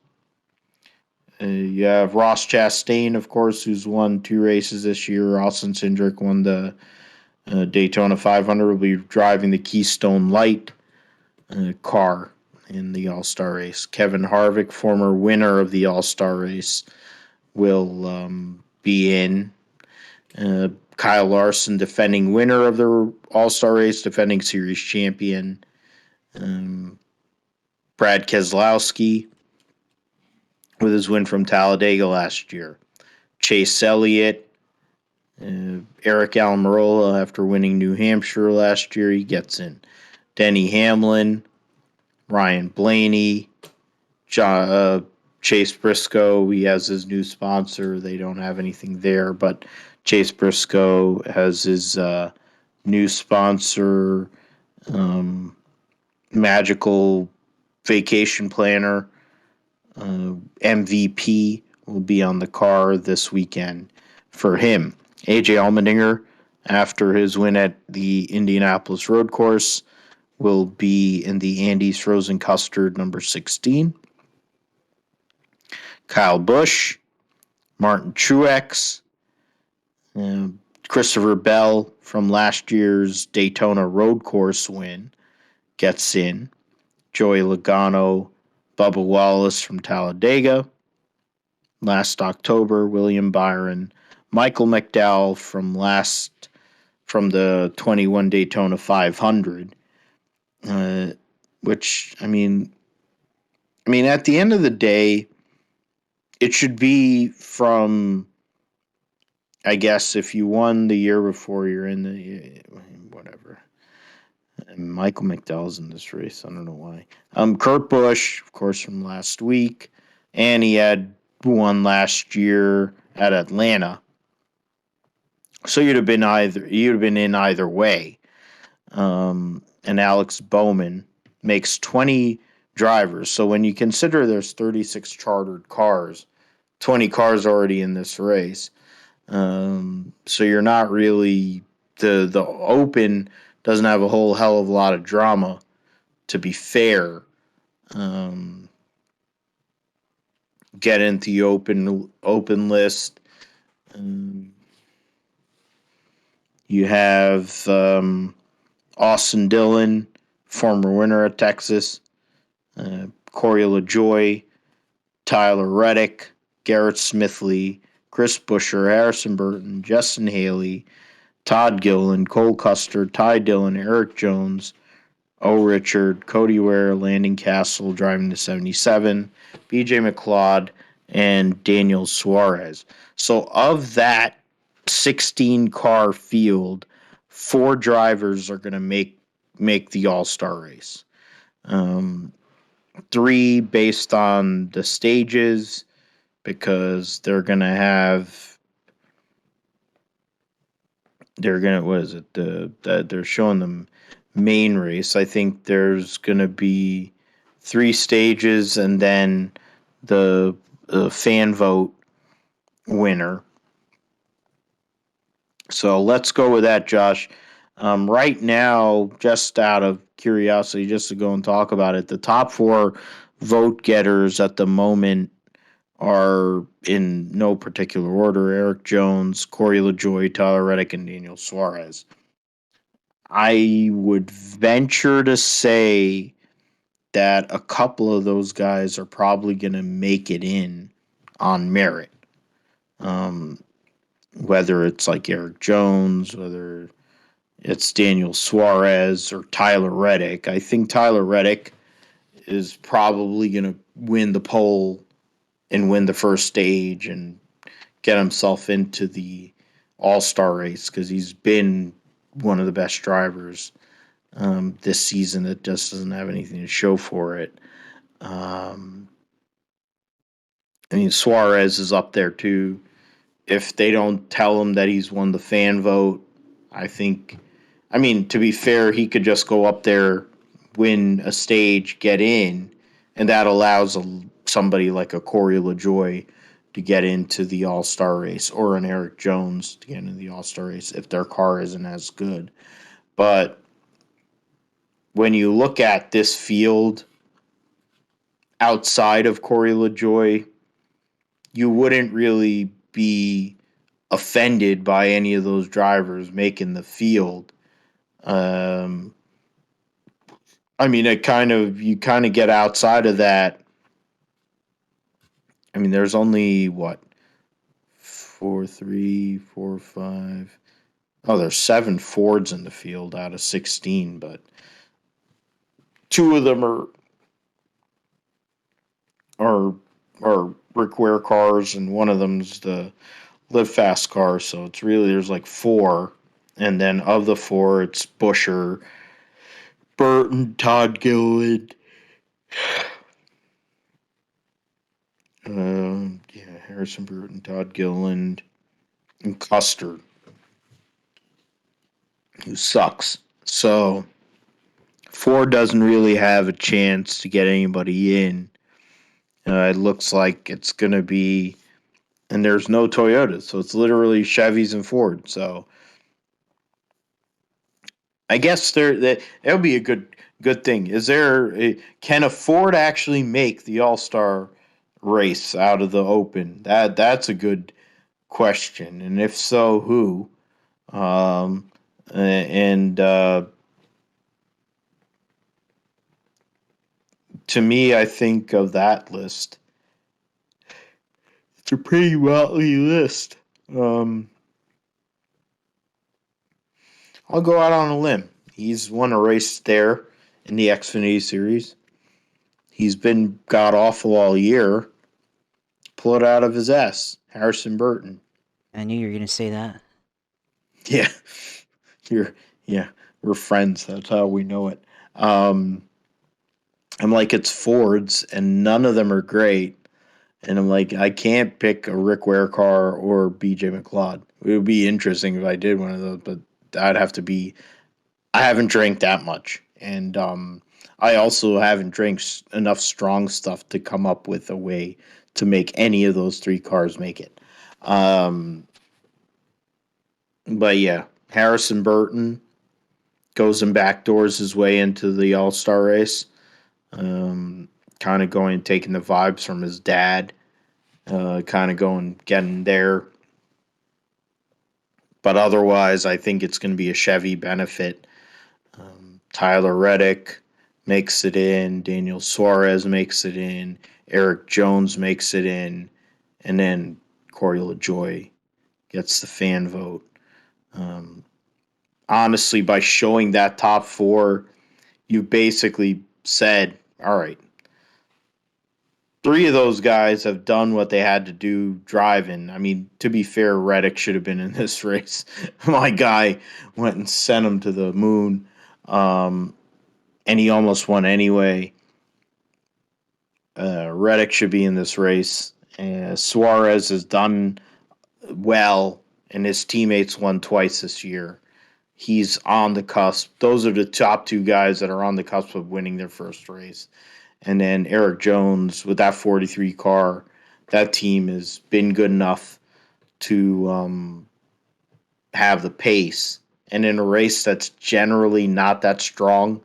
Speaker 1: You have Ross Chastain, of course, who's won 2 races this year. Austin Cindric won the Daytona 500. Will be driving the Keystone Light car in the All-Star Race. Kevin Harvick, former winner of the All-Star Race, will be in. Kyle Larson, defending winner of the All-Star Race, defending series champion. Brad Keselowski, with his win from Talladega last year. Chase Elliott, Eric Almirola, after winning New Hampshire last year, he gets in. Denny Hamlin, Ryan Blaney, Chase Briscoe, he has his new sponsor. They don't have anything there, but Chase Briscoe has his new sponsor, Magical Vacation Planner. MVP will be on the car this weekend for him. AJ Allmendinger, after his win at the Indianapolis Road Course, will be in the Andy's Frozen Custard number 16. Kyle Busch, Martin Truex, Christopher Bell from last year's Daytona Road Course win gets in. Joey Logano, Bubba Wallace from Talladega last October. William Byron, Michael McDowell from the 21 Daytona 500. Which I mean, at the end of the day, it should be from, I guess, if you won the year before, you're in the whatever. And Michael McDowell's in this race. I don't know why. Kurt Busch, of course, from last week, and he had won last year at Atlanta. So you'd have been in either way. And Alex Bowman makes 20 drivers. So when you consider there's 36 chartered cars, 20 cars already in this race. So you're not really, the Open doesn't have a whole hell of a lot of drama, to be fair. Get into the open list. You have Austin Dillon, former winner at Texas. Corey LaJoie, Tyler Reddick, Garrett Smithley, Chris Buescher, Harrison Burton, Justin Haley, Todd Gilliland, Cole Custer, Ty Dillon, Eric Jones, O. Richard, Cody Ware, Landon Castle driving the 77, BJ McLeod, and Daniel Suarez. So of that 16-car field, 4 drivers are going to make the All-Star race. 3 based on the stages, because they're going to have, they're showing them main race. I think there's going to be 3 stages and then the fan vote winner. So let's go with that, Josh. Right now, just out of curiosity, just to go and talk about it, the top 4 vote getters at the moment are in no particular order: Eric Jones, Corey LaJoie, Tyler Reddick, and Daniel Suarez. I would venture to say that a couple of those guys are probably going to make it in on merit. Whether it's like Eric Jones, whether it's Daniel Suarez or Tyler Reddick. I think Tyler Reddick is probably going to win the pole and win the first stage and get himself into the All-Star race because he's been one of the best drivers this season that just doesn't have anything to show for it. Suarez is up there too. If they don't tell him that he's won the fan vote, to be fair, he could just go up there, win a stage, get in, and that allows somebody like a Corey LaJoie to get into the All-Star race or an Eric Jones to get into the All-Star race if their car isn't as good. But when you look at this field outside of Corey LaJoie, you wouldn't really be offended by any of those drivers making the field. You kind of get outside of that. There's only what 4, 3, 4, 5. Oh, there's 7 Fords in the field out of 16, but 2 of them are Rick Ware cars, and one of them's the Live Fast car. So it's really there's like 4, and then of the 4, it's Buescher, Burton, Todd Gilliland. Harrison Burton, Todd Gilliland, and Custer, who sucks. So Ford doesn't really have a chance to get anybody in. It looks like it's going to be, and there's no Toyota, so it's literally Chevys and Ford. So I guess it'll be a good thing. Can a Ford actually make the All-Star race out of the Open? That's a good question, and if so, who? To me, I think of that list. It's a pretty motley list. I'll go out on a limb. He's won a race there in the Xfinity Series. He's been god awful all year. Pull it out of his ass. Harrison Burton.
Speaker 2: I knew you were going to say that.
Speaker 1: Yeah. We're friends. That's how we know it. I'm like, it's Fords, and none of them are great. And I'm like, I can't pick a Rick Ware car or BJ McLeod. It would be interesting if I did one of those, but I'd have to be. I haven't drank that much, and I also haven't drank enough strong stuff to come up with a way to make any of those 3 cars make it. But yeah, Harrison Burton goes and backdoors his way into the All-Star race. Kind of taking the vibes from his dad. Getting there. But otherwise, I think it's going to be a Chevy benefit. Tyler Reddick makes it in. Daniel Suarez makes it in. Eric Jones makes it in. And then Corey LaJoie gets the fan vote. Honestly, by showing that top 4, you basically said, all right, 3 of those guys have done what they had to do driving. To be fair, Reddick should have been in this race. My guy went and sent him to the moon, and he almost won anyway. Reddick should be in this race. Suarez has done well, and his teammates won twice this year. he's on the cusp. Those are the top two guys that are on the cusp of winning their first race. And then Eric Jones with that 43 car, that team has been good enough to have the pace. And in a race that's generally not that strong,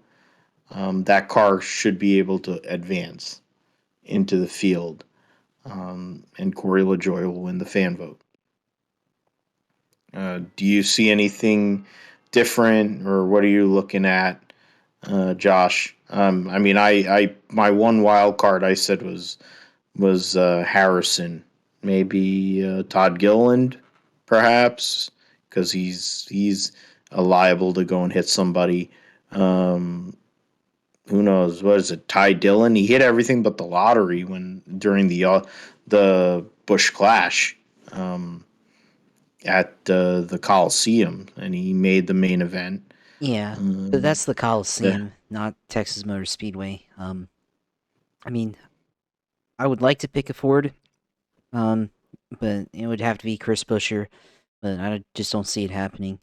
Speaker 1: that car should be able to advance into the field. And Corey LaJoie will win the fan vote. Do you see anything different, or what are you looking at, Josh? I mean, I my one wild card I said was Harrison, maybe Todd Gilliland, perhaps, because he's liable to go and hit somebody. Um, who knows? What is it? Ty Dillon? He hit everything but the lottery when during the Busch Clash. At the Coliseum, and he made the main event.
Speaker 2: Yeah, but
Speaker 1: Um,
Speaker 2: that's the
Speaker 1: yeah,
Speaker 2: Coliseum, not Texas Motor Speedway. I mean, I would like to pick a Ford, um, but it would have to be Chris Buescher, but just don't see it happening.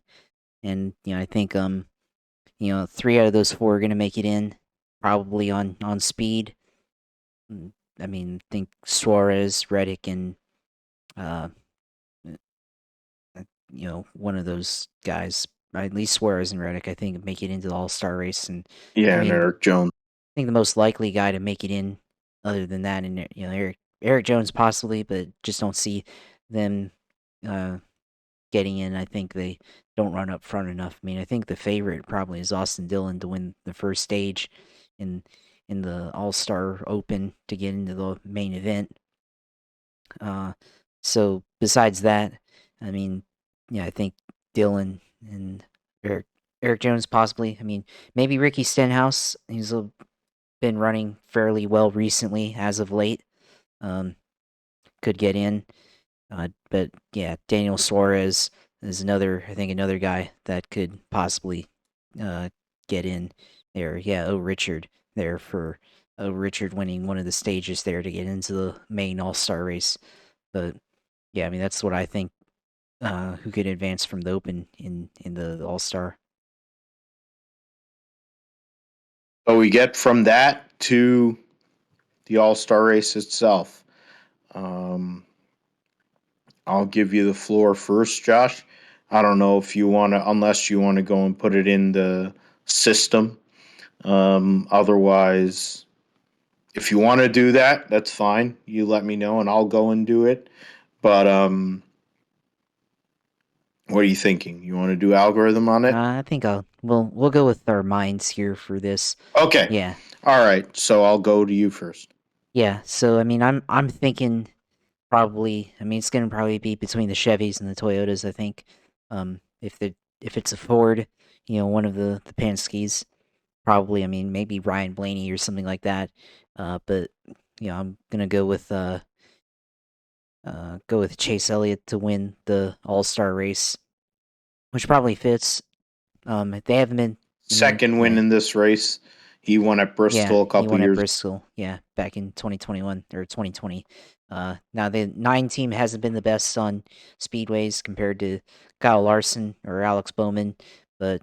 Speaker 2: And I think 3 out of those 4 are gonna make it in, probably on speed. I mean, I think Suarez, Reddick, and uh, one of those guys, at least Suarez and Reddick, I think make it into the All Star race. And I
Speaker 1: yeah, and
Speaker 2: mean,
Speaker 1: Eric Jones.
Speaker 2: I think the most likely guy to make it in, other than that, and Eric Jones possibly, but just don't see them uh, getting in. I think they don't run up front enough. I mean, I think the favorite probably is Austin Dillon to win the first stage in the All Star Open to get into the main event. Uh, so besides that, I mean, yeah, I think Dillon and Eric Eric Jones possibly. I mean, maybe Ricky Stenhouse. Been running fairly well recently as of late. Um, could get in. But yeah, Daniel Suarez is another guy that could possibly uh, get in there. Yeah, Richard there for Richard winning one of the stages there to get into the main All Star race. But yeah, I mean that's what I think. Who could advance from the Open in the All Star?
Speaker 1: So we get from that to the All Star race itself. Um, I'll give you the floor first, Josh. I don't know if you want to, unless you want to go and put it in the system. Otherwise, if you want to do that, that's fine. You let me know, and I'll go and do it. But what are you thinking? You want to do algorithm on it?
Speaker 2: I think we'll go with our minds here for this.
Speaker 1: Okay.
Speaker 2: Yeah,
Speaker 1: All right. So I'll go to you first.
Speaker 2: yeah. So I mean, I'm thinking probably. I mean, it's gonna probably be between the Chevys and the Toyotas. I think. If it's a Ford, one of the Penske's, probably. I mean, maybe Ryan Blaney or something like that. But I'm gonna go with Chase Elliott to win the All Star race, which probably fits. They haven't been. I mean,
Speaker 1: Second win
Speaker 2: yeah,
Speaker 1: in this race. He won at
Speaker 2: yeah,
Speaker 1: Bristol a
Speaker 2: he
Speaker 1: couple
Speaker 2: won at
Speaker 1: years.
Speaker 2: Bristol. Yeah, back in 2021 or 2020. Now the 9 team hasn't been the best on speedways compared to Kyle Larson or Alex Bowman, but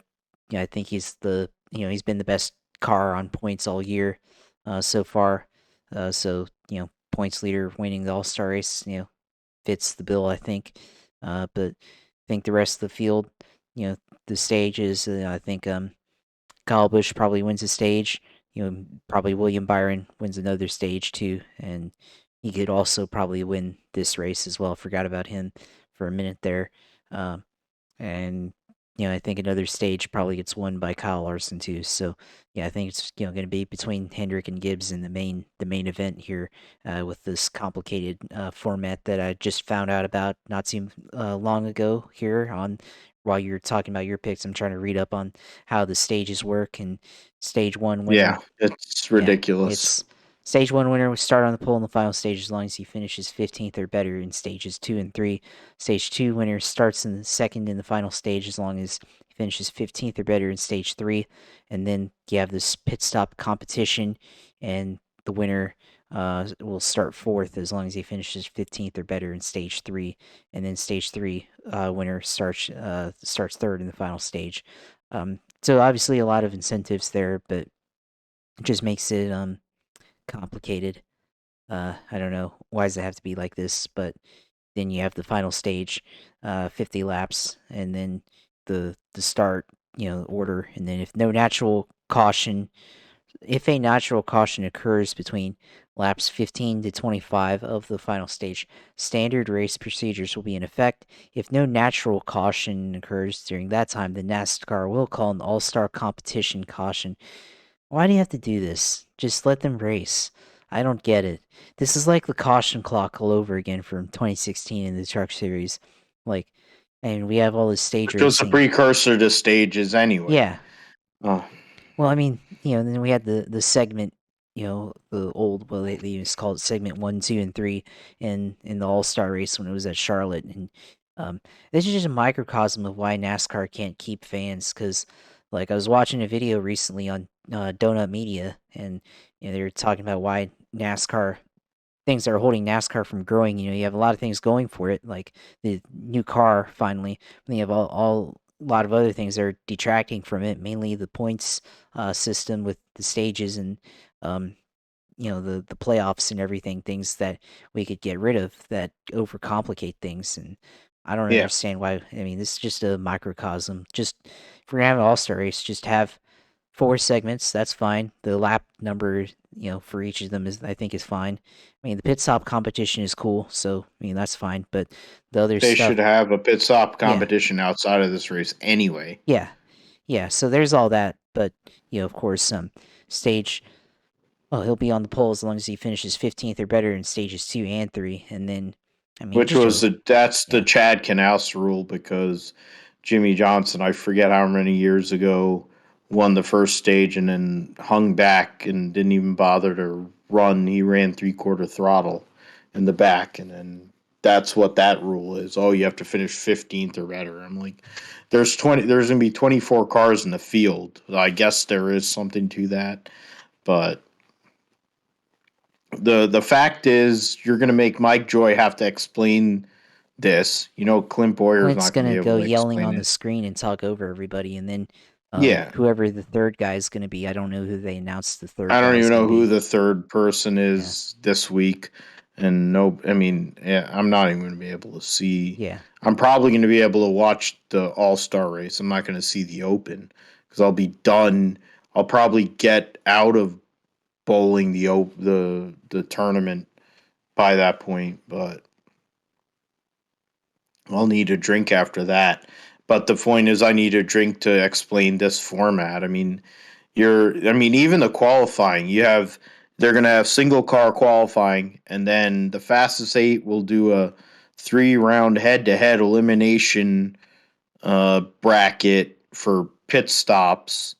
Speaker 2: yeah, I think he's been the best car on points all year so far. So points leader winning the All Star race, fits the bill, I think. But I think the rest of the field, the stages, I think Kyle Busch probably wins a stage. Probably William Byron wins another stage too, and he could also probably win this race as well. Forgot about him for a minute there. Um, and I think another stage probably gets won by Kyle Larson too. So yeah, I think it's going to be between Hendrick and Gibbs in the main event here with this complicated format that I just found out about not too long ago here on. While you're talking about your picks, I'm trying to read up on how the stages work, and stage one
Speaker 1: Yeah,
Speaker 2: winner.
Speaker 1: it's
Speaker 2: Yeah,
Speaker 1: ridiculous.
Speaker 2: it's stage one winner will start on the pole in the final stage as long as he finishes 15th or better in stages 2 and 3. Stage two winner starts in the second in the final stage as long as he finishes 15th or better in stage 3. And then you have this pit stop competition, and the winner will start fourth as long as he finishes 15th or better in stage 3, and then stage 3 winner starts third in the final stage. So obviously a lot of incentives there, but it just makes it complicated. I don't know why does it have to be like this, but then you have the final stage, 50 laps, and then the start, order, and then if a natural caution occurs between laps 15 to 25 of the final stage, standard race procedures will be in effect. If no natural caution occurs during that time, the NASCAR will call an all-star competition caution. Why do you have to do this? Just let them race. I don't get it. This is like the caution clock all over again from 2016 in the Truck Series. Like, and we have all this stage
Speaker 1: Which was a
Speaker 2: racing.
Speaker 1: precursor to stages anyway.
Speaker 2: Yeah.
Speaker 1: Oh,
Speaker 2: Well, I mean, then we had the segment, the old, well, they used to call it segment 1, 2, and 3 in the All Star race when it was at Charlotte, and um, this is just a microcosm of why NASCAR can't keep fans. Because, like, I was watching a video recently on Donut Media, and they were talking about why NASCAR things that are holding NASCAR from growing. You have a lot of things going for it, like the new car finally. Then you have all a lot of other things that are detracting from it, mainly the points system with the stages and um, the playoffs and everything. Things that we could get rid of that overcomplicate things, and I don't
Speaker 1: yeah.
Speaker 2: understand why. I mean, this is just a microcosm. Just if we're gonna have an all-star race, just have 4 segments. That's fine. The lap number, for each of them I think is fine. I mean, the pit stop competition is cool, so I mean that's fine. But the other
Speaker 1: They
Speaker 2: stuff,
Speaker 1: should have a pit stop
Speaker 2: yeah,
Speaker 1: competition outside of this race anyway.
Speaker 2: yeah, yeah. So there's all that, but of course, stage. Well, he'll be on the pole as long as he finishes 15th or better in stages 2 and 3, and then, I mean,
Speaker 1: Which
Speaker 2: just
Speaker 1: was that's the
Speaker 2: yeah,
Speaker 1: Chad Knaus rule because Jimmy Johnson, I forget how many years ago, won the first stage and then hung back and didn't even bother to run. He ran 3/4 throttle in the back, and then that's what that rule is. Oh, you have to finish 15th or better. I'm like, there's gonna be 24 cars in the field. I guess there is something to that, but the fact is you're going to make Mike Joy have to explain this. Clint Boyer is
Speaker 2: Clint's
Speaker 1: not going to be
Speaker 2: gonna
Speaker 1: able
Speaker 2: go
Speaker 1: to
Speaker 2: yelling
Speaker 1: explain
Speaker 2: on the
Speaker 1: it.
Speaker 2: screen and talk over everybody, and then
Speaker 1: Yeah.
Speaker 2: whoever the third guy is gonna be, I don't know who they announced the third
Speaker 1: I don't
Speaker 2: guy is
Speaker 1: even
Speaker 2: gonna
Speaker 1: know who
Speaker 2: be.
Speaker 1: the third person
Speaker 2: Yeah,
Speaker 1: is this week. And no, I mean, yeah, I'm not even going to be able to see.
Speaker 2: yeah,
Speaker 1: I'm probably going to be able to watch the All Star race. I'm not going to see the Open because I'll be done. I'll probably get out of bowling the tournament by that point, but I'll need a drink after that. But the point is, I need a drink to explain this format. I mean, even the qualifying, they're going to have single car qualifying, and then the fastest 8 will do a 3 round head to head elimination bracket for pit stops,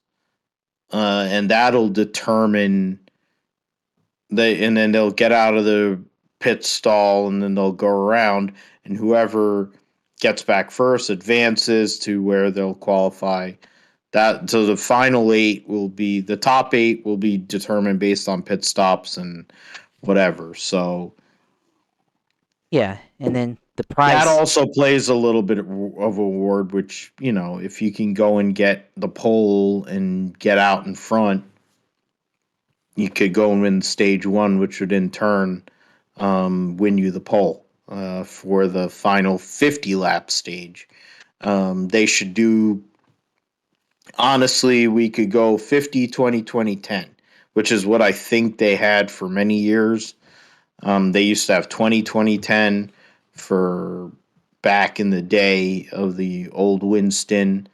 Speaker 1: and that'll determine and then they'll get out of the pit stall and then they'll go around, and whoever gets back first advances to where they'll qualify. That so the top 8 will be determined based on pit stops and whatever. So
Speaker 2: yeah, and then the
Speaker 1: that
Speaker 2: prize.
Speaker 1: also plays a little bit of award, which if you can go and get the pole and get out in front, you could go and win stage 1, which would in turn win you the pole for the final 50 lap stage. They should do, honestly, we could go 50, 20, 20, 10, which is what I think they had for many years. They used to have 20, 20, 10 for back in the day of the old Winston,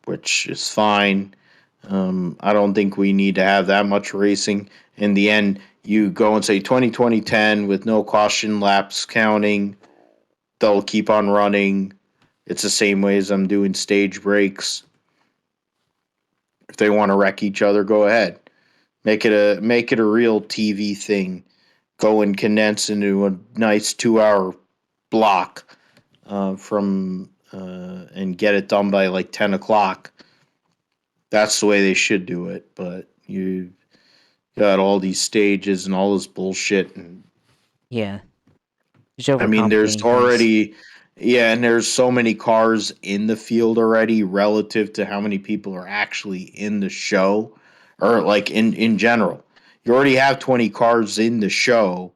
Speaker 1: which is fine. I don't think we need to have that much racing. In the end, you go and say 20, 20, 10 with no caution laps counting. They'll keep on running. It's the same way as I'm doing stage breaks. If they want to wreck each other, go ahead. Make it a real TV thing. Go and condense into a nice 2 hour block from and get it done by like 10 o'clock. That's the way they should do it. But got all these stages and all this bullshit. And
Speaker 2: Yeah, just
Speaker 1: I mean, there's
Speaker 2: overcomplicating things.
Speaker 1: already, yeah, and there's so many cars in the field already relative to how many people are actually in the show, or like in general. You already have 20 cars in the show,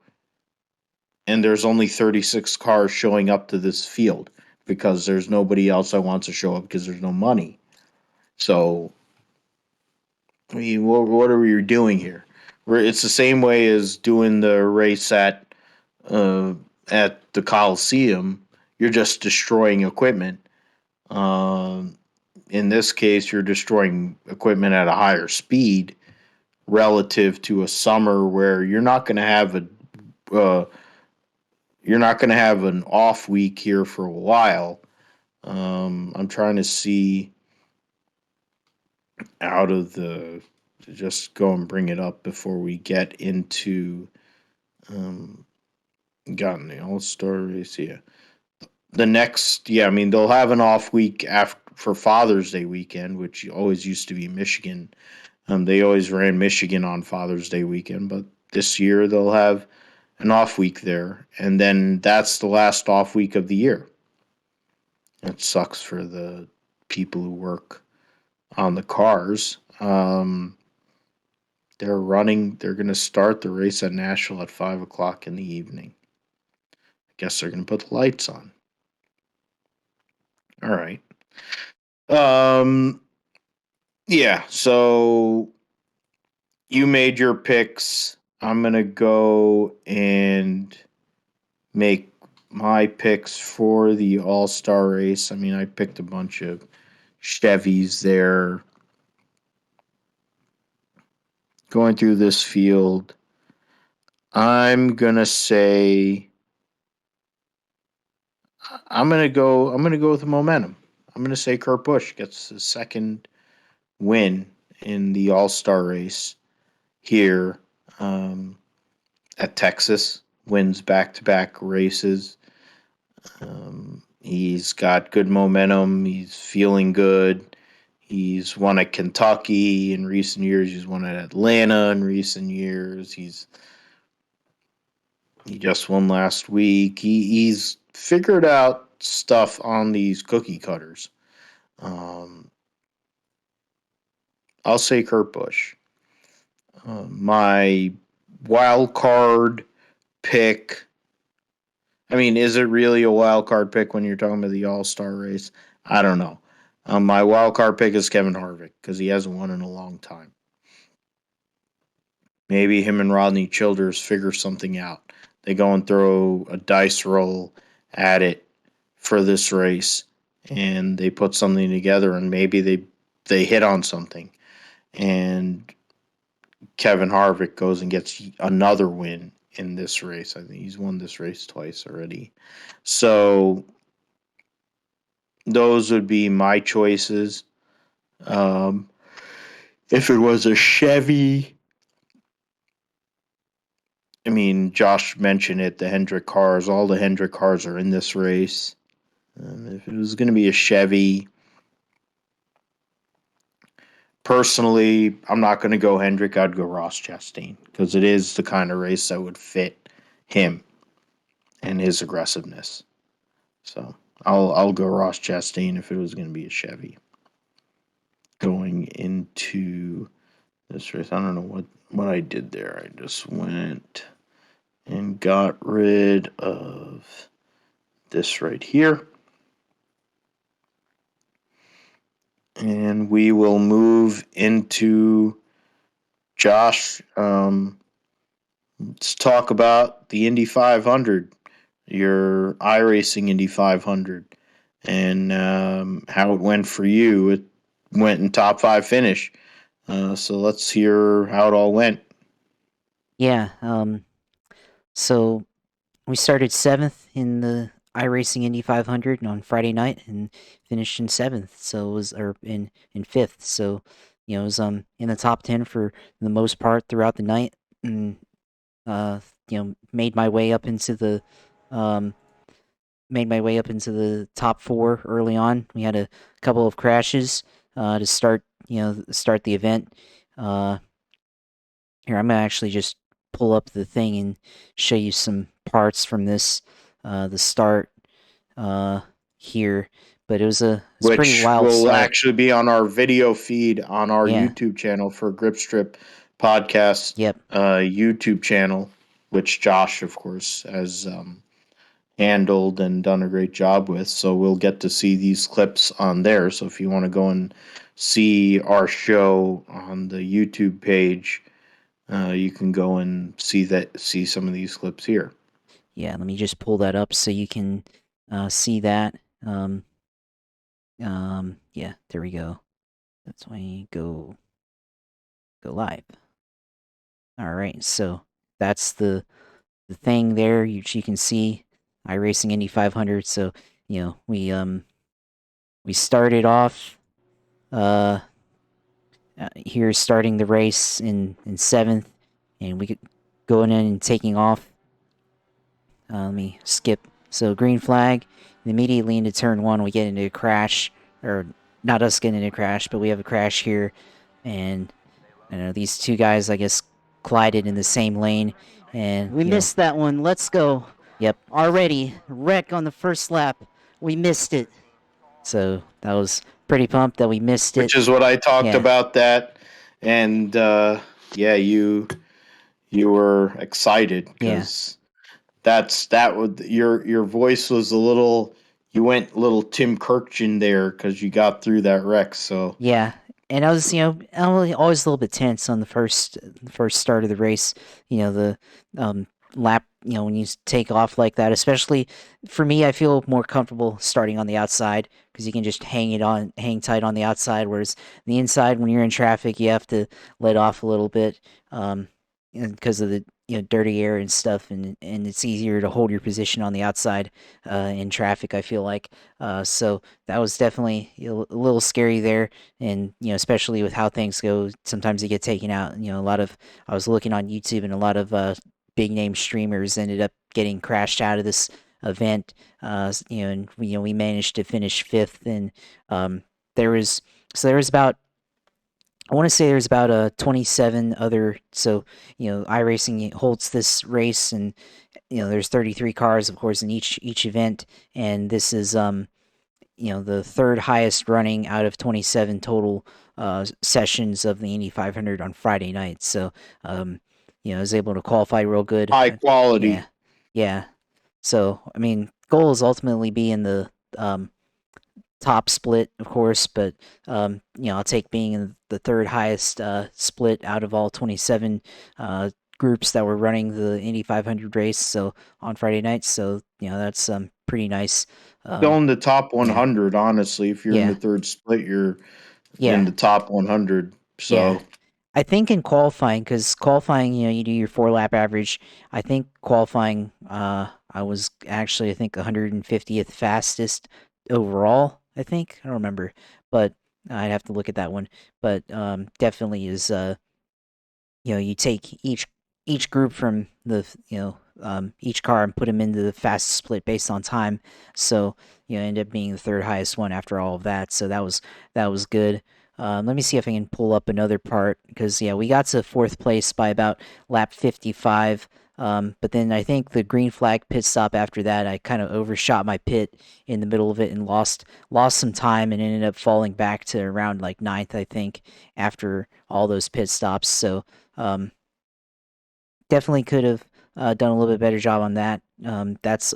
Speaker 1: and there's only 36 cars showing up to this field because there's nobody else that wants to show up because there's no money. So, I mean, what are we doing here? It's the same way as doing the race uh, at the Coliseum. You're just destroying equipment. Um, in this case, you're destroying equipment at a higher speed relative to a summer where uh, you're not going to have an off week here for a while. I'm trying to see out of the just go and bring it up before we get into um, gotten the All Star race. Yeah, the next. Yeah, I mean they'll have an off week after for Father's Day weekend, which always used to be Michigan. They always ran Michigan on Father's Day weekend, but this year they'll have an off week there, and then that's the last off week of the year. It sucks for the people who work on the cars. They're running. They're going to start the race at Nashville at 5 o'clock in the evening. I guess they're going to put the lights on. All right. Um. Yeah. So you made your picks. I'm going to go and make my picks for the All Star race. I mean, I picked a bunch of Chevys there. Going through this field, I'm gonna say I'm gonna go with the momentum. I'm gonna say Kurt Busch gets the second win in the All Star race here um, at Texas. Wins back to back races. He's got good momentum. He's feeling good. He's won at Kentucky in recent years. He's won at Atlanta in recent years. He just won last week. He's figured out stuff on these cookie cutters. Um, I'll say Kurt Busch. My wild card pick. I mean, is it really a wild card pick when you're talking about the All Star race? I don't know. My wild card pick is Kevin Harvick because he hasn't won in a long time. Maybe him and Rodney Childers figure something out. They go and throw a dice roll at it for this race, and they put something together, and maybe they hit on something, and Kevin Harvick goes and gets another win in this race. I think he's won this race twice already. So those would be my choices. Um, if it was a Chevy, I mean, Josh mentioned it, the Hendrick cars, all the Hendrick cars are in this race. If it was going to be a Chevy, personally, I'm not going to go Hendrick. I'd go Ross Chastain because it is the kind of race that would fit him and his aggressiveness. So I'll go Ross Chastain if it was going to be a Chevy. Going into this race, I don't know what I did there. I just went and got rid of this right here. And we will move into Josh. Let's talk about the Indy 500, your iRacing Indy 500, and how it went for you. It went in top five finish. So let's hear how it all went.
Speaker 2: Yeah. So we started seventh in the iRacing Indy 500 on Friday night and finished in seventh. So it was or in fifth. So it was in the top 10 for the most part throughout the night, and uh made my way up into the um top four early on. We had a couple of crashes to start the event. Uh, Here, I'm gonna actually just pull up the thing and show you some parts from this, the start here. But it's a pretty
Speaker 1: which
Speaker 2: wild
Speaker 1: will
Speaker 2: start.
Speaker 1: actually be on our video feed on our
Speaker 2: Yeah.
Speaker 1: YouTube channel for Grip Strip Podcast
Speaker 2: Yep.
Speaker 1: YouTube channel, which Josh, of course, has handled and done a great job with. So we'll get to see these clips on there. So if you want to go and see our show on the YouTube page, you can go and see some of these clips here.
Speaker 2: Yeah. Let me just pull that up so you can see that. Yeah. There we go. That's why you go live. All right. So that's the thing there. You can see iRacing Indy 500. So we started off uh here starting the race in seventh, and we could going in and taking off. Let me skip. So green flag, and immediately into turn one, we get into a crash, or not us getting into a crash, but we have a crash here, and I know these two guys, I guess, collided in the same lane, and we missed that one. Let's go. Yep. Already wreck on the first lap. We missed it. So that was pretty pumped that we missed it.
Speaker 1: Which is what I talked
Speaker 2: Yeah.
Speaker 1: about that, and yeah, you were excited because that would your voice was a little, you went a little Tim Kirkjian there because you got through that wreck. So
Speaker 2: Yeah, and I was, I was always a little bit tense on the first start of the race. The lap, when you take off like that, especially for me, I feel more comfortable starting on the outside because you can just hang tight on the outside. Whereas the inside, when you're in traffic, you have to let off a little bit, because of the dirty air and stuff, and it's easier to hold your position on the outside in traffic. I feel like, so that was definitely a little scary there, and especially with how things go, sometimes they get taken out. A lot of I was looking on YouTube, and a lot of big name streamers ended up getting crashed out of this event. And we managed to finish fifth, and there was there was about, I want to say there's about 27 other. So iRacing holds this race, and there's 33 cars, of course, in each event, and this is the third highest running out of 27 total sessions of the Indy 500 on Friday night. So I was able to qualify real good.
Speaker 1: high
Speaker 2: Yeah,
Speaker 1: quality.
Speaker 2: yeah. So I mean, goal is ultimately be in the top split, of course, but I'll take being in the third highest split out of all 27 groups that were running the Indy 500 race. So on Friday night, so that's pretty nice.
Speaker 1: Still in the top
Speaker 2: Yeah,
Speaker 1: 100, honestly. If you're in the
Speaker 2: yeah,
Speaker 1: third split, you're in
Speaker 2: yeah,
Speaker 1: the top 100.
Speaker 2: yeah.
Speaker 1: So
Speaker 2: I think in qualifying, because qualifying, you do your 4 lap average. I think qualifying, I was actually, I think, 150th fastest overall. I think, I don't remember, but I'd have to look at that one. But definitely is, you take each group from each car and put them into the fastest split based on time. So end up being the third highest one after all of that. So that was good. Let me see if I can pull up another part, because we got to fourth place by about lap 55. But then I think the green flag pit stop after that, I kind of overshot my pit in the middle of it and lost some time, and ended up falling back to around like ninth, I think, after all those pit stops. So um, definitely could have done a little bit better job on that. That's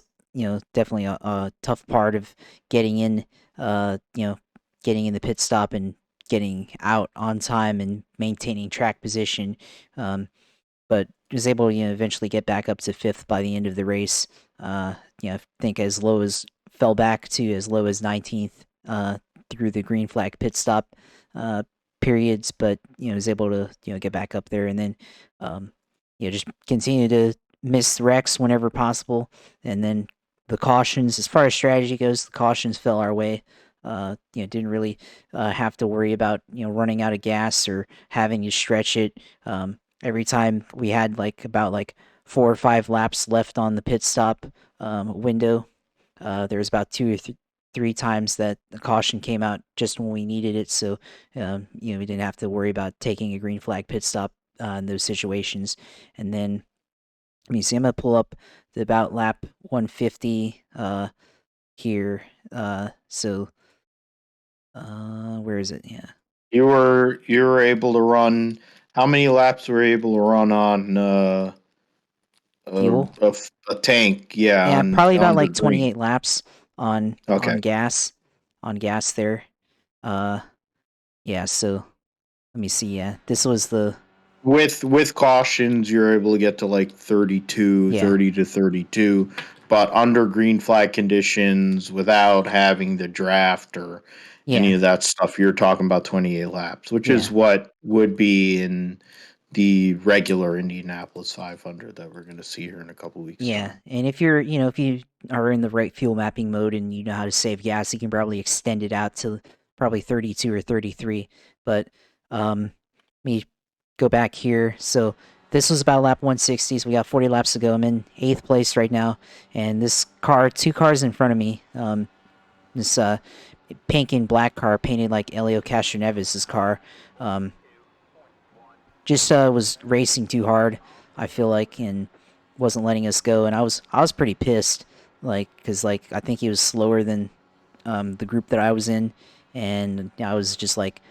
Speaker 2: definitely a tough part of getting in, getting in the pit stop and getting out on time and maintaining track position. But was able to eventually get back up to fifth by the end of the race. I think fell back to as low as 19th through the green flag pit stop uh, periods, but was able to get back up there, and then just continue to miss wrecks whenever possible, and then the cautions. As far as strategy goes, the cautions fell our way. Didn't really have to worry about running out of gas or having to stretch it. Every time we had about 4 or 5 laps left on the pit stop window, there was about 2 or 3 times that the caution came out just when we needed it. So we didn't have to worry about taking a green flag pit stop in those situations. And then let me see. I'm gonna pull up the about lap 150 here. So where is it? Yeah,
Speaker 1: You were able to run. How many laps were you able to run on
Speaker 2: fuel.
Speaker 1: a tank? Yeah,
Speaker 2: Yeah,
Speaker 1: on
Speaker 2: probably about
Speaker 1: under
Speaker 2: like
Speaker 1: green.
Speaker 2: 28 laps on
Speaker 1: Okay.
Speaker 2: gas, there. Uh, yeah. So let me see. Yeah, this was the
Speaker 1: With cautions, you're able to get to like 32,
Speaker 2: yeah
Speaker 1: 30 to 32, but under green flag conditions, without having the draft or any
Speaker 2: yeah
Speaker 1: of that stuff, you're talking about 28 laps, which is
Speaker 2: yeah
Speaker 1: what would be in the regular Indianapolis 500 that we're going to see here in a couple weeks'
Speaker 2: yeah.
Speaker 1: time.
Speaker 2: And if you're if you are in the right fuel mapping mode and you know how to save gas, you can probably extend it out to probably 32 or 33. But let me go back here. So this was about lap 160. So we got 40 laps to go. I'm in 8th place right now, and this car, two cars in front of me, this pink and black car painted like Elio Castroneves' car, um, just was racing too hard. I feel like, and wasn't letting us go. And I was pretty pissed, like, cause like I think he was slower than the group that I was in, and I was just like,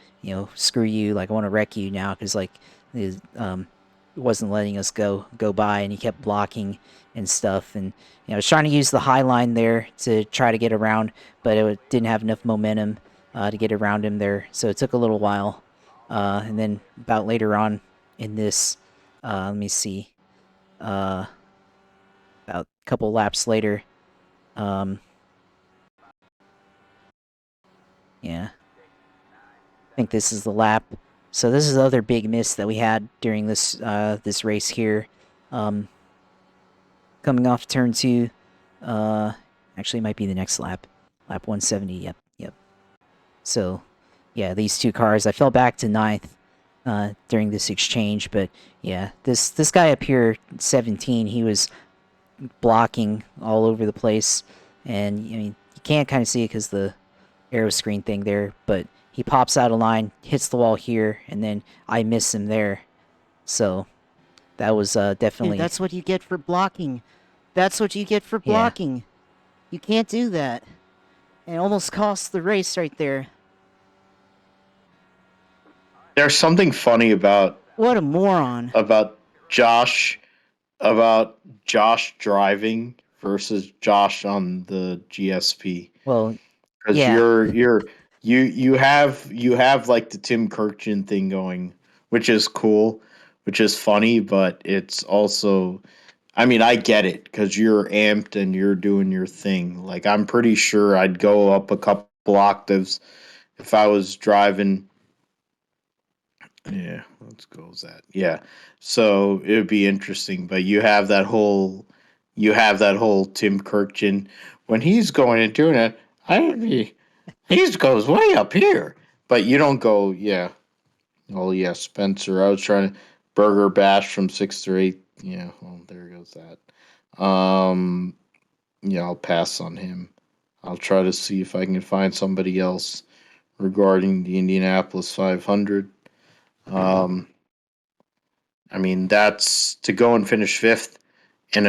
Speaker 2: screw you, like I want to wreck you now, because like it wasn't letting us go by, and he kept blocking and stuff, and I was trying to use the high line there to try to get around, but it didn't have enough momentum to get around him there, so it took a little while, and then about later on in this, let me see, uh, about a couple laps later, um, yeah. think this is the lap. So this is the other big miss that we had during this race here. Um, coming off turn two, uh, actually it might be the next lap, lap 170. Yep, yep. So yeah, these two cars. I fell back to ninth during this exchange, but yeah, this guy up here, 17, he was blocking all over the place, and I mean you can't kind of see it because the arrow screen thing there, but he pops out of line, hits the wall here, and then I miss him there. So that was
Speaker 3: Dude,
Speaker 2: definitely
Speaker 3: that's what you get for blocking. That's what you get for
Speaker 2: yeah
Speaker 3: blocking. You can't do that. It almost cost the race right there.
Speaker 1: There's something funny
Speaker 3: What a moron.
Speaker 1: about Josh about Josh driving versus Josh on the GSP.
Speaker 2: well
Speaker 1: Because
Speaker 2: yeah
Speaker 1: you have like the Tim Kirkchin thing going, which is cool, which is funny, but it's also, I mean, I get it because you're amped and you're doing your thing. Like I'm pretty sure I'd go up a couple octaves if I was driving. Yeah, let's go with that. Yeah, so it would be interesting, but you have that whole Tim Kirkchin when he's going and doing it. He goes way up here, but you don't go. Yeah, oh yeah, Spencer. I was trying to Burger Bash from 6 to 8. Yeah, well there goes that. Yeah, I'll pass on him. I'll try to see if I can find somebody else regarding the Indianapolis 500. Um, I mean, that's to go and finish fifth in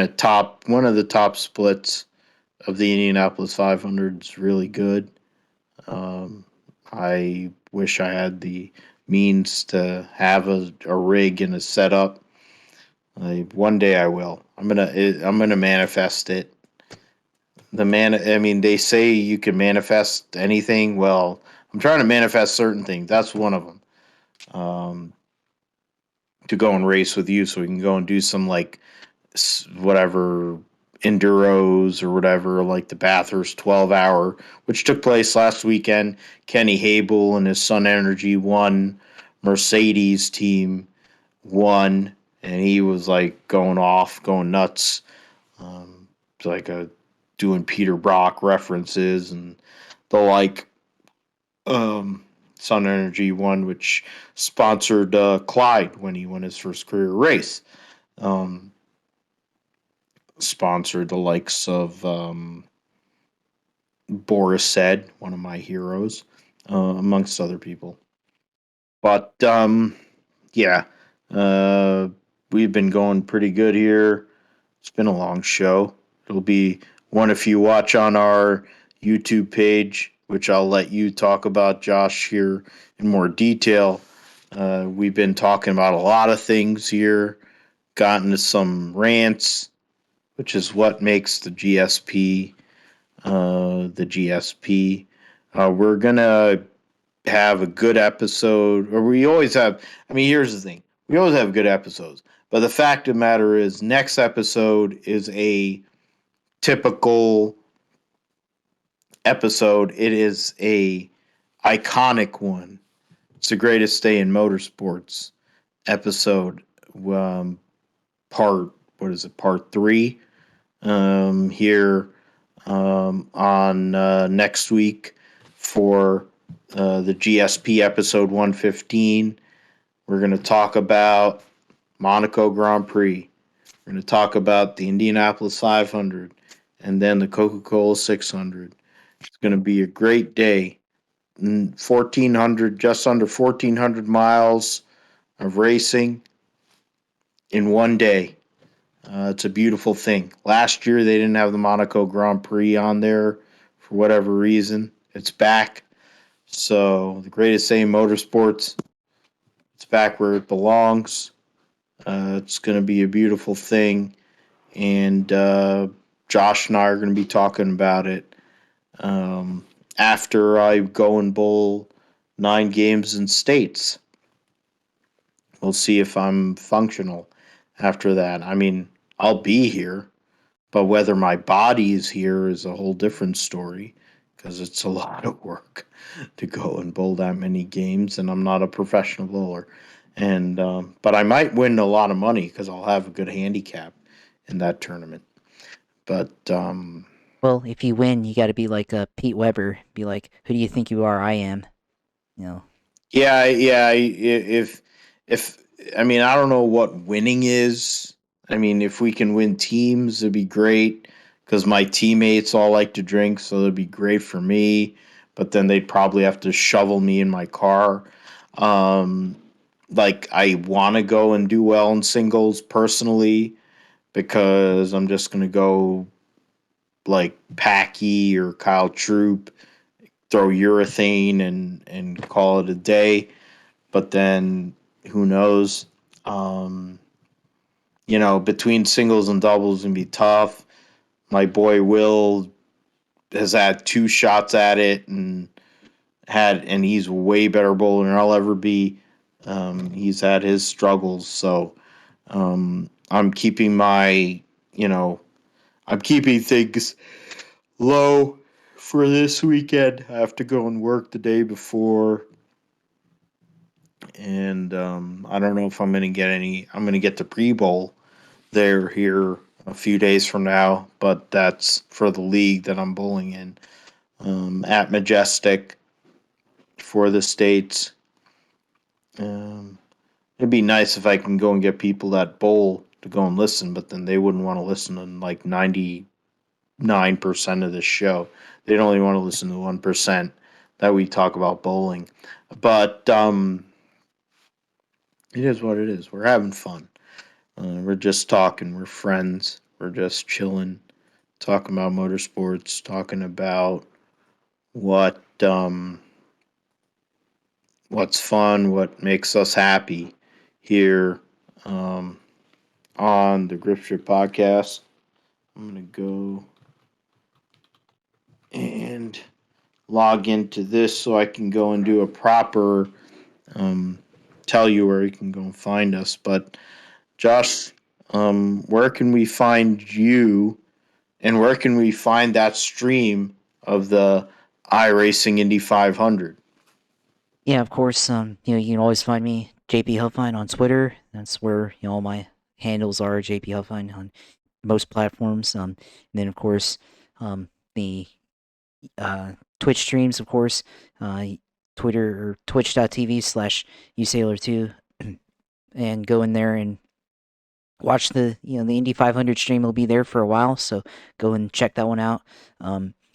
Speaker 1: one of the top splits of the Indianapolis 500 is really good. Um, I wish I had the means to have a rig and a setup. One day I will. I'm gonna manifest it. I mean, they say you can manifest anything. Well, I'm trying to manifest certain things. That's one of them. Um, to go and race with you, so we can go and do some like whatever enduros or whatever, like the Bathurst 12 hour, which took place last weekend. Kenny Habel and his Sun Energy won. Mercedes team won, and he was like going off, going nuts, like doing Peter Brock references and the like. Um, Sun Energy won, which sponsored Clyde when he won his first career race. Um, Sponsored the likes of Boris Said, one of my heroes, amongst other people. But yeah, We've been going pretty good here. It's been a long show. It'll be one if you watch on our YouTube page, which I'll let you talk about, Josh, here in more detail. We've been talking about a lot of things here, gotten to some rants, which is what makes the GSP the GSP. We're going to have a good episode, or we always have. I mean, here's the thing: we always have good episodes, but the fact of the matter is, next episode is a typical episode. It is a iconic one. It's the greatest day in motorsports episode. Um, part what is it? Part 3. Here on next week for the GSP episode 115. We're going to talk about Monaco Grand Prix. We're going to talk about the Indianapolis 500 and then the Coca-Cola 600. It's going to be a great day. 1,400, just under 1,400 miles of racing in one day. It's a beautiful thing. Last year, they didn't have the Monaco Grand Prix on there for whatever reason. It's back. So, the greatest day in motorsports, it's back where it belongs. It's going to be a beautiful thing. And Josh and I are going to be talking about it after I go and bowl 9 games in states. We'll see if I'm functional after that. I mean, I'll be here, but whether my body is here is a whole different story because it's a lot of work to go and bowl that many games, and I'm not a professional bowler. And but I might win a lot of money because I'll have a good handicap in that tournament. But
Speaker 2: Well, if you win, you got to be like Pete Weber. Be like, who do you think you are? I am. You know.
Speaker 1: yeah, if I mean, I don't know what winning is. I mean, if we can win teams, it'd be great because my teammates all like to drink, so it'd be great for me. But then they'd probably have to shovel me in my car. Um, like I want to go and do well in singles personally because I'm just gonna go like Packy or Kyle Troop, throw urethane and call it a day. But then who knows? Um, between singles and doubles can be tough. My boy Will has had 2 shots at it and he's a way better bowler than I'll ever be. He's had his struggles, so I'm keeping I'm keeping things low for this weekend. I have to go and work the day before, and I don't know if I'm gonna get any. I'm gonna get the pre-bowl there here a few days from now, but that's for the league that I'm bowling in at Majestic for the states. It'd be nice if I can go and get people that bowl to go and listen, but then they wouldn't want to listen to like 99% of the show. They'd only want to listen to 1% that we talk about bowling. But it is what it is. We're having fun. We're just talking. We're friends. We're just chilling, talking about motorsports, talking about what what's fun, what makes us happy here on the Gripship Podcast. I'm gonna go and log into this so I can go and do a proper tell you where you can go and find us. But Josh, where can we find you, and where can we find that stream of the iRacing Indy 500?
Speaker 2: Yeah, of course. You can always find me JP Huffine on Twitter. That's where all my handles are. JP Huffine on most platforms. And then of course, the Twitch streams, of course, Twitter or twitch.tv/usailor2, and go in there and watch the Indy 500 stream. Will be there for a while, so go and check that one out.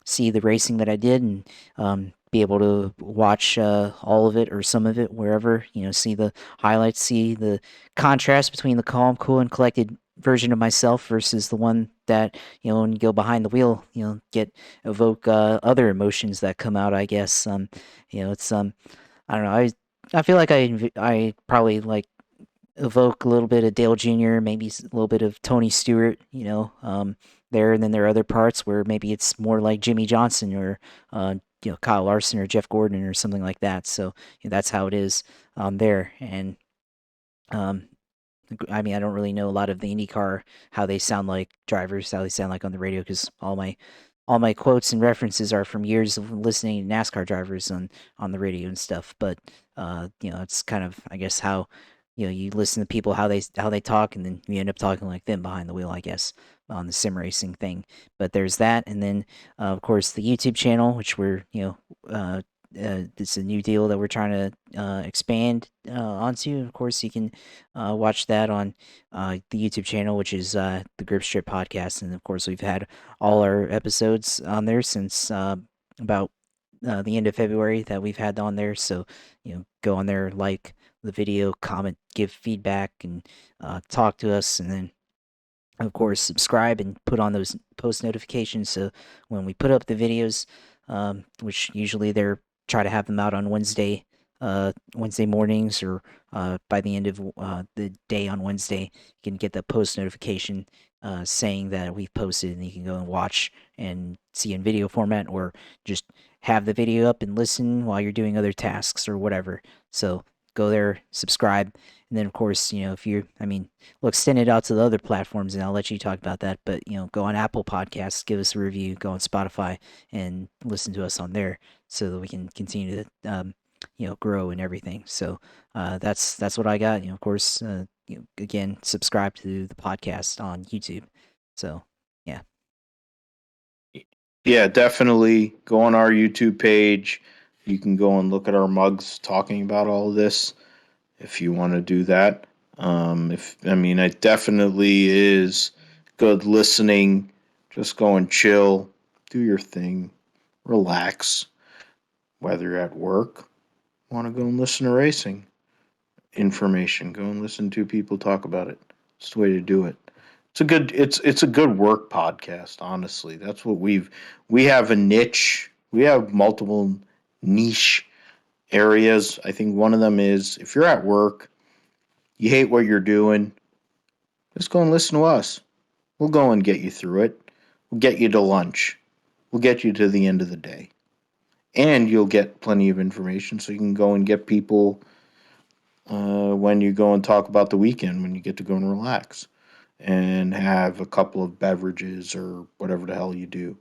Speaker 2: See the racing that I did, and be able to watch all of it or some of it wherever, see the highlights, see the contrast between the calm, cool, and collected version of myself versus the one that, when you go behind the wheel, evoke other emotions that come out, I guess. It's I don't know. I feel like I probably like evoke a little bit of Dale Jr., maybe a little bit of Tony Stewart, there, and then there are other parts where maybe it's more like Jimmy Johnson or Kyle Larson or Jeff Gordon or something like that. So that's how it is there. And um, I mean, I don't really know a lot of the IndyCar, how they sound like drivers, how they sound like on the radio, because all my quotes and references are from years of listening to NASCAR drivers on the radio and stuff. But it's kind of, I guess, how you listen to people, how they talk, and then you end up talking like them behind the wheel, I guess, on the sim racing thing. But there's that, and then of course the YouTube channel, which we're it's a new deal that we're trying to expand onto. Of course, you can watch that on the YouTube channel, which is the Grip Strip Podcast. And of course, we've had all our episodes on there since about the end of February that we've had on there. So, go on there, like the video, comment, give feedback, and talk to us. And then, of course, subscribe and put on those post notifications. So when we put up the videos, which usually they're try to have them out on Wednesday mornings or by the end of the day on Wednesday, you can get the post notification saying that we've posted, and you can go and watch and see in video format, or just have the video up and listen while you're doing other tasks or whatever. So go there, subscribe, and then of course, if we'll extend it out to the other platforms, and I'll let you talk about that. But go on Apple Podcasts, give us a review. Go on Spotify and listen to us on there, so that we can continue to grow and everything. So that's what I got. Of course, again, subscribe to the podcast on YouTube. So yeah.
Speaker 1: Yeah, definitely go on our YouTube page. You can go and look at our mugs talking about all of this if you want to do that. It definitely is good listening. Just go and chill, do your thing, relax. Whether you're at work, want to go and listen to racing information, go and listen to people talk about it. It's the way to do it. It's a good work podcast, honestly. That's what we have a niche. We have multiple niche areas. I think one of them is if you're at work, you hate what you're doing, just go and listen to us. We'll go and get you through it. We'll get you to lunch. We'll get you to the end of the day. And you'll get plenty of information so you can go and get people when you go and talk about the weekend, when you get to go and relax and have a couple of beverages or whatever the hell you do.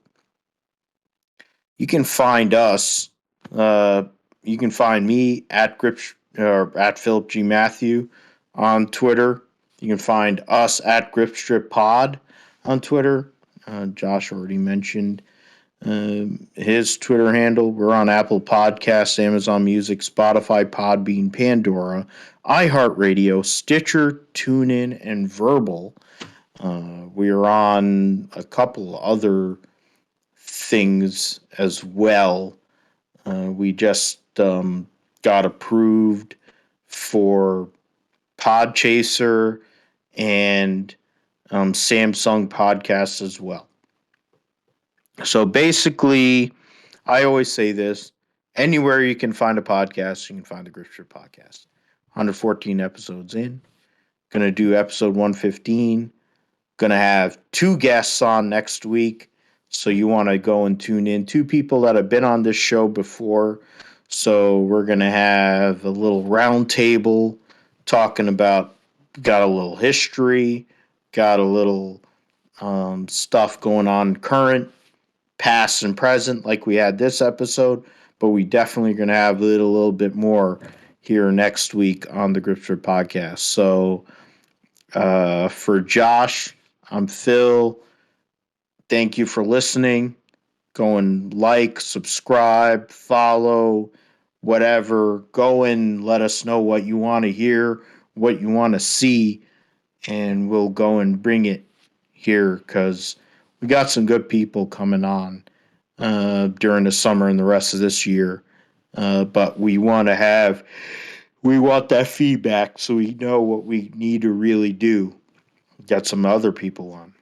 Speaker 1: You can find us. You can find me at at Philip G. Matthew on Twitter. You can find us at Gripstrip Pod on Twitter. Josh already mentioned his Twitter handle. We're on Apple Podcasts, Amazon Music, Spotify, Podbean, Pandora, iHeartRadio, Stitcher, TuneIn, and Verbal. We are on a couple other things as well. We just got approved for Podchaser and Samsung Podcasts as well. So basically, I always say this: anywhere you can find a podcast, you can find the Gripstrip Podcast. 114 episodes in. Going to do episode 115. Going to have 2 guests on next week. So you want to go and tune in. 2 people that have been on this show before. So we're going to have a little round table talking about, got a little history, got a little stuff going on current, past and present, like we had this episode, but we definitely going to have a little bit more here next week on the Gripstrip Podcast. So for Josh, I'm Phil. Thank you for listening. Go and like, subscribe, follow, whatever. Go and let us know what you want to hear, what you want to see, and we'll go and bring it here because we got some good people coming on during the summer and the rest of this year. But we want that feedback so we know what we need to really do. Get some other people on.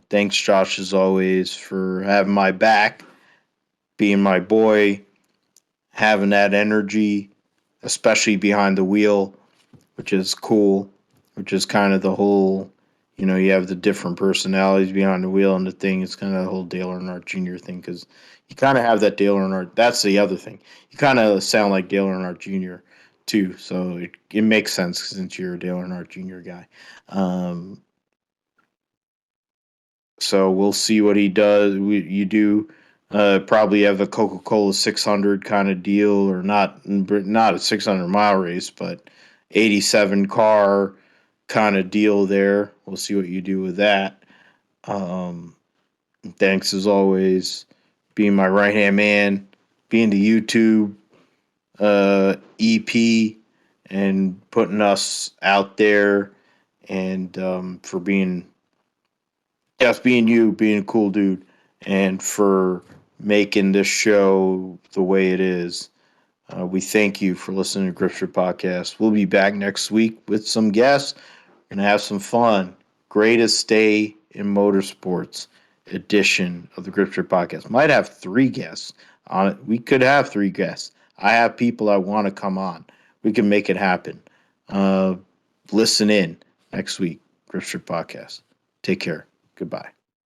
Speaker 1: Thanks, Josh, as always, for having my back, being my boy, having that energy, especially behind the wheel, which is cool, which is kind of the whole, you have the different personalities behind the wheel, and the thing is kind of the whole Dale Earnhardt Jr. thing, because you kind of have that Dale Earnhardt. That's the other thing. You kind of sound like Dale Earnhardt Jr. too, so it makes sense since you're a Dale Earnhardt Jr. guy. So we'll see what he does. You do probably have a Coca-Cola 600 kind of deal, or not a 600-mile race, but 87 car kind of deal there. We'll see what you do with that. Thanks as always, being my right-hand man, being the YouTube EP, and putting us out there, and for being you, being a cool dude, and for making this show the way it is. We thank you for listening to Gripster Podcast. We'll be back next week with some guests. We're going to have some fun. Greatest Day in Motorsports edition of the Gripster Podcast. Might have 3 guests on it. We could have 3 guests. I have people I want to come on. We can make it happen. Listen in next week, Gripster Podcast. Take care. Goodbye.